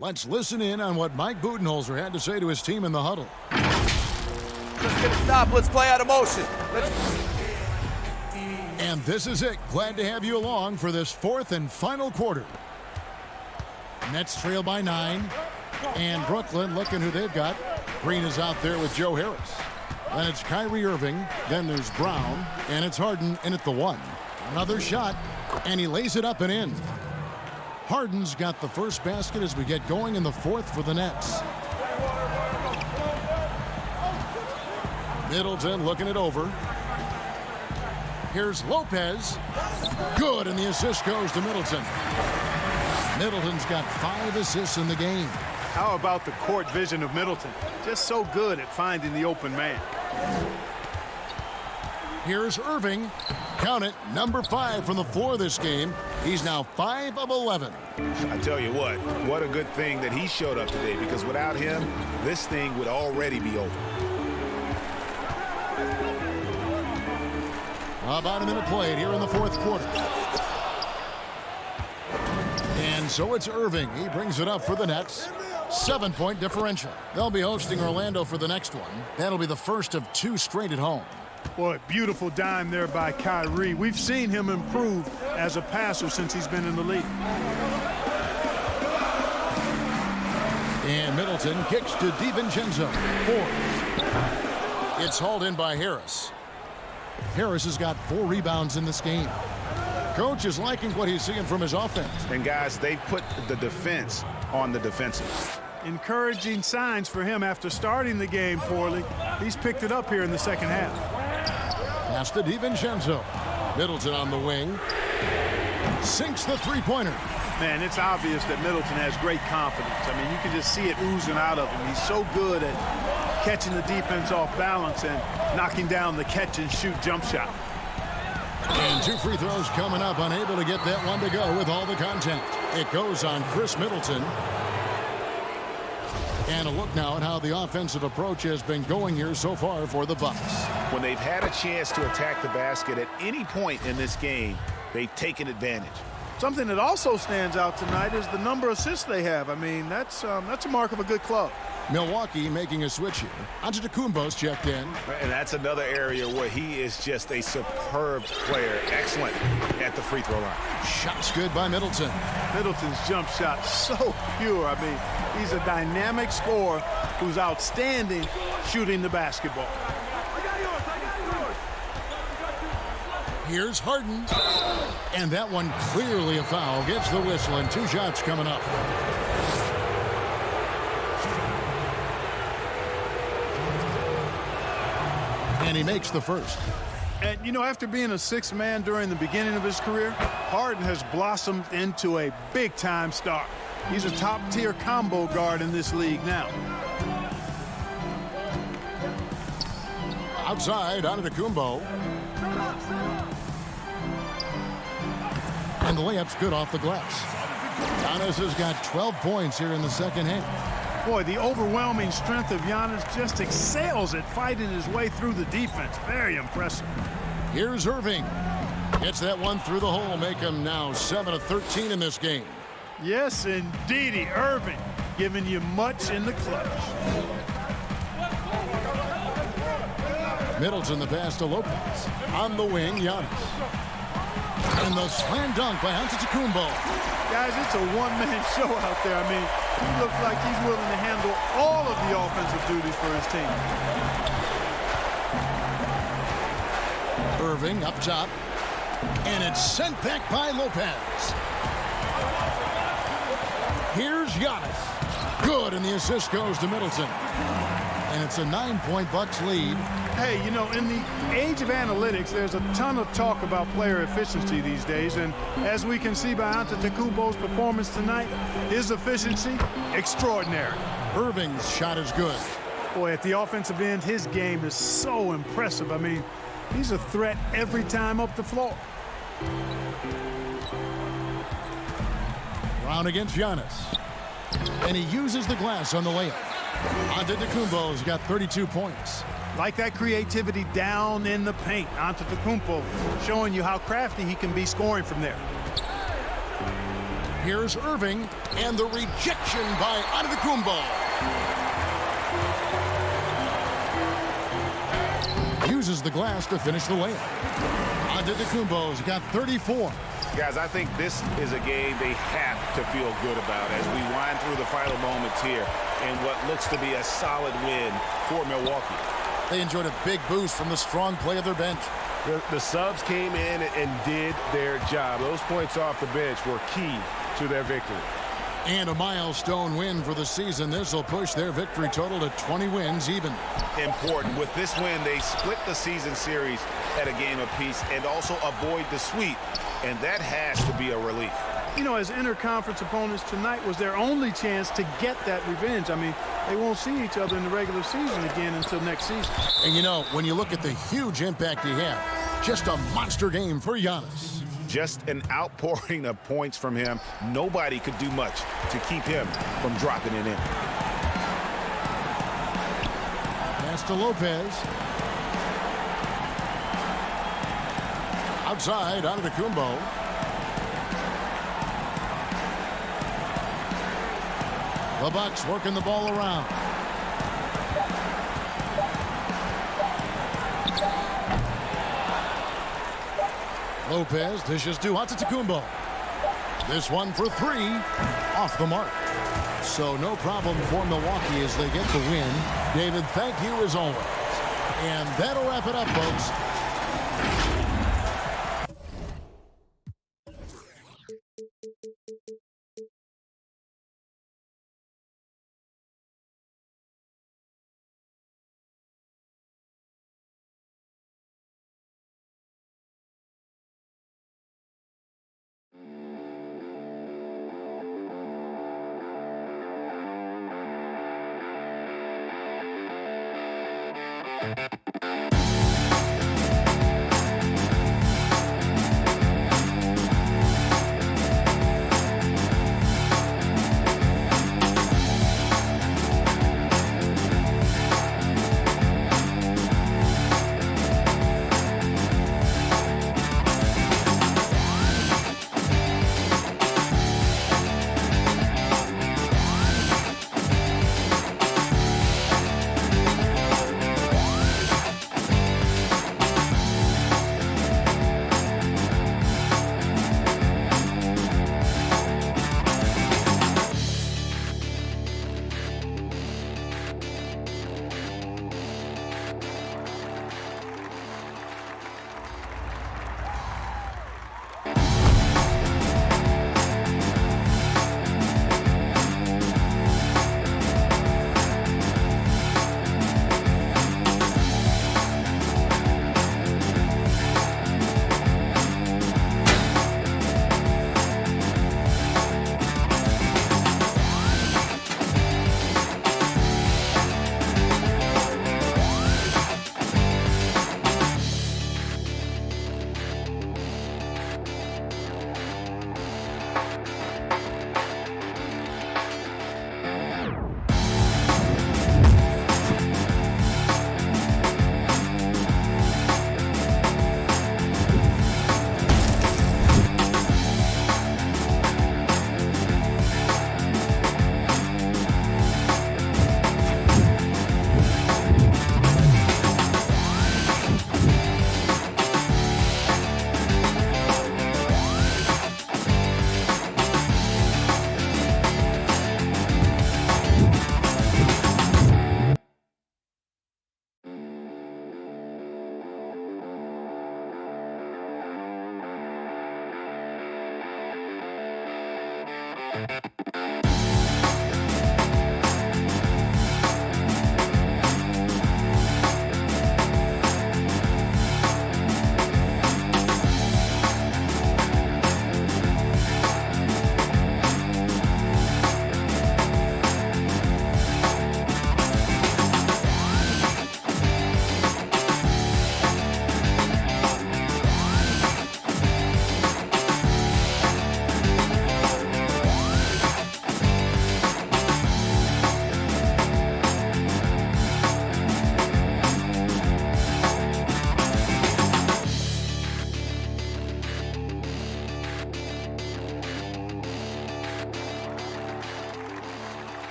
Let's listen in on what Mike Budenholzer had to say to his team in the huddle. Let's get a stop. Let's play out of motion. And this is it. Glad to have you along for this 4th and final quarter. Nets trail by 9. And Brooklyn looking who they've got. Green is out there with Joe Harris. Then it's Kyrie Irving. Then there's Brown. And it's Harden in at the 1. Another shot. And he lays it up and in. Harden's got the first basket as we get going in the 4th for the Nets. Middleton looking it over. Here's Lopez. Good, and the assist goes to Middleton. Middleton's got 5 assists in the game. How about the court vision of Middleton? Just so good at finding the open man. Here's Irving. Count it, number 5 from the floor this game. He's now 5 of 11. I tell you what a good thing that he showed up today, because without him, this thing would already be over. About a minute played here in the 4th quarter. And so it's Irving. He brings it up for the Nets. 7-point differential. They'll be hosting Orlando for the next one. That'll be the first of 2 straight at home. Boy, beautiful dime there by Kyrie. We've seen him improve as a passer since he's been in the league. And Middleton kicks to DiVincenzo. 4. It's hauled in by Harris. Harris has got 4 rebounds in this game. Coach is liking what he's seeing from his offense. And guys, they've put the defense on the defensive. Encouraging signs for him after starting the game poorly. He's picked it up here in the second half. Pass to DiVincenzo. Middleton on the wing. Sinks the three-pointer. Man, it's obvious that Middleton has great confidence. I mean, you can just see it oozing out of him. He's so good at catching the defense off balance and knocking down the catch-and-shoot jump shot. And 2 free throws coming up, unable to get that one to go with all the contact. It goes on Chris Middleton. And a look now at how the offensive approach has been going here so far for the Bucks. When they've had a chance to attack the basket at any point in this game, they've taken advantage. Something that also stands out tonight is the number of assists they have. I mean, that's a mark of a good club. Milwaukee making a switch here. Antetokounmpo's checked in. And that's another area where he is just a superb player. Excellent at the free throw line. Shots good by Middleton. Middleton's jump shot so pure. I mean, he's a dynamic scorer who's outstanding shooting the basketball. Here's Harden. And that one clearly a foul. Gets the whistle and 2 shots coming up. And he makes the first. And, you know, after being a sixth man during the beginning of his career, Harden has blossomed into a big-time star. He's a top-tier combo guard in this league now. Outside, Antetokounmpo. And the layup's good off the glass. Giannis has got 12 points here in the second half. Boy, the overwhelming strength of Giannis just excels at fighting his way through the defense. Very impressive. Here's Irving. Gets that one through the hole, make him now 7 of 13 in this game. Yes, indeedy. Irving giving you much in the clutch. Middleton the pass to Lopez. On the wing, Giannis. And the slam dunk by Antetokounmpo. Guys, it's a one-man show out there. I mean, he looks like he's willing to handle all of the offensive duties for his team. Irving up top. And it's sent back by Lopez. Here's Giannis. Good, and the assist goes to Middleton. And it's a 9-point Bucks lead. Hey, you know, in the age of analytics, there's a ton of talk about player efficiency these days. And as we can see by Antetokounmpo's performance tonight, his efficiency, extraordinary. Irving's shot is good. Boy, at the offensive end, his game is so impressive. I mean, he's a threat every time up the floor. Brown against Giannis. And he uses the glass on the layup. Antetokounmpo's got 32 points. Like that creativity down in the paint. Antetokounmpo showing you how crafty he can be scoring from there. Here's Irving, and the rejection by Antetokounmpo. Uses the glass to finish the layup. Antetokounmpo's got 34. Guys, I think this is a game they have to feel good about as we wind through the final moments here in what looks to be a solid win for Milwaukee. They enjoyed a big boost from the strong play of their bench. The subs came in and did their job. Those points off the bench were key to their victory. And a milestone win for the season. This will push their victory total to 20 wins even. Important. With this win, they split the season series at a game apiece and also avoid the sweep. And that has to be a relief. You know, as interconference opponents, tonight was their only chance to get that revenge. I mean, they won't see each other in the regular season again until next season. And you know, when you look at the huge impact he had, just a monster game for Giannis. Just an outpouring of points from him. Nobody could do much to keep him from dropping it in. Pass to Lopez. Outside, Antetokounmpo. The Bucks working the ball around. Lopez dishes to Antetokounmpo. This one for 3, off the mark. So no problem for Milwaukee as they get the win. David, thank you as always. And that'll wrap it up, folks.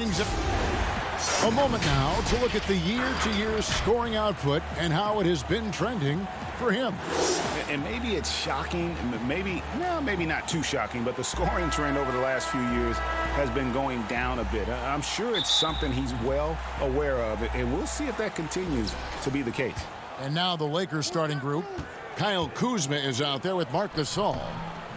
innings. A moment now to look at the year-to-year scoring output and how it has been trending for him. And maybe it's shocking, maybe not too shocking, but the scoring trend over the last few years has been going down a bit. I'm sure it's something he's well aware of, and we'll see if that continues to be the case. And now the Lakers starting group. Kyle Kuzma is out there with Marc Gasol.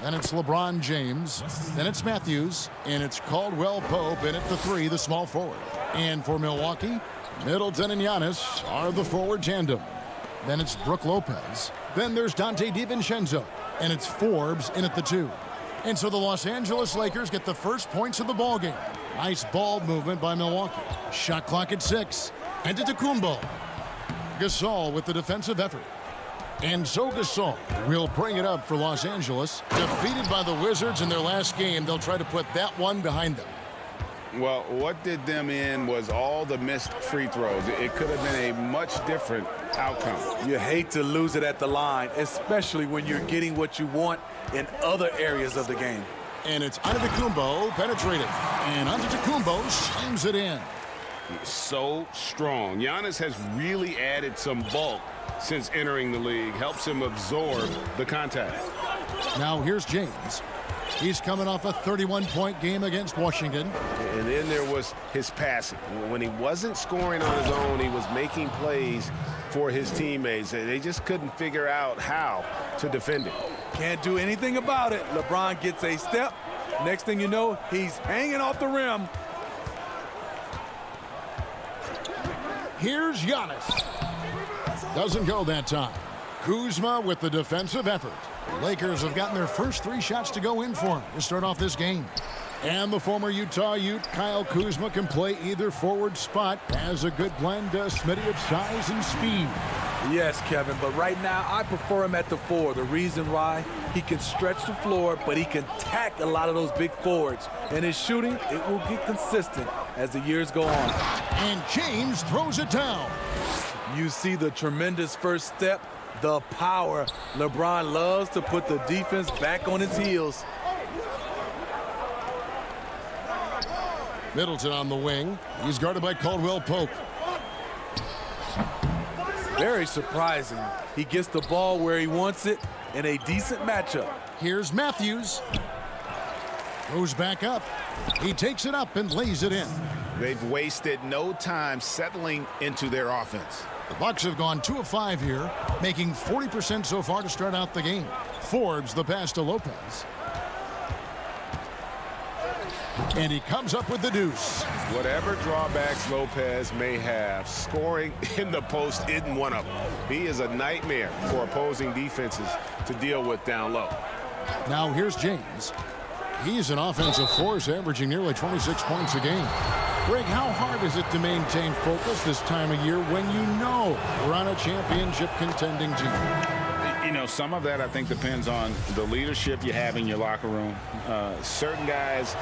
Then it's LeBron James. Then it's Matthews. And it's Caldwell Pope in at the 3, the small forward. And for Milwaukee, Middleton and Giannis are the forward tandem. Then it's Brook Lopez. Then there's Dante DiVincenzo. And it's Forbes in at the 2. And so the Los Angeles Lakers get the first points of the ballgame. Nice ball movement by Milwaukee. Shot clock at 6. Antetokounmpo. Gasol with the defensive effort. And so Gasol will bring it up for Los Angeles. Defeated by the Wizards in their last game, they'll try to put that one behind them. Well, what did them in was all the missed free throws. It could have been a much different outcome. You hate to lose it at the line, especially when you're getting what you want in other areas of the game. And it's Antetokounmpo penetrated. And Antetokounmpo slams it in. So strong. Giannis has really added some bulk since entering the league. Helps him absorb the contact. Now here's James. He's coming off a 31-point game against Washington. And then there was his passing. When he wasn't scoring on his own, he was making plays for his teammates. They just couldn't figure out how to defend it. Can't do anything about it. LeBron gets a step. Next thing you know, he's hanging off the rim. Here's Giannis. Doesn't go that time. Kuzma with the defensive effort. Lakers have gotten their first 3 shots to go in for him to start off this game. And the former Utah Ute, Kyle Kuzma, can play either forward spot. Has a good blend, Smitty, of size and speed. Yes, Kevin, but right now I prefer him at the 4. The reason why, he can stretch the floor, but he can tack a lot of those big forwards. And his shooting, it will get consistent as the years go on. And James throws it down. You see the tremendous first step, the power. LeBron loves to put the defense back on its heels. Middleton on the wing. He's guarded by Caldwell Pope. Very surprising. He gets the ball where he wants it in a decent matchup. Here's Matthews. Goes back up. He takes it up and lays it in. They've wasted no time settling into their offense. The Bucks have gone 2 of 5 here, making 40% so far to start out the game. Forbes the pass to Lopez. And he comes up with the deuce. Whatever drawbacks Lopez may have, scoring in the post isn't one of them. He is a nightmare for opposing defenses to deal with down low. Now here's James. He's an offensive force, averaging nearly 26 points a game. Greg, how hard is it to maintain focus this time of year when you know we're on a championship contending team? You know, some of that I think depends on the leadership you have in your locker room. Certain guys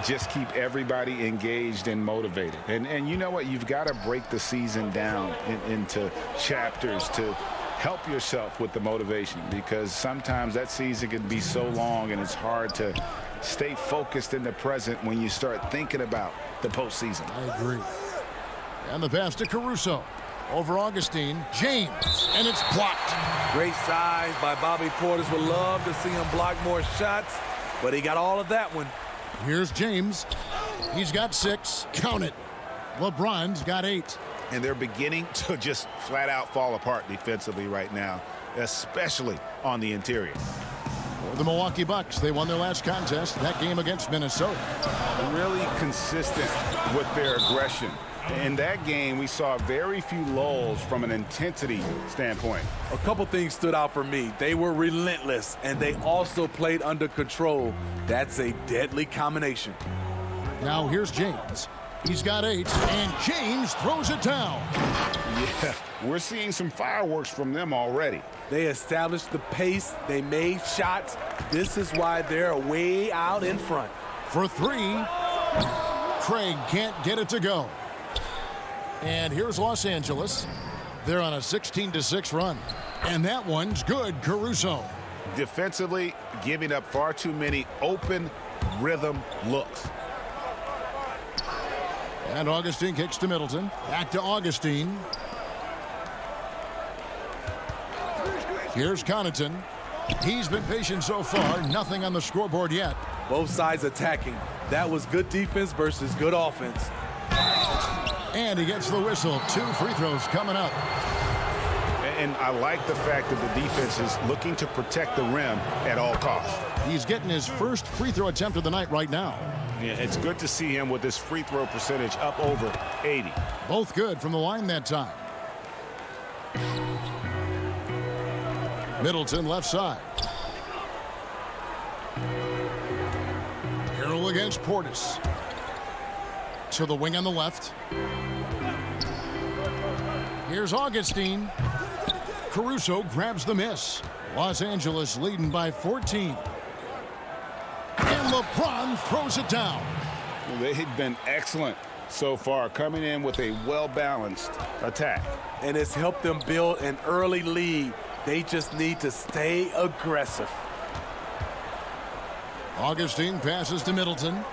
just keep everybody engaged and motivated. And you know what? You've got to break the season down into chapters to help yourself with the motivation, because sometimes that season can be so long and it's hard to stay focused in the present when you start thinking about the postseason. I agree. And the pass to Caruso. Over Augustine. James. And it's blocked. Great size by Bobby Portis. Would love to see him block more shots, but he got all of that one. Here's James. He's got 6. Count it. LeBron's got 8. And they're beginning to just flat out fall apart defensively right now, especially on the interior. For the Milwaukee Bucks, they won their last contest, that game against Minnesota. Really consistent with their aggression. In that game, we saw very few lulls from an intensity standpoint. A couple things stood out for me. They were relentless, and they also played under control. That's a deadly combination. Now here's James. He's got 8, and James throws it down. Yeah, we're seeing some fireworks from them already. They established the pace. They made shots. This is why they're way out in front. For 3, Craig can't get it to go. And here's Los Angeles. They're on a 16-6 run. And that one's good, Caruso. Defensively, giving up far too many open rhythm looks. And Augustine kicks to Middleton. Back to Augustine. Here's Connaughton. He's been patient so far. Nothing on the scoreboard yet. Both sides attacking. That was good defense versus good offense. And he gets the whistle. 2 free throws coming up. And I like the fact that the defense is looking to protect the rim at all costs. He's getting his first free throw attempt of the night right now. Yeah, it's good to see him with his free throw percentage up over 80. Both good from the line that time. Middleton left side. Harrell against Portis. To the wing on the left. Here's Augustine. Caruso grabs the miss. Los Angeles leading by 14. And LeBron throws it down. They've been excellent so far, coming in with a well-balanced attack. And it's helped them build an early lead. They just need to stay aggressive. Augustine passes to Middleton.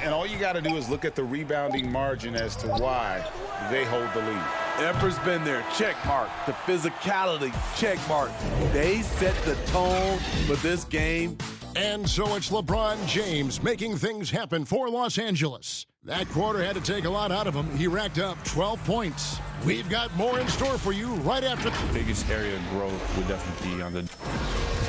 And all you got to do is look at the rebounding margin as to why they hold the lead. Effort's been there, check mark. The physicality, check mark. They set the tone for this game. And so it's LeBron James making things happen for Los Angeles. That quarter had to take a lot out of him. He racked up 12 points. We've got more in store for you right after. The biggest area of growth would definitely be on the...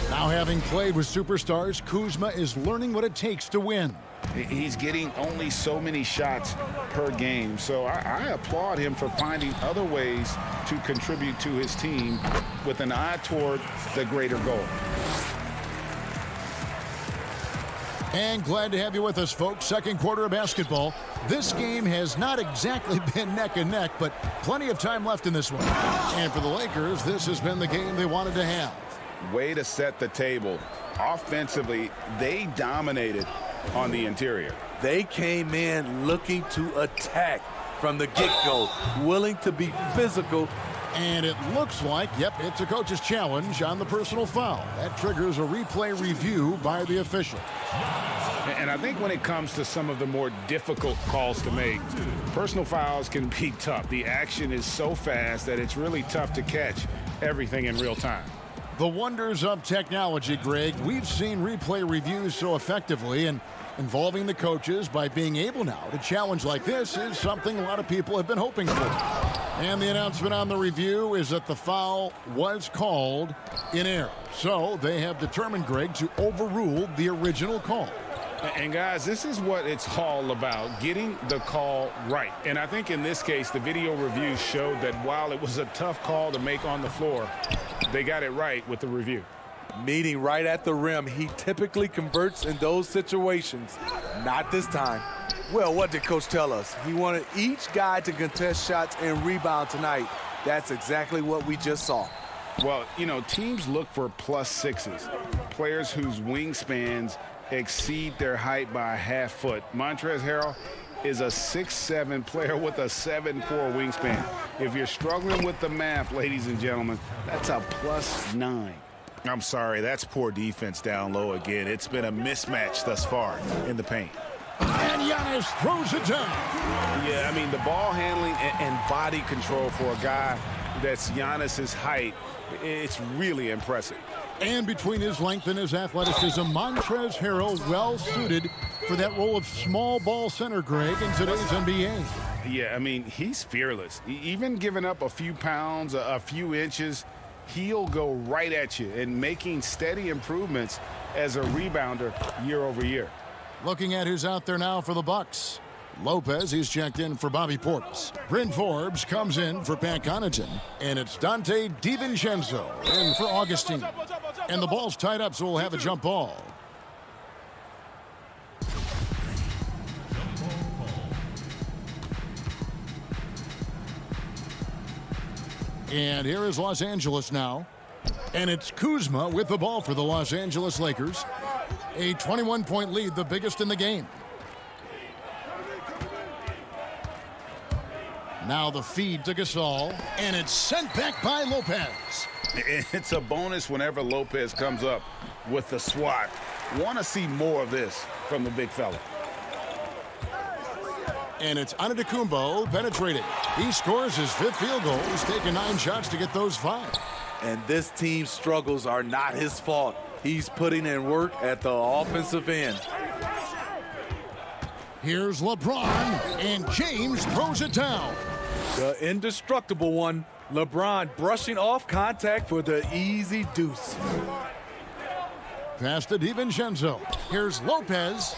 Now having played with superstars, Kuzma is learning what it takes to win. He's getting only so many shots per game, so I applaud him for finding other ways to contribute to his team with an eye toward the greater goal. And glad to have you with us, folks. Second quarter of basketball. This game has not exactly been neck and neck, but plenty of time left in this one. And for the Lakers, this has been the game they wanted to have. Way to set the table. Offensively, they dominated on the interior. They came in looking to attack from the get-go, willing to be physical. And it looks like, yep, it's a coach's challenge on the personal foul. That triggers a replay review by the official. And I think when it comes to some of the more difficult calls to make, personal fouls can be tough. The action is so fast that it's really tough to catch everything in real time. The wonders of technology, Greg. We've seen replay reviews so effectively, and involving the coaches by being able now to challenge like this is something a lot of people have been hoping for. And the announcement on the review is that the foul was called in error. So they have determined, Greg, to overrule the original call. And guys, this is what it's all about, getting the call right. And I think in this case, the video review showed that while it was a tough call to make on the floor, they got it right with the review. Meeting right at the rim, he typically converts in those situations. Not this time. Well, what did Coach tell us? He wanted each guy to contest shots and rebound tonight. That's exactly what we just saw. Well, you know, teams look for +6s, players whose wingspans exceed their height by a half foot. Montrezl Harrell is a 6'7" player with a 7'4" wingspan. If you're struggling with the math, ladies and gentlemen, that's a +9. I'm sorry, that's poor defense down low again. It's been a mismatch thus far in the paint. And Giannis throws it down. Yeah, I mean, the ball handling and body control for a guy that's Giannis's height, it's really impressive. And between his length and his athleticism, Montrezl Harrell well suited for that role of small ball center, Greg, in today's NBA. Yeah, I mean, he's fearless. Even giving up a few pounds, a few inches, he'll go right at you and making steady improvements as a rebounder year over year. Looking at who's out there now for the Bucks. Lopez, he's checked in for Bobby Portis. Bryn Forbes comes in for Pat Connaughton. And it's Dante DiVincenzo in for Augustine. And the ball's tied up, so we'll have a jump ball. And here is Los Angeles now. And it's Kuzma with the ball for the Los Angeles Lakers. A 21-point lead, the biggest in the game. Now the feed to Gasol, and it's sent back by Lopez. It's a bonus whenever Lopez comes up with the swat. Want to see more of this from the big fella. And it's Antetokounmpo penetrating. He scores his 5th field goal. He's taken 9 shots to get those 5. And this team's struggles are not his fault. He's putting in work at the offensive end. Here's LeBron, and James throws it down. The indestructible one, LeBron brushing off contact for the easy deuce. Pass to DiVincenzo. Here's Lopez.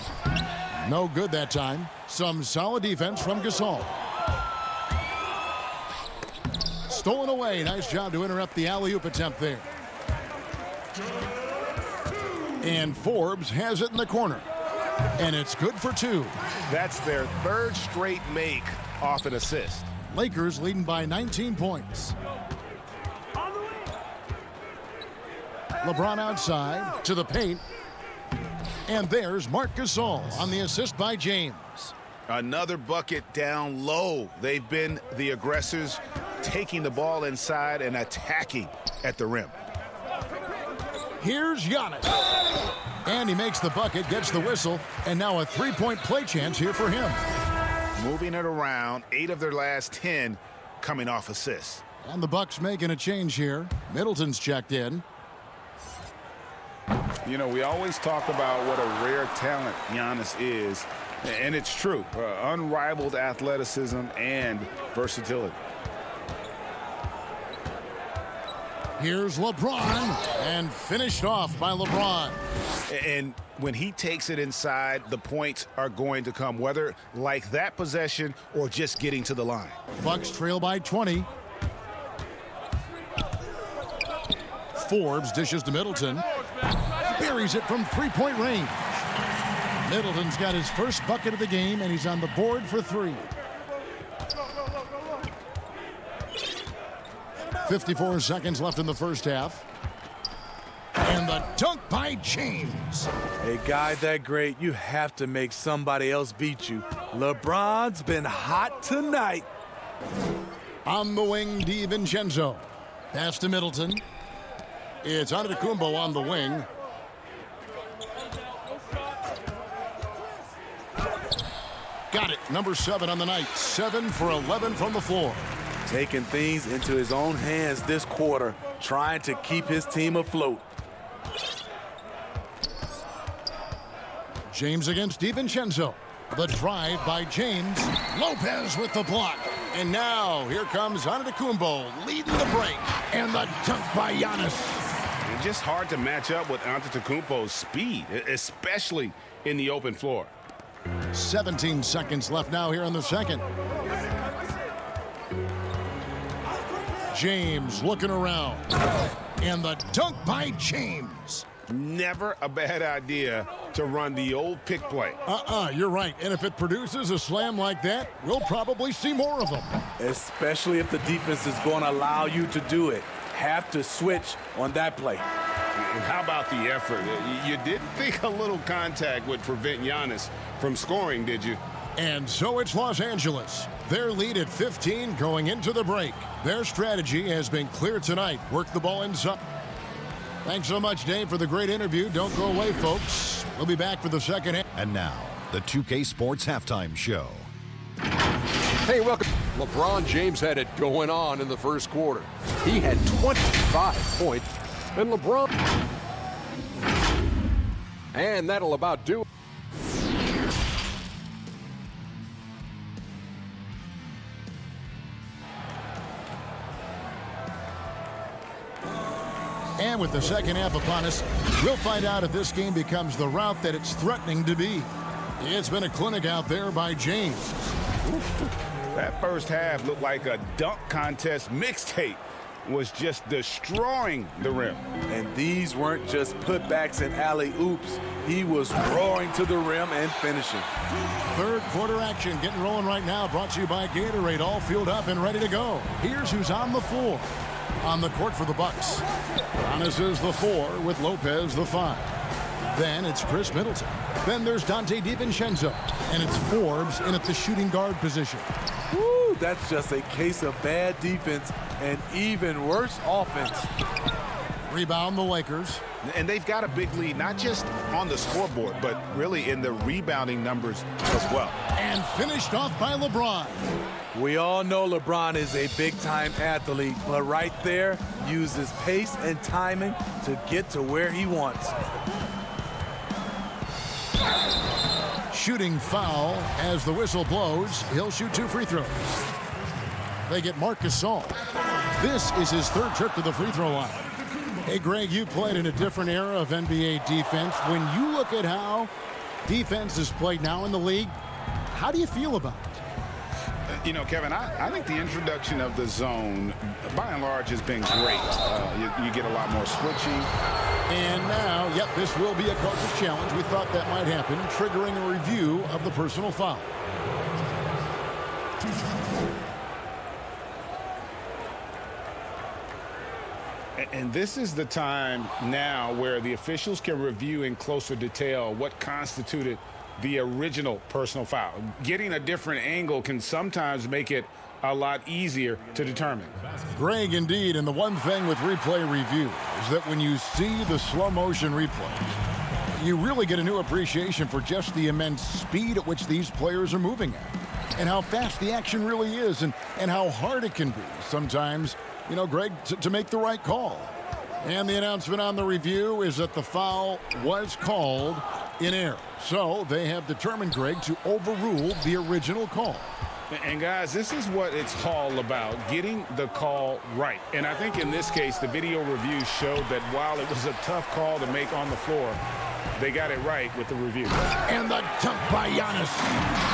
No good that time. Some solid defense from Gasol. Stolen away. Nice job to interrupt the alley-oop attempt there. And Forbes has it in the corner. And it's good for 2. That's their 3rd straight make off an assist. Lakers leading by 19 points. LeBron outside to the paint. And there's Marc Gasol on the assist by James. Another bucket down low. They've been the aggressors, taking the ball inside and attacking at the rim. Here's Giannis. And he makes the bucket, gets the whistle, and now a 3-point play chance here for him. Moving it around, 8 of their last 10 coming off assists. And the Bucks making a change here. Middleton's checked in. You know, we always talk about what a rare talent Giannis is, and it's true. Unrivaled athleticism and versatility. Here's LeBron, and finished off by LeBron. And when he takes it inside, the points are going to come, whether like that possession or just getting to the line. Bucks trail by 20. Forbes dishes to Middleton. Buries it from 3-point range. Middleton's got his first bucket of the game, and he's on the board for 3. 54 seconds left in the first half. And the dunk by James. A guy that great, you have to make somebody else beat you. LeBron's been hot tonight. On the wing, DiVincenzo. Pass to Middleton. It's Antetokounmpo on the wing. Got it. Number 7 on the night. 7 for 11 from the floor. Taking things into his own hands this quarter, trying to keep his team afloat. James against DiVincenzo. The drive by James. Lopez with the block. And now here comes Antetokounmpo leading the break. And the dunk by Giannis. It's just hard to match up with Antetokounmpo's speed, especially in the open floor. 17 seconds left now here in the second. James looking around. And the dunk by James. Never a bad idea to run the old pick play. You're right. And if it produces a slam like that, we'll probably see more of them. Especially if the defense is going to allow you to do it. Have to switch on that play. And how about the effort? You didn't think a little contact would prevent Giannis from scoring, did you? And so it's Los Angeles. Their lead at 15 going into the break. Their strategy has been clear tonight. Work the ball inside. Thanks so much, Dave, for the great interview. Don't go away, folks. We'll be back for the second half. And now, the 2K Sports Halftime Show. Hey, welcome. LeBron James had it going on in the first quarter. He had 25 points. And LeBron. And that'll about do it. And with the second half upon us, we'll find out if this game becomes the route that it's threatening to be. It's been a clinic out there by James. That first half looked like a dunk contest mixtape. Was just destroying the rim. And these weren't just putbacks and alley-oops. He was roaring to the rim and finishing. Third quarter action getting rolling right now. Brought to you by Gatorade. All fueled up and ready to go. Here's who's on the floor. On the court for the Bucks. Giannis is the 4 with Lopez the 5. Then it's Chris Middleton. Then there's Dante DiVincenzo. And it's Forbes in at the shooting guard position. Woo, that's just a case of bad defense and even worse offense. Rebound the Lakers. And they've got a big lead, not just on the scoreboard, but really in the rebounding numbers as well. And finished off by LeBron. We all know LeBron is a big-time athlete, but right there, uses pace and timing to get to where he wants. Shooting foul as the whistle blows. He'll shoot 2 free throws. They get Marc Gasol. This is his 3rd trip to the free throw line. Hey, Greg, you played in a different era of NBA defense. When you look at how defense is played now in the league, how do you feel about it? You know, Kevin, I think the introduction of the zone, by and large, has been great. You get a lot more switching. And now, yep, this will be a coach's challenge. We thought that might happen, triggering a review of the personal foul. And this is the time now where the officials can review in closer detail what constituted the original personal foul. Getting a different angle can sometimes make it a lot easier to determine. Greg, indeed, and the one thing with replay review is that when you see the slow motion replays, you really get a new appreciation for just the immense speed at which these players are moving at, and how fast the action really is, and how hard it can be sometimes, you know, Greg, to make the right call. And the announcement on the review is that the foul was called in error. So they have determined, Greg, to overrule the original call. And guys, this is what it's all about, getting the call right. And I think in this case, the video review showed that while it was a tough call to make on the floor, they got it right with the review. And the dunk by Giannis.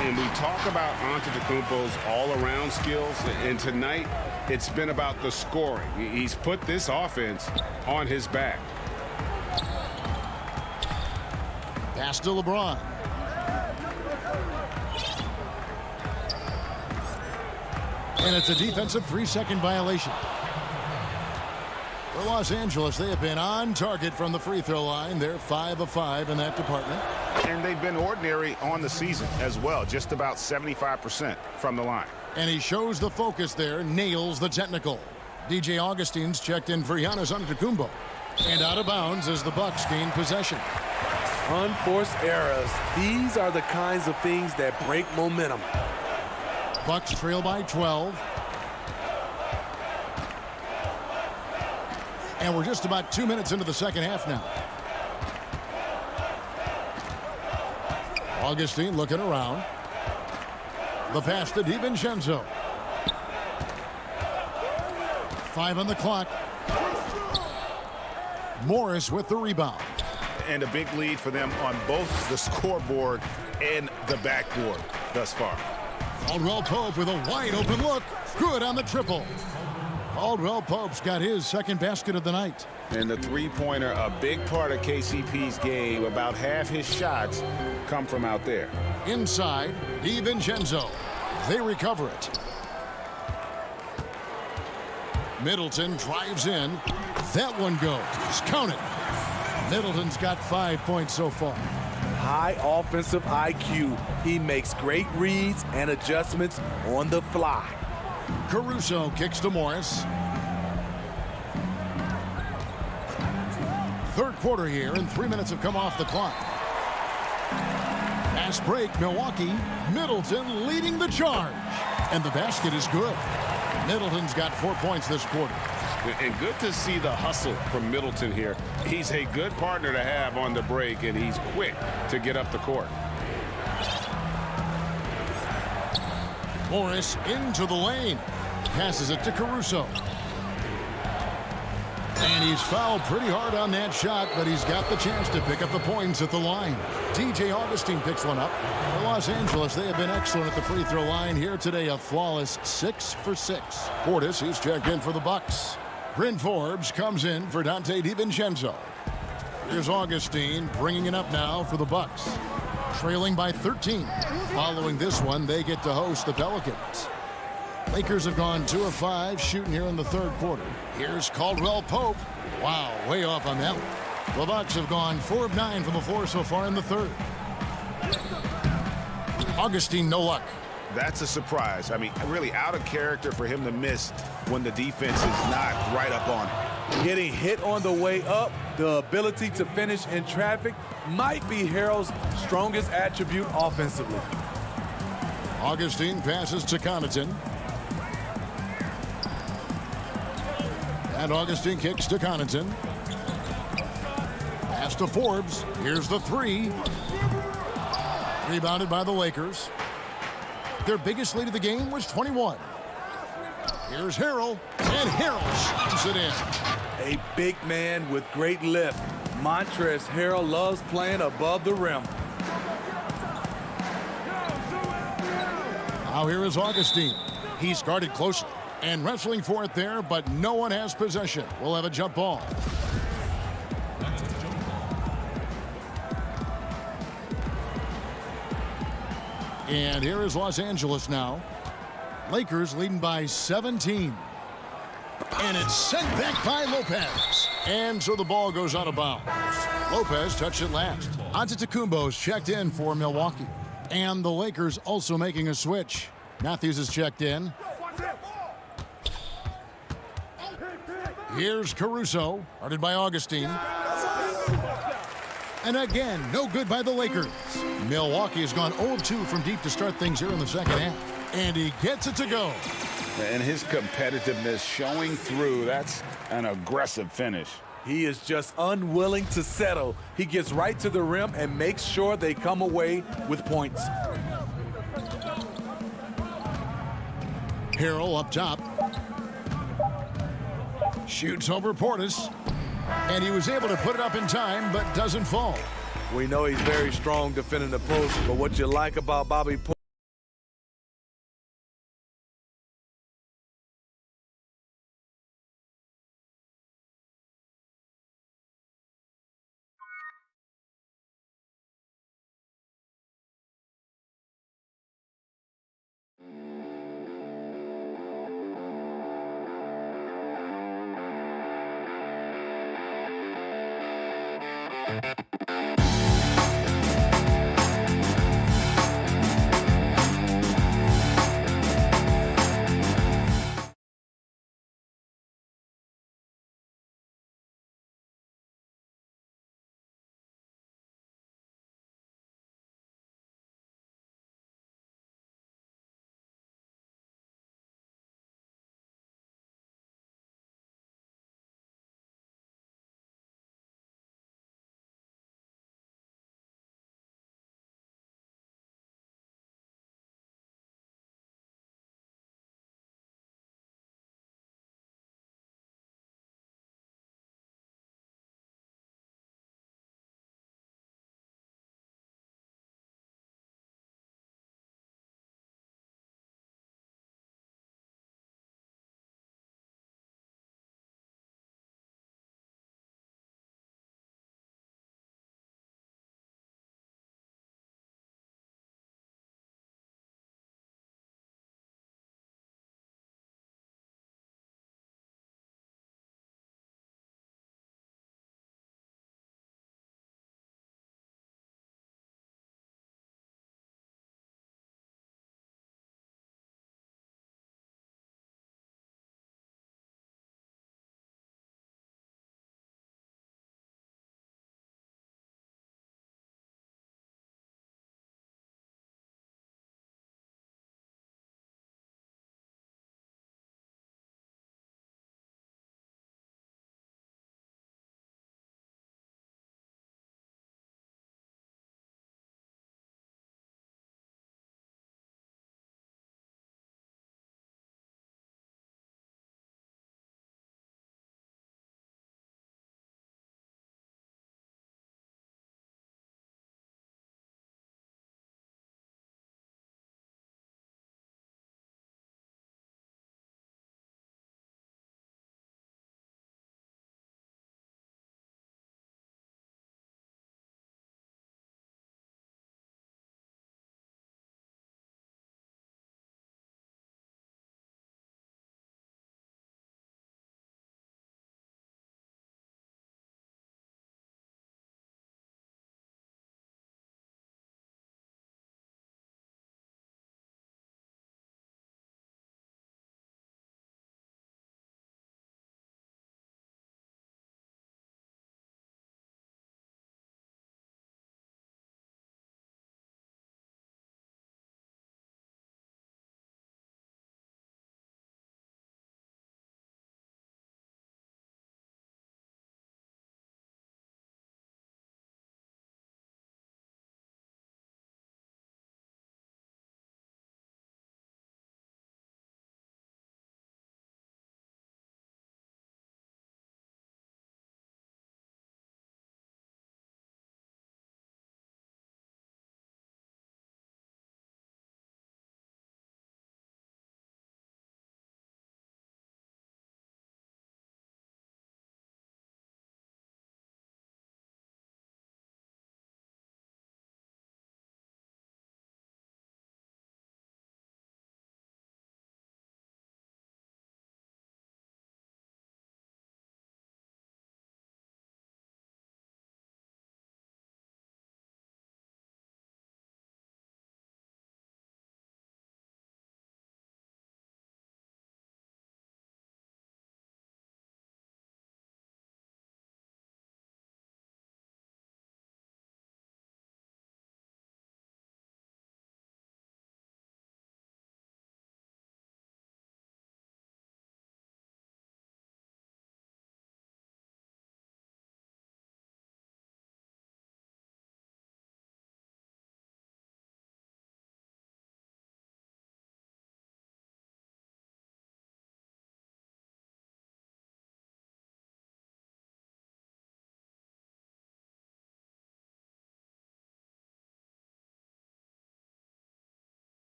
And we talk about Antetokounmpo's all-around skills, and tonight it's been about the scoring. He's put this offense on his back. Pass to LeBron. And it's a defensive 3-second violation. For Los Angeles, they have been on target from the free throw line. They're 5 of 5 in that department. And they've been ordinary on the season as well, just about 75% from the line. And he shows the focus there, nails the technical. DJ Augustine's checked in for Giannis Antetokounmpo. And out of bounds as the Bucks gain possession. Unforced errors. These are the kinds of things that break momentum. Bucks trail by 12. And we're just about 2 minutes into the second half now. Augustine looking around. The pass to DiVincenzo. 5 on the clock. Morris with the rebound. And a big lead for them on both the scoreboard and the backboard thus far. Caldwell Pope with a wide open look. Good on the triple. Caldwell Pope's got his second basket of the night. And the three-pointer, a big part of KCP's game. About half his shots come from out there. Inside, DiVincenzo. They recover it. Middleton drives in. That one goes. Count it. Middleton's got 5 points so far. High offensive IQ. He makes great reads and adjustments on the fly. Caruso kicks to Morris. Third quarter here, and 3 minutes have come off the clock. Fast break, Milwaukee. Middleton leading the charge. And the basket is good. Middleton's got 4 points this quarter. And good to see the hustle from Middleton here. He's a good partner to have on the break, and he's quick to get up the court. Morris into the lane. Passes it to Caruso. And he's fouled pretty hard on that shot, but he's got the chance to pick up the points at the line. DJ Augustine picks one up. For Los Angeles, they have been excellent at the free throw line here today. A flawless 6 for 6. Portis, he's checked in for the Bucks. Bryn Forbes comes in for Dante DiVincenzo. Here's Augustine bringing it up now for the Bucks. Trailing by 13. Following this one, they get to host the Pelicans. Lakers have gone 2 of 5 shooting here in the third quarter. Here's Caldwell Pope. Wow, way off on that one. The Bucks have gone 4 of 9 from the floor so far in the third. Augustine, no luck. That's a surprise. I mean, really out of character for him to miss when the defense is not right up on him. Getting hit on the way up, the ability to finish in traffic might be Harrell's strongest attribute offensively. Augustine passes to Connaughton. And Augustine kicks to Connaughton. Pass to Forbes. Here's the three. Rebounded by the Lakers. Their biggest lead of the game was 21. Here's Harrell, and Harrell shoots it in. A big man with great lift. Montrezl Harrell loves playing above the rim. Now here is Augustine. He's guarded closely and wrestling for it there, but no one has possession. We'll have a jump ball. And here is Los Angeles now. Lakers leading by 17. And it's sent back by Lopez. And so the ball goes out of bounds. Lopez touched it last. Antetokounmpo's checked in for Milwaukee. And the Lakers also making a switch. Matthews is checked in. Here's Caruso, guarded by Augustine. And again, no good by the Lakers. Milwaukee has gone 0-2 from deep to start things here in the second half. And he gets it to go. And his competitiveness showing through. That's an aggressive finish. He is just unwilling to settle. He gets right to the rim and makes sure they come away with points. Harrell up top. Shoots over Portis. And he was able to put it up in time, but doesn't fall. We know he's very strong defending the post, but what you like about Bobby Portis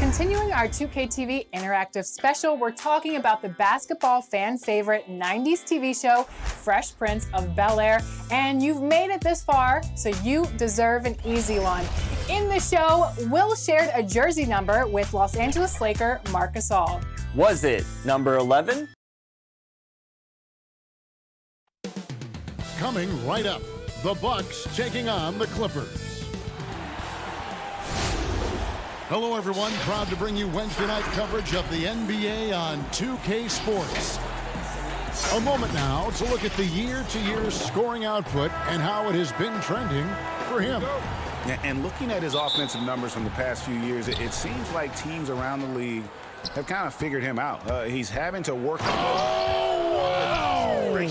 Continuing our 2KTV Interactive Special, we're talking about the basketball fan favorite 90s TV show, Fresh Prince of Bel-Air. And you've made it this far, so you deserve an easy one. In the show, Will shared a jersey number with Los Angeles Laker Marc Gasol. Was it number 11? Coming right up, the Bucks taking on the Clippers. Hello, everyone. Proud to bring you Wednesday night coverage of the NBA on 2K Sports. A moment now to look at the year-to-year scoring output and how it has been trending for him. And looking at his offensive numbers from the past few years, it seems like teams around the league have kind of figured him out. He's having to work. Oh, wow.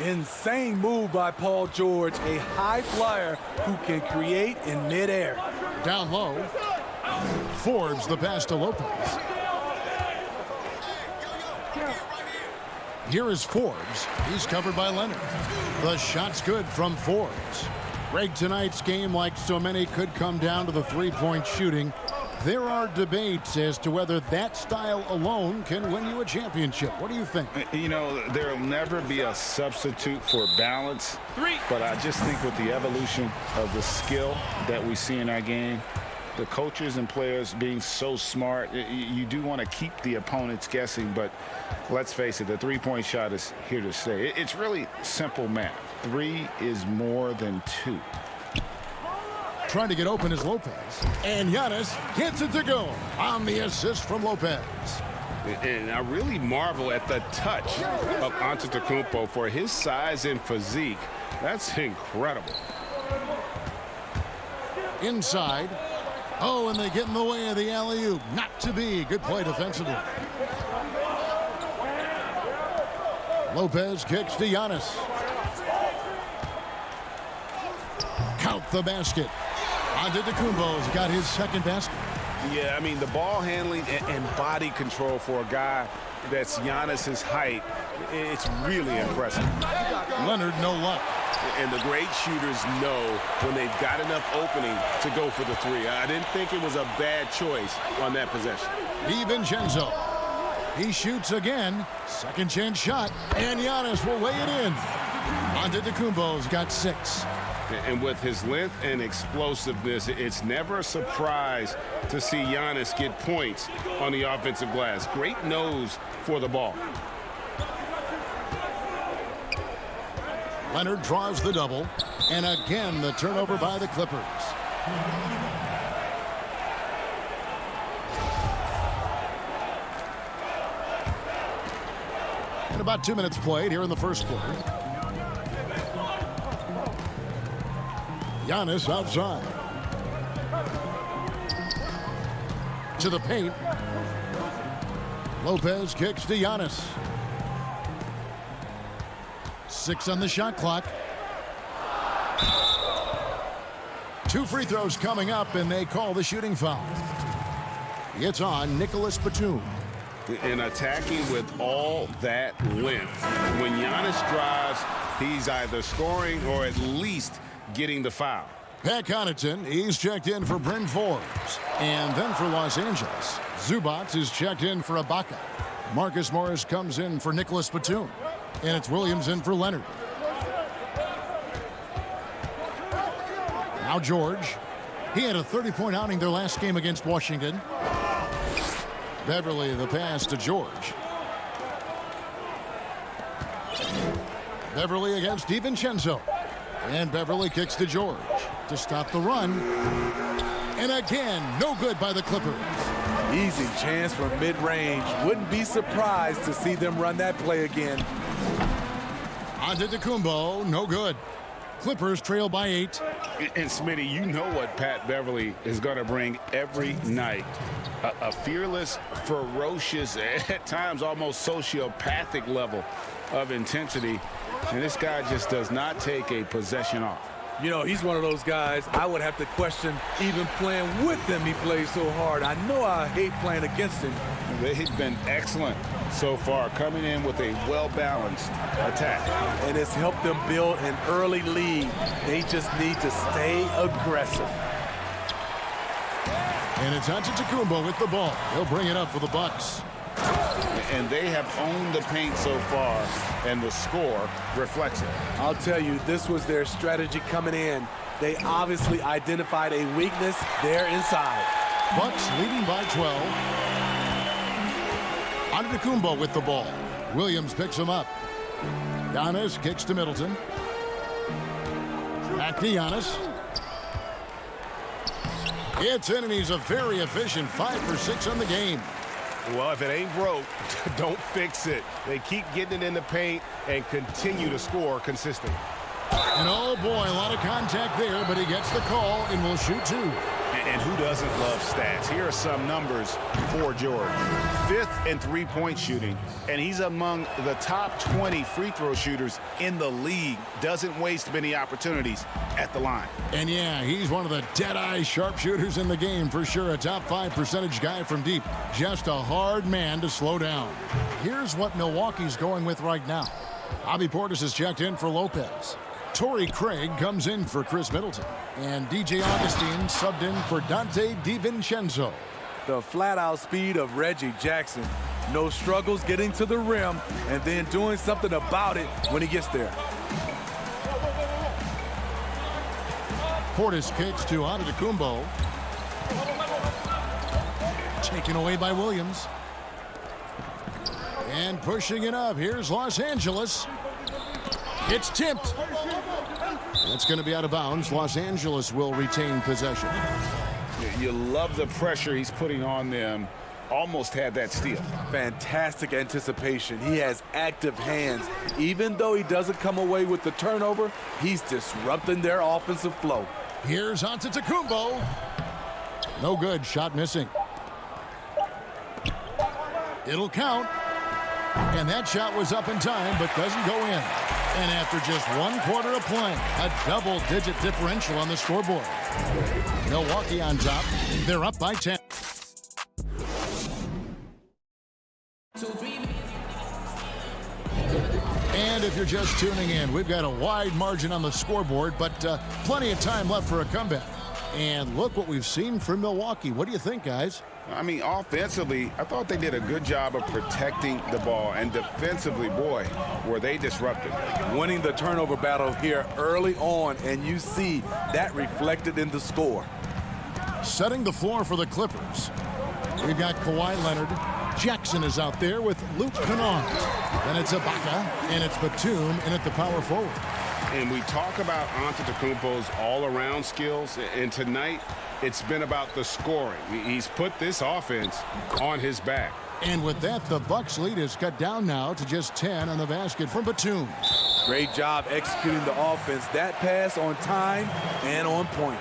Insane move by Paul George, a high flyer who can create in midair. Down low, Forbes the pass to Lopez. Here is Forbes. He's covered by Leonard. The shot's good from Forbes. Greg, tonight's game, like so many, could come down to the three-point shooting. There are debates as to whether that style alone can win you a championship. What do you think? You know, there'll never be a substitute for balance. But I just think with the evolution of the skill that we see in our game, the coaches and players being so smart, you do want to keep the opponents guessing. But let's face it, the three-point shot is here to stay. It's really simple math. 3 is more than 2. Trying to get open is Lopez. And Giannis gets it to go on the assist from Lopez. And I really marvel at the touch of Antetokounmpo for his size and physique. That's incredible. Inside. Oh, and they get in the way of the alley-oop. Not to be. Good play defensively. Lopez kicks to Giannis. Count the basket. Antetokounmpo's got his second basket. Yeah, I mean, the ball handling and body control for a guy that's Giannis's height, it's really impressive. Leonard, no luck. And the great shooters know when they've got enough opening to go for the 3. I didn't think it was a bad choice on that possession. DiVincenzo. He shoots again. Second chance shot. And Giannis will lay it in. Antetokounmpo's got 6. And with his length and explosiveness, it's never a surprise to see Giannis get points on the offensive glass. Great nose for the ball. Leonard draws the double. And again, the turnover by the Clippers. And about 2 minutes played here in the first quarter. Giannis outside. To the paint. Lopez kicks to Giannis. 6 on the shot clock. 2 free throws coming up, and they call the shooting foul. It's on Nicholas Batum. And attacking with all that length. When Giannis drives, he's either scoring or at least getting the foul. Pat Connaughton, he's checked in for Bryn Forbes. And then for Los Angeles, Zubac is checked in for Ibaka. Marcus Morris comes in for Nicholas Batum. And it's Williams in for Leonard. Now George. He had a 30-point outing their last game against Washington. Beverly, the pass to George. Beverly against DiVincenzo. And Beverly kicks to George to stop the run. And again, no good by the Clippers. Easy chance from mid-range. Wouldn't be surprised to see them run that play again. Antetokounmpo, no good. Clippers trail by 8. And Smitty, you know what Pat Beverly is going to bring every night. A fearless, ferocious, at times almost sociopathic level of intensity. And this guy just does not take a possession off. You know, he's one of those guys I would have to question even playing with him. He plays so hard. I know I hate playing against him. They've been excellent so far, coming in with a well-balanced attack. And it's helped them build an early lead. They just need to stay aggressive. And it's Antetokounmpo with the ball. He'll bring it up for the Bucks. And they have owned the paint so far, and the score reflects it. I'll tell you, this was their strategy coming in. They obviously identified a weakness there inside. Bucks leading by 12. Antetokounmpo with the ball. Williams picks him up. Giannis kicks to Middleton. Back to Giannis. It's in, and he's a very efficient 5 for 6 on the game. Well, if it ain't broke, don't fix it. They keep getting it in the paint and continue to score consistently. And oh boy, a lot of contact there, but he gets the call and will shoot 2. And who doesn't love stats? Here are some numbers for Jordan. 5th in three-point shooting, and he's among the top 20 free throw shooters in the league. Doesn't waste many opportunities at the line. And yeah, he's one of the dead-eye sharpshooters in the game for sure. A top 5 percentage guy from deep. Just a hard man to slow down. Here's what Milwaukee's going with right now. Bobby Portis has checked in for Lopez. Torrey Craig comes in for Chris Middleton. And DJ Augustine subbed in for Dante DiVincenzo. The flat-out speed of Reggie Jackson. No struggles getting to the rim and then doing something about it when he gets there. Portis kicks to Antetokounmpo. Taken away by Williams. And pushing it up. Here's Los Angeles. It's tipped. That's going to be out of bounds. Los Angeles will retain possession. You love the pressure he's putting on them. Almost had that steal. Fantastic anticipation. He has active hands. Even though he doesn't come away with the turnover, he's disrupting their offensive flow. Here's Antetokounmpo. No good. Shot missing. It'll count. And that shot was up in time, but doesn't go in. And after just 1 quarter of play, a double-digit differential on the scoreboard. Milwaukee on top. They're up by 10. And if you're just tuning in, we've got a wide margin on the scoreboard, but plenty of time left for a comeback. And look what we've seen from Milwaukee. What do you think, guys? I mean, offensively, I thought they did a good job of protecting the ball. And defensively, boy, were they disruptive. Winning the turnover battle here early on, and you see that reflected in the score. Setting the floor for the Clippers. We've got Kawhi Leonard. Jackson is out there with Luke Kennard. Then it's Ibaka, and it's Batum in at the power forward. And we talk about Antetokounmpo's all-around skills, and tonight it's been about the scoring. He's put this offense on his back. And with that, the Bucks lead is cut down now to just 10 on the basket from Batum. Great job executing the offense. That pass on time and on point.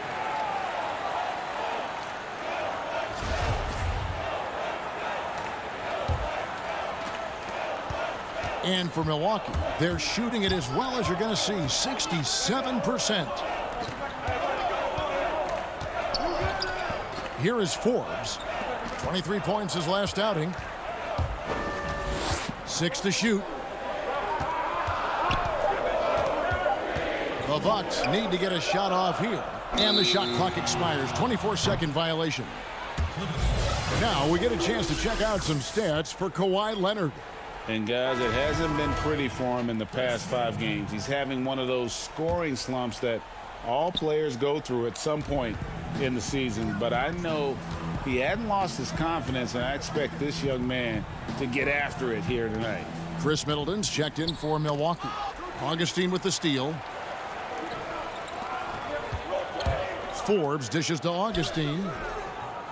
And for Milwaukee, they're shooting it as well as you're going to see, 67%. Here is Forbes. 23 points his last outing. 6 to shoot. The Bucks need to get a shot off here. And the shot clock expires. 24-second violation. Now we get a chance to check out some stats for Kawhi Leonard. And guys, it hasn't been pretty for him in the past 5 games. He's having one of those scoring slumps that all players go through at some point in the season. But I know he hadn't lost his confidence, and I expect this young man to get after it here tonight. Chris Middleton's checked in for Milwaukee. Augustine with the steal. Forbes dishes to Augustine.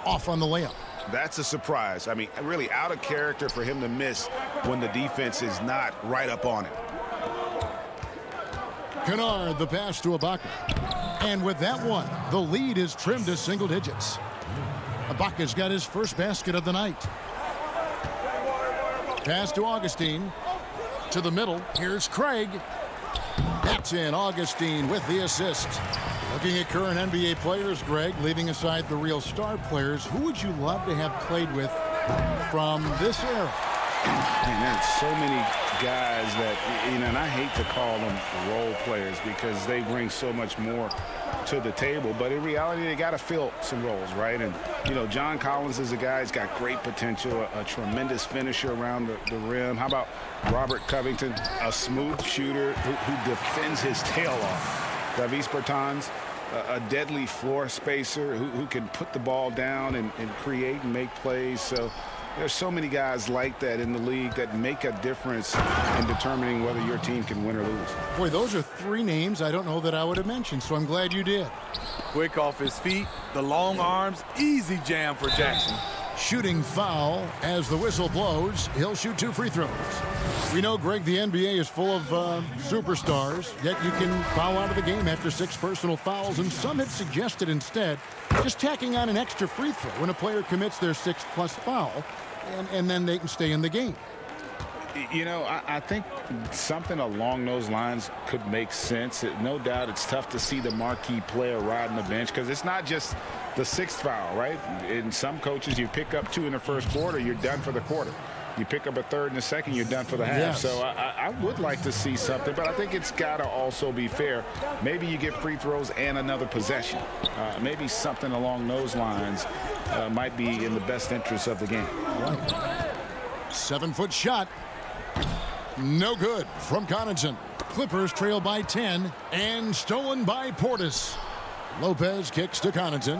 Off on the layup. That's a surprise. I mean, really out of character for him to miss when the defense is not right up on him. Kennard, the pass to Ibaka. And with that one, the lead is trimmed to single digits. Ibaka's got his first basket of the night. Pass to Augustine. To the middle. Here's Craig. That's in. Augustine with the assist. Looking at current NBA players, Greg, leaving aside the real star players, who would you love to have played with from this era? Man, there's so many guys that, you know, and I hate to call them role players because they bring so much more to the table. But in reality, they got to fill some roles, right? And, you know, John Collins is a guy who's got great potential, a tremendous finisher around the rim. How about Robert Covington, a smooth shooter who defends his tail off? Davis Bertans, a deadly floor spacer who can put the ball down and create and make plays. So there's so many guys like that in the league that make a difference in determining whether your team can win or lose. Boy, those are 3 names I don't know that I would have mentioned, so I'm glad you did. Quick off his feet, the long arms, easy jam for Jackson. Shooting foul as the whistle blows. He'll shoot 2 free throws. We know, Greg, the NBA is full of superstars, yet you can foul out of the game after 6 personal fouls, and some have suggested instead just tacking on an extra free throw when a player commits their 6th+ foul, and then they can stay in the game. You know, I think something along those lines could make sense. No doubt it's tough to see the marquee player riding the bench because it's not just the 6th foul, right? In some coaches, you pick up 2 in the first quarter, you're done for the quarter. You pick up a 3rd in the second, you're done for the half. Yes. So I would like to see something, but I think it's got to also be fair. Maybe you get free throws and another possession. Maybe something along those lines might be in the best interest of the game. 7-foot shot. No good from Connaughton. Clippers trail by 10 and stolen by Portis. Lopez kicks to Connaughton.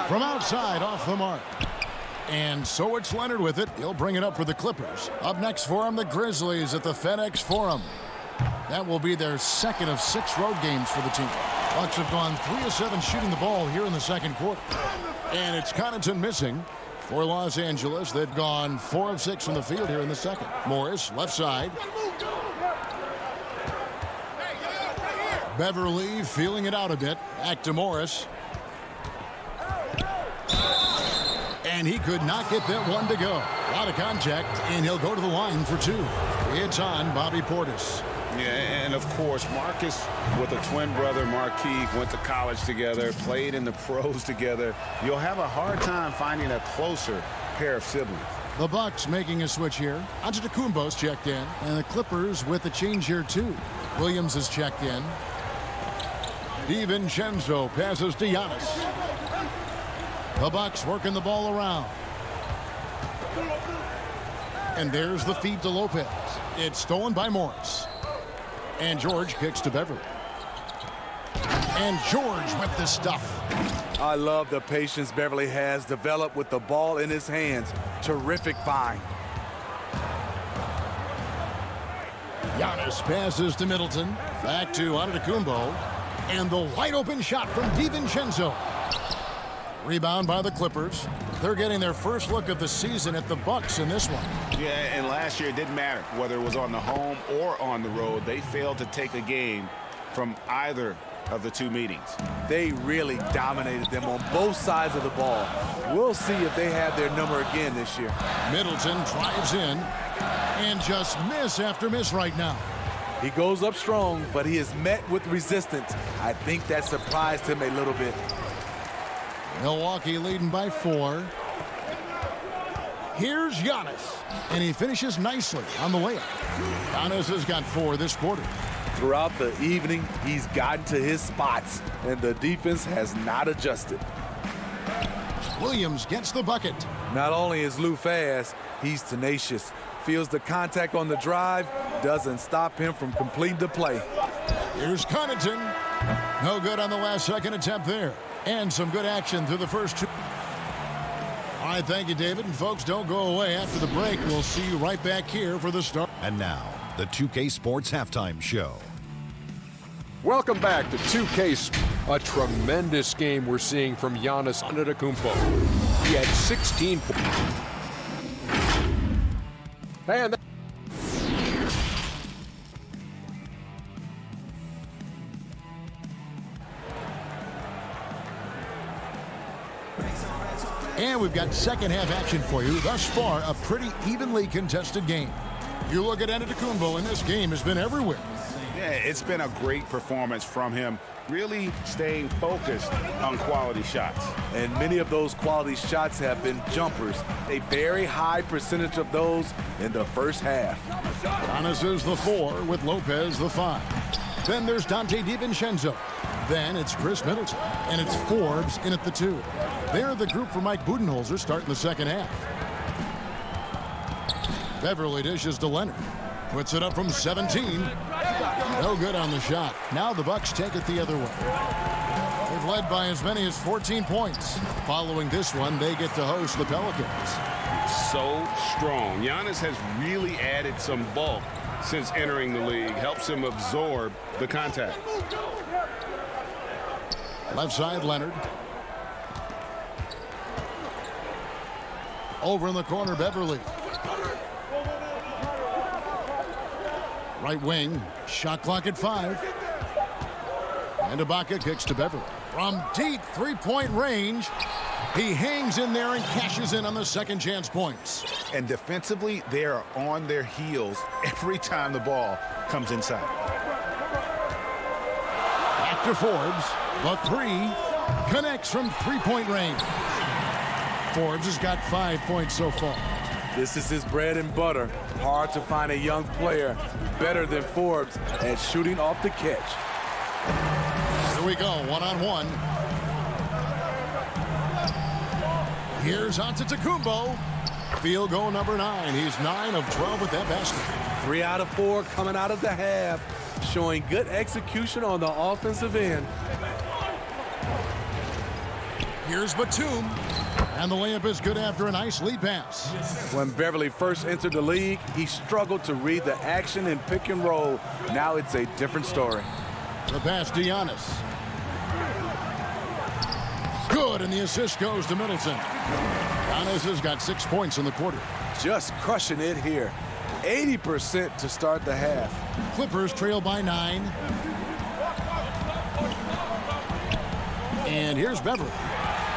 From outside, off the mark. And so it's Leonard with it. He'll bring it up for the Clippers. Up next for them, the Grizzlies at the FedEx Forum. That will be their 2nd of 6 road games for the team. Bucks have gone 3 of 7 shooting the ball here in the 2nd quarter. And it's Connaughton missing. For Los Angeles, they've gone 4 of 6 from the field here in the 2nd. Morris, left side. Beverly feeling it out a bit. Back to Morris. And he could not get that one to go. A lot of contact, and he'll go to the line for 2. It's on Bobby Portis. Yeah, and of course, Marcus with a twin brother, Marquise, went to college together, played in the pros together. You'll have a hard time finding a closer pair of siblings. The Bucks making a switch here. Antetokounmpo's checked in, and the Clippers with a change here too. Williams is checked in. DiVincenzo passes to Giannis. The Bucks working the ball around. And there's the feed to Lopez. It's stolen by Morris. And George kicks to Beverly. And George with the stuff. I love the patience Beverly has developed with the ball in his hands. Terrific find. Giannis passes to Middleton. Back to Antetokounmpo. And the wide open shot from DiVincenzo. Rebound by the Clippers. They're getting their first look of the season at the Bucks in this one. Yeah, and last year it didn't matter whether it was on the home or on the road. They failed to take a game from either of the 2 meetings. They really dominated them on both sides of the ball. We'll see if they have their number again this year. Middleton drives in and just miss after miss right now. He goes up strong, but he is met with resistance. I think that surprised him a little bit. Milwaukee leading by 4. Here's Giannis, and he finishes nicely on the layup. Giannis has got 4 this quarter. Throughout the evening, he's gotten to his spots, and the defense has not adjusted. Williams gets the bucket. Not only is Lou fast, he's tenacious. Feels the contact on the drive, doesn't stop him from completing the play. Here's Connaughton. No good on the last second attempt there. And some good action through the first 2. All right, thank you, David. And folks, don't go away. After the break, we'll see you right back here for the start. And now, the 2K Sports Halftime Show. Welcome back to 2K. A tremendous game we're seeing from Giannis Antetokounmpo. He had 16 points. Man, and we've got second half action for you. Thus far, a pretty evenly contested game. You look at Antetokounmpo, and this game has been everywhere. Yeah, it's been a great performance from him, really staying focused on quality shots. And many of those quality shots have been jumpers. A very high percentage of those in the first half. Giannis is the 4 with Lopez the 5. Then there's Dante DiVincenzo. Then it's Chris Middleton, and it's Forbes in at the 2. They're the group for Mike Budenholzer starting the second half. Beverly dishes to Leonard. Puts it up from 17. No good on the shot. Now the Bucks take it the other way. They've led by as many as 14 points. Following this one, they get to host the Pelicans. So strong. Giannis has really added some bulk since entering the league. Helps him absorb the contact. Left side, Leonard. Over in the corner, Beverly. Right wing, shot clock at 5. And Ibaka kicks to Beverly. From deep three-point range, he hangs in there and cashes in on the second chance points. And defensively, they are on their heels every time the ball comes inside. Back to Forbes. The three connects from three-point range. Forbes has got 5 points so far. This is his bread and butter. Hard to find a young player better than Forbes at shooting off the catch. Here we go, one-on-one. Here's Antetokounmpo. Field goal number 9. He's 9 of 12 with that basket. 3 out of 4 coming out of the half, showing good execution on the offensive end. Here's Batum. And the layup is good after a nice lead pass. When Beverly first entered the league, he struggled to read the action and pick and roll. Now it's a different story. The pass to Giannis. Good, and the assist goes to Middleton. Giannis has got 6 points in the quarter. Just crushing it here. 80% to start the half. Clippers trail by 9. And here's Beverly.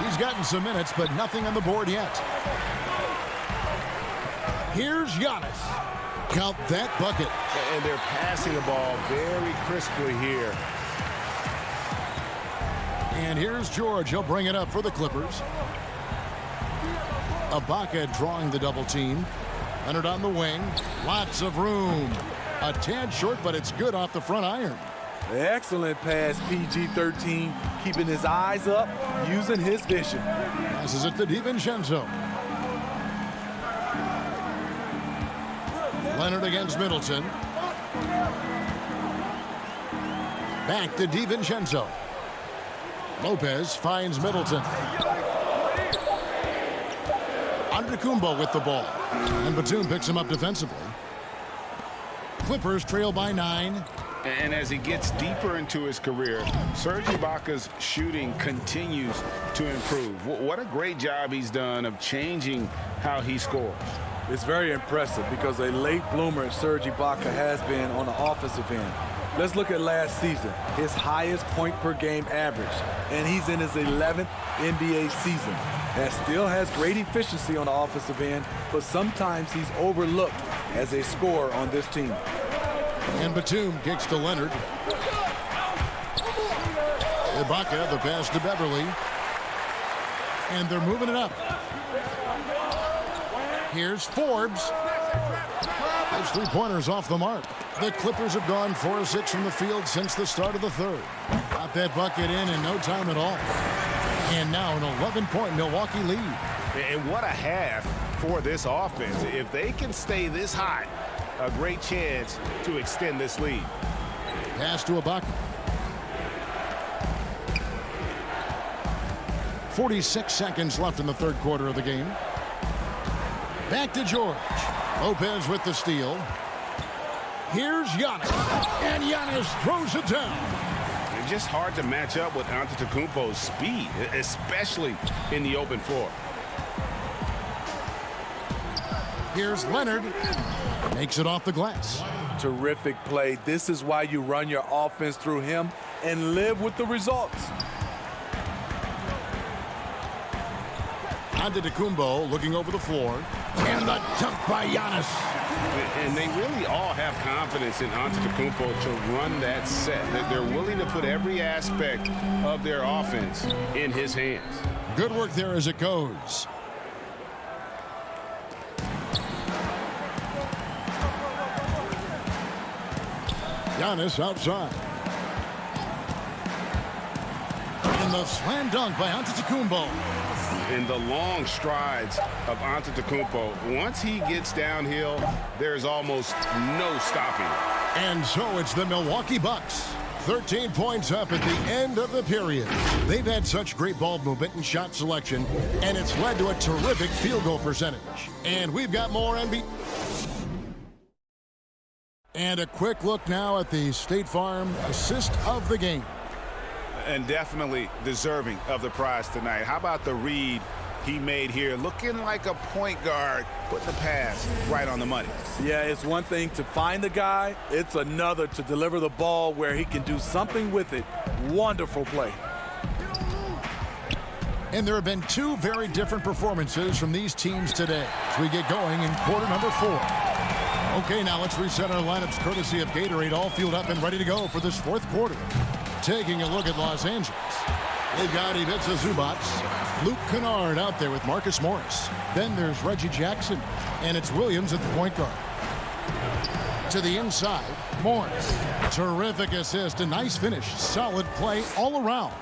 He's gotten some minutes, but nothing on the board yet. Here's Giannis. Count that bucket. And they're passing the ball very crisply here. And here's George. He'll bring it up for the Clippers. Ibaka drawing the double team. Leonard on the wing. Lots of room. A tad short, but it's good off the front iron. Excellent pass, PG-13, keeping his eyes up, using his vision. Passes it to DiVincenzo. Leonard against Middleton. Back to DiVincenzo. Lopez finds Middleton. Antetokounmpo with the ball. And Batum picks him up defensively. Clippers trail by 9. And as he gets deeper into his career, Serge Ibaka's shooting continues to improve. What a great job he's done of changing how he scores. It's very impressive because a late bloomer Serge Ibaka has been on the offensive end. Let's look at last season, his highest point per game average, and he's in his 11th NBA season. That still has great efficiency on the offensive end, but sometimes he's overlooked as a scorer on this team. And Batum kicks to Leonard. Ibaka, the pass to Beverly. And they're moving it up. Here's Forbes. Those three-pointers off the mark. The Clippers have gone 4 of 6 from the field since the start of the third. Got that bucket in no time at all. And now an 11-point Milwaukee lead. And what a half for this offense. If they can stay this hot, a great chance to extend this lead. Pass to Ibaka. 46 seconds left in the third quarter of the game. Back to George. Lopez with the steal. Here's Giannis. And Giannis throws it down. It's just hard to match up with Antetokounmpo's speed, especially in the open floor. Here's Leonard. Makes it off the glass. Terrific play. This is why you run your offense through him and live with the results. Antetokounmpo looking over the floor. And the dunk by Giannis. And they really all have confidence in Antetokounmpo to run that set. They're willing to put every aspect of their offense in his hands. Good work there as it goes. Giannis outside. And the slam dunk by Antetokounmpo. In the long strides of Antetokounmpo, once he gets downhill, there's almost no stopping. And so it's the Milwaukee Bucks. 13 points up at the end of the period. They've had such great ball movement and shot selection, and it's led to a terrific field goal percentage. And we've got more NBA. And a quick look now at the State Farm assist of the game. And definitely deserving of the prize tonight. How about the read he made here, looking like a point guard, putting the pass right on the money. Yeah, it's one thing to find the guy. It's another to deliver the ball where he can do something with it. Wonderful play. And there have been two very different performances from these teams today as we get going in quarter number 4. Okay, now let's reset our lineups courtesy of Gatorade, all fueled up and ready to go for this fourth quarter. Taking a look at Los Angeles. They've got Ivica Zubac, Luke Kennard out there with Marcus Morris. Then there's Reggie Jackson, and it's Williams at the point guard. To the inside, Morris. Terrific assist, a nice finish, solid play all around.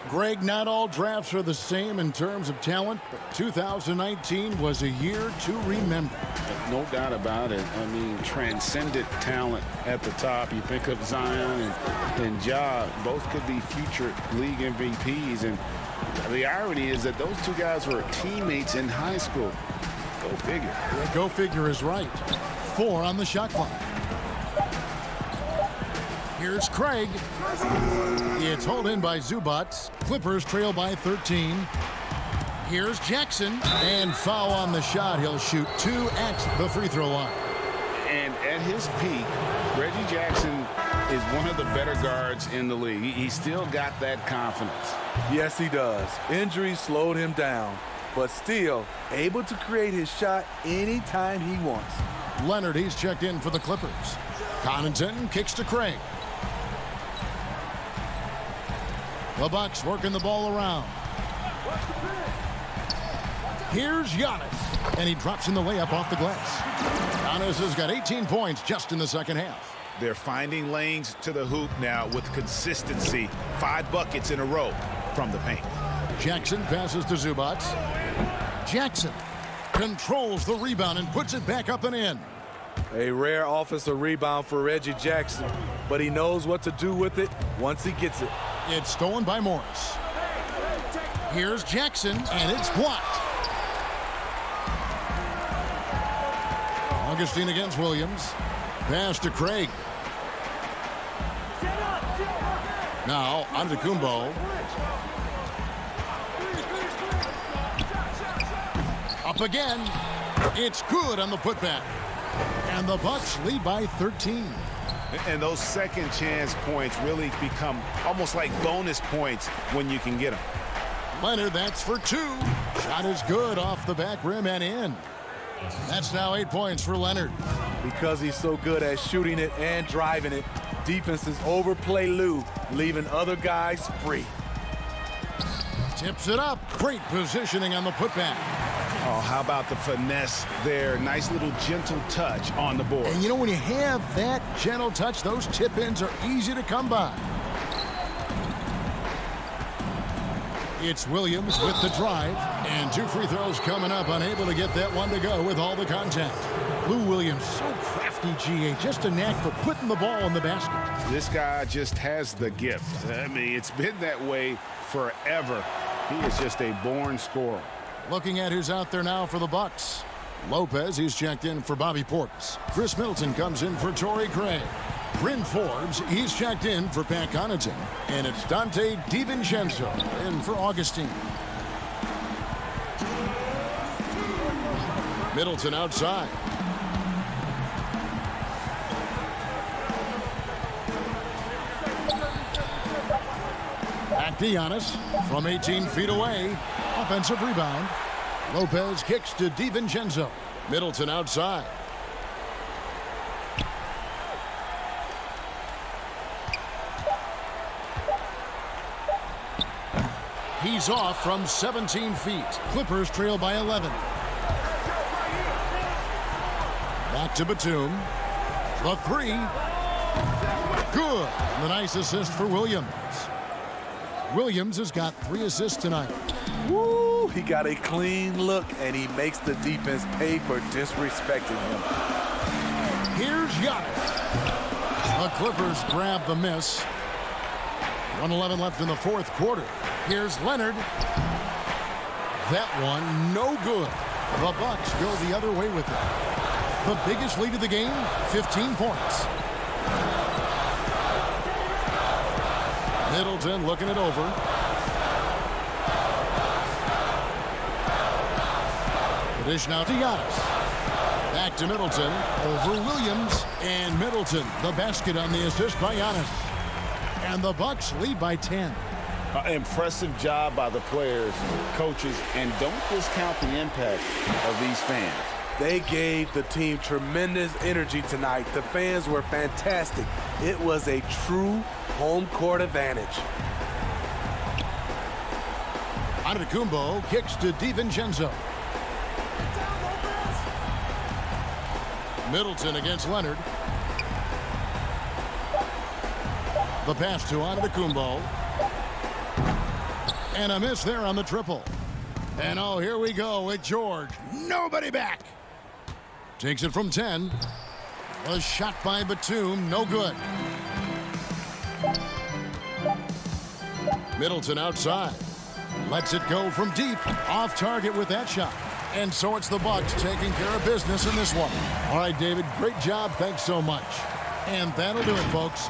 Greg, not all drafts are the same in terms of talent, but 2019 was a year to remember. No doubt about it. I mean, transcendent talent at the top. You pick up Zion and Ja, both could be future league MVPs. And the irony is that those two guys were teammates in high school. Go figure. Yeah, go figure is right. 4 on the shot clock. Here's Craig. It's hauled in by Zubac. Clippers trail by 13. Here's Jackson. And foul on the shot. He'll shoot 2 at the free throw line. And at his peak, Reggie Jackson is one of the better guards in the league. He still got that confidence. Yes, he does. Injuries slowed him down, but still able to create his shot anytime he wants. Leonard, he's checked in for the Clippers. Connaughton kicks to Craig. The Bucks working the ball around. Here's Giannis, and he drops in the layup off the glass. Giannis has got 18 points just in the second half. They're finding lanes to the hoop now with consistency. 5 buckets in a row from the paint. Jackson passes to Zubac. Jackson controls the rebound and puts it back up and in. A rare offensive rebound for Reggie Jackson, but he knows what to do with it once he gets it. It's stolen by Morris. Here's Jackson, and it's blocked. Augustine against Williams. Pass to Craig. Now, Antetokounmpo. Up again. It's good on the putback. And the Bucks lead by 13. And those second chance points really become almost like bonus points when you can get them. Leonard, that's for 2. Shot is good off the back rim and in. That's now 8 points for Leonard. Because he's so good at shooting it and driving it, defenses overplay Lou, leaving other guys free. Tips it up. Great positioning on the putback. Oh, how about the finesse there? Nice little gentle touch on the board. And you know, when you have that gentle touch, those tip-ins are easy to come by. It's Williams with the drive, and 2 free throws coming up, unable to get that one to go with all the contact. Lou Williams, so crafty, GA, just a knack for putting the ball in the basket. This guy just has the gift. I mean, it's been that way forever. He is just a born scorer. Looking at who's out there now for the Bucks. Lopez, he's checked in for Bobby Portis. Chris Middleton comes in for Torrey Craig. Bryn Forbes, he's checked in for Pat Connaughton. And it's Dante DiVincenzo in for Augustine. Middleton outside. Back to Giannis from 18 feet away. Offensive rebound. Lopez kicks to DiVincenzo. Middleton outside. He's off from 17 feet. Clippers trail by 11. Back to Batum. The 3. Good. And the nice assist for Williams. Williams has got 3 assists tonight. Woo! He got a clean look, and he makes the defense pay for disrespecting him. Here's Giannis. The Clippers grab the miss. 1:11 left in the fourth quarter. Here's Leonard. That one, no good. The Bucks go the other way with it. The biggest lead of the game, 15 points. Middleton looking it over. Dish now to Giannis. Back to Middleton. Over Williams. And Middleton, the basket on the assist by Giannis. And the Bucks lead by 10. Impressive job by the players, coaches, and don't discount the impact of these fans. They gave the team tremendous energy tonight. The fans were fantastic. It was a true home court advantage. Antetokounmpo kicks to DiVincenzo. Middleton against Leonard. The pass to Antetokounmpo. And a miss there on the triple. And oh, here we go with George. Nobody back. Takes it from 10. A shot by Batum, no good. Middleton outside. Lets it go from deep. Off target with that shot. And so it's the Bucks taking care of business in this one. All right, David, great job. Thanks so much. And that'll do it, folks.